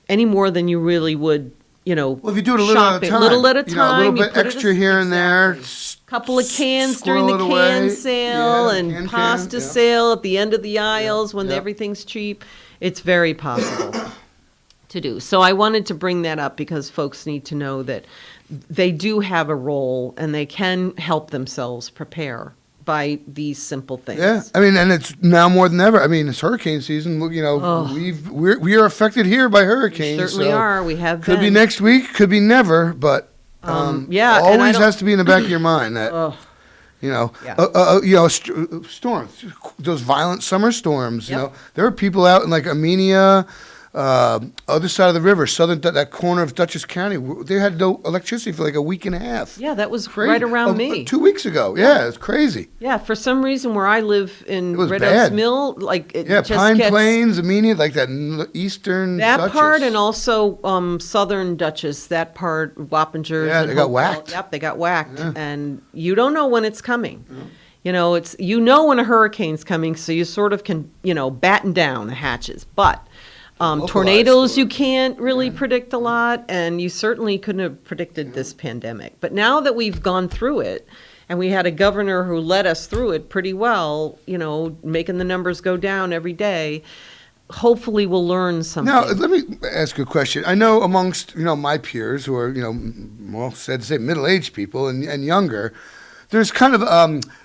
U: any more than you really would,
L: Well, if you do it a little at a time, a little bit extra here and there.
U: Couple of cans during the can sale and pasta sale at the end of the aisles when everything's cheap. It's very possible to do. So I wanted to bring that up because folks need to know that they do have a role and they can help themselves prepare by these simple things.
L: Yeah, and it's now more than ever. It's hurricane season. We are affected here by hurricanes.
U: We certainly are. We have
L: could be next week, could be never, but always has to be in the back of your mind that storms, those violent summer storms. There are people out in like Armenia. Other side of the river, that corner of Dutchess County, they had no electricity for like a week and a half.
U: Yeah, that was crazy. Right around me.
L: 2 weeks ago. Yeah, it's crazy.
U: Yeah, for some reason where I live in Red Oaks Mill,
L: Pine Plains, Armenia, like that eastern
U: that
L: Dutchess.
U: Part, and also southern Dutchess, that part, Wappinger.
L: Yeah, they got whacked.
U: Yep, they got whacked, and you don't know when it's coming. Yeah. It's when a hurricane's coming, so you sort of can batten down the hatches, but. Tornadoes you can't really predict a lot, and you certainly couldn't have predicted this pandemic. But now that we've gone through it, and we had a governor who led us through it pretty well, making the numbers go down every day, hopefully we'll learn something.
L: Now, let me ask you a question. I know amongst my peers who are sad to say middle-aged people and younger, there's kind of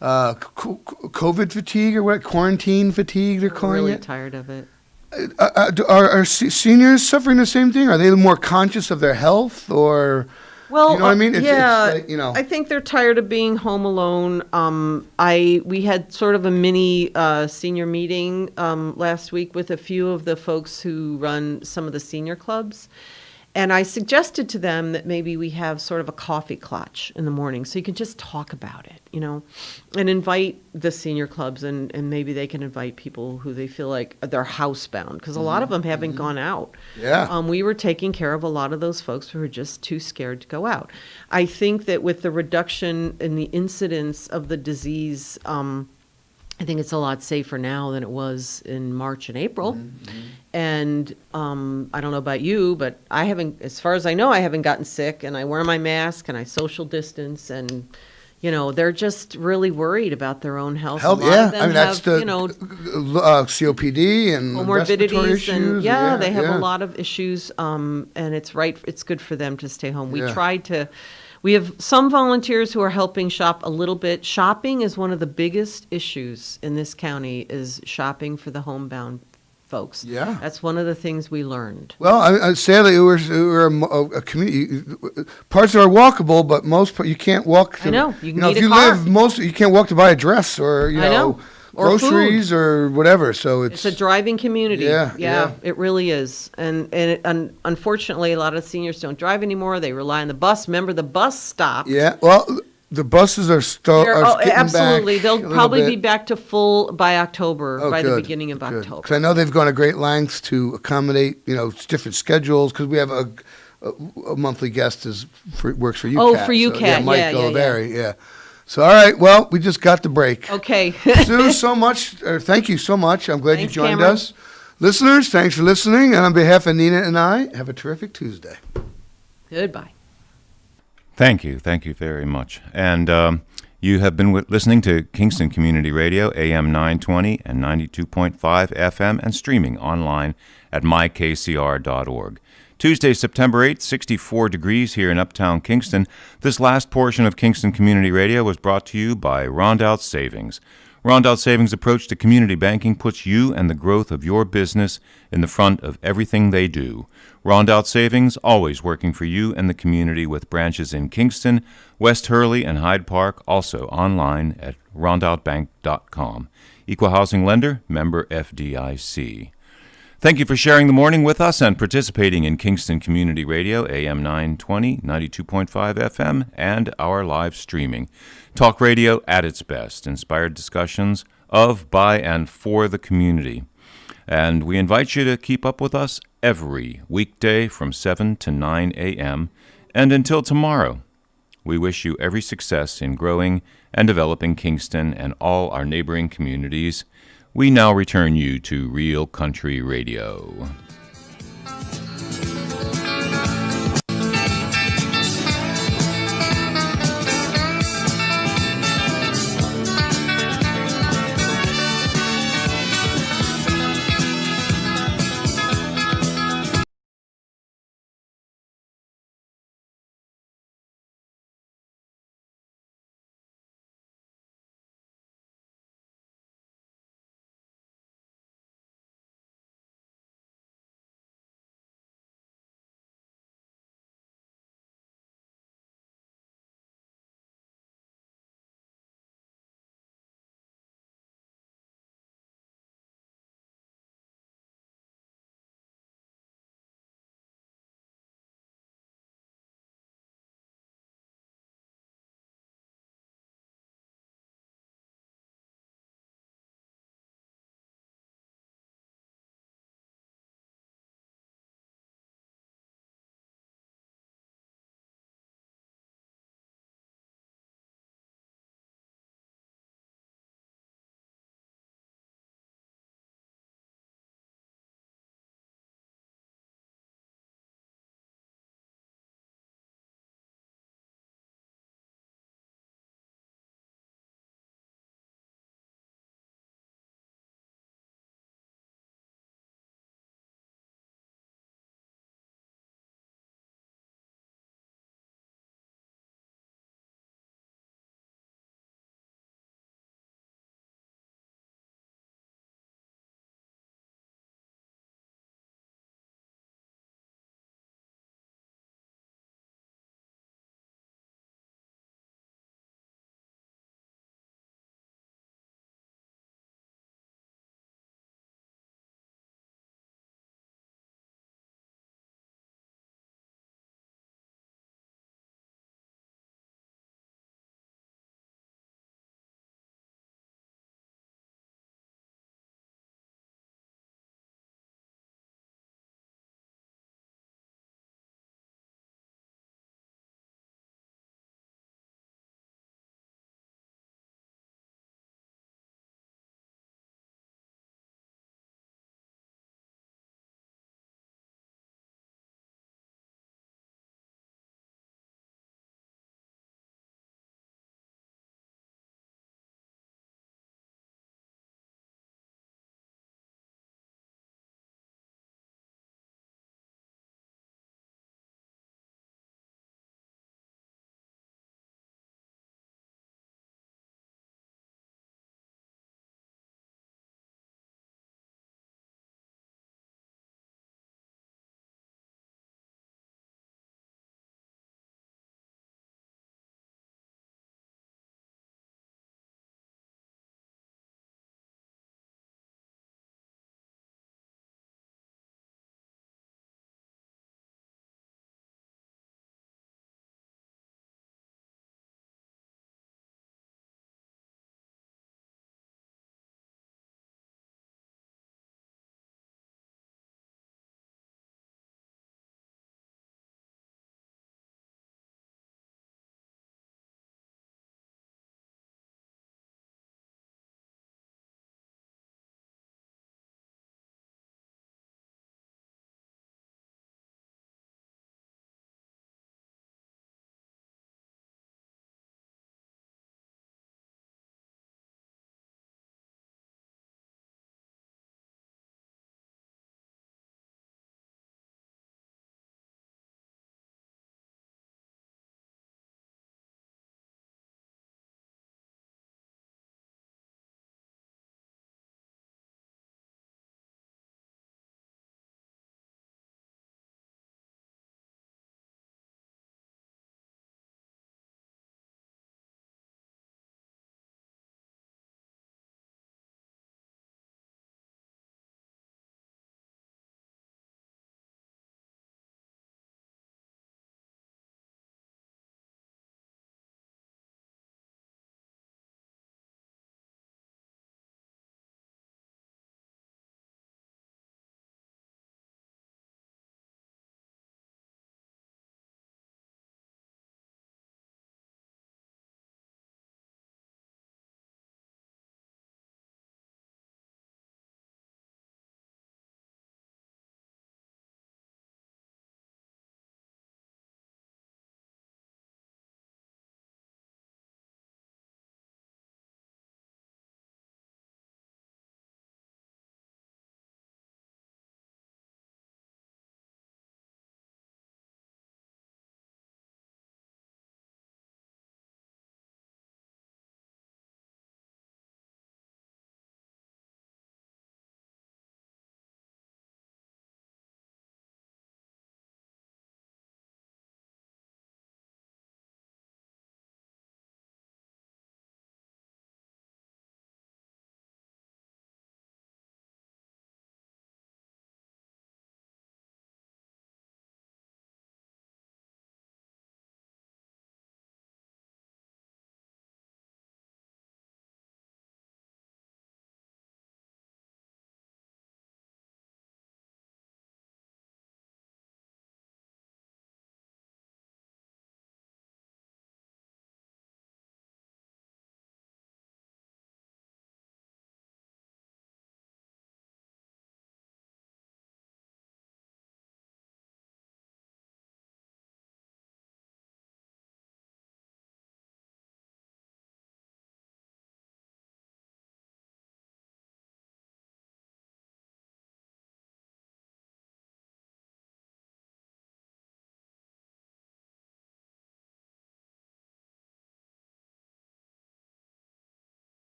L: COVID fatigue or what, quarantine fatigue they're calling
U: really
L: it.
U: Tired of it.
L: Are seniors suffering the same thing? Are they more conscious of their health, or?
U: Well,
L: you know what I mean? It's like,
U: I think they're tired of being home alone. We had sort of a mini senior meeting last week with a few of the folks who run some of the senior clubs. And I suggested to them that maybe we have sort of a coffee clutch in the morning so you can just talk about it, and invite the senior clubs and maybe they can invite people who they feel like they're housebound because a lot of them haven't gone out.
L: Yeah.
U: We were taking care of a lot of those folks who were just too scared to go out. I think that with the reduction in the incidence of the disease, I think it's a lot safer now than it was in March and April. And I don't know about you, but as far as I know, I haven't gotten sick, and I wear my mask and I social distance, and they're just really worried about their own health. A lot of them
L: that's
U: have,
L: COPD and respiratory
U: comorbidities,
L: issues.
U: and they have a lot of issues. And it's good for them to stay home. We have some volunteers who are helping shop a little bit. Shopping is one of the biggest issues in this county, is shopping for the homebound folks.
L: Yeah.
U: That's one of the things we learned.
L: Well, sadly, we're a community. Parts are walkable, but you can't walk.
U: I know. You need
L: if
U: a
L: you
U: car.
L: You can't walk to buy a dress or
U: I know. Or
L: groceries
U: food.
L: or whatever. So it's
U: a driving community.
L: Yeah,
U: it really is. And unfortunately, a lot of seniors don't drive anymore. They rely on the bus. Remember, the bus stopped.
L: Yeah. Well, the buses are getting
U: absolutely.
L: back.
U: They'll probably be back to full by October, the beginning of October.
L: Because I know they've gone to great lengths to accommodate, different schedules. Because we have a monthly guest works for UCAT.
U: Oh, for UCAT,
L: so, Mike
U: yeah.
L: Oliveri, yeah. So, all right, well, we just got the break.
U: Okay.
L: Sue, thank you so much. I'm glad you joined
U: Cameron.
L: us. Listeners, thanks for listening. And on behalf of Nina and I, have a terrific Tuesday.
U: Goodbye.
F: Thank you. Thank you very much. And you have been listening to Kingston Community Radio, AM 920 and 92.5 FM, and streaming online at mykcr.org. Tuesday, September 8th, 64 degrees here in Uptown Kingston. This last portion of Kingston Community Radio was brought to you by Rondout Savings. Rondout Savings' approach to community banking puts you and the growth of your business in the front of everything they do. Rondout Savings, always working for you and the community, with branches in Kingston, West Hurley, and Hyde Park, also online at rondoutbank.com. Equal housing lender, member FDIC. Thank you for sharing the morning with us and participating in Kingston Community Radio, AM 920, 92.5 FM, and our live streaming. Talk radio at its best, inspired discussions of, by, and for the community. And we invite you to keep up with us every weekday from 7 to 9 a.m. And until tomorrow, we wish you every success in growing and developing Kingston and all our neighboring communities. We now return you to Real Country Radio.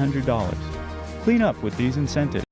R: $100. Clean up with these incentives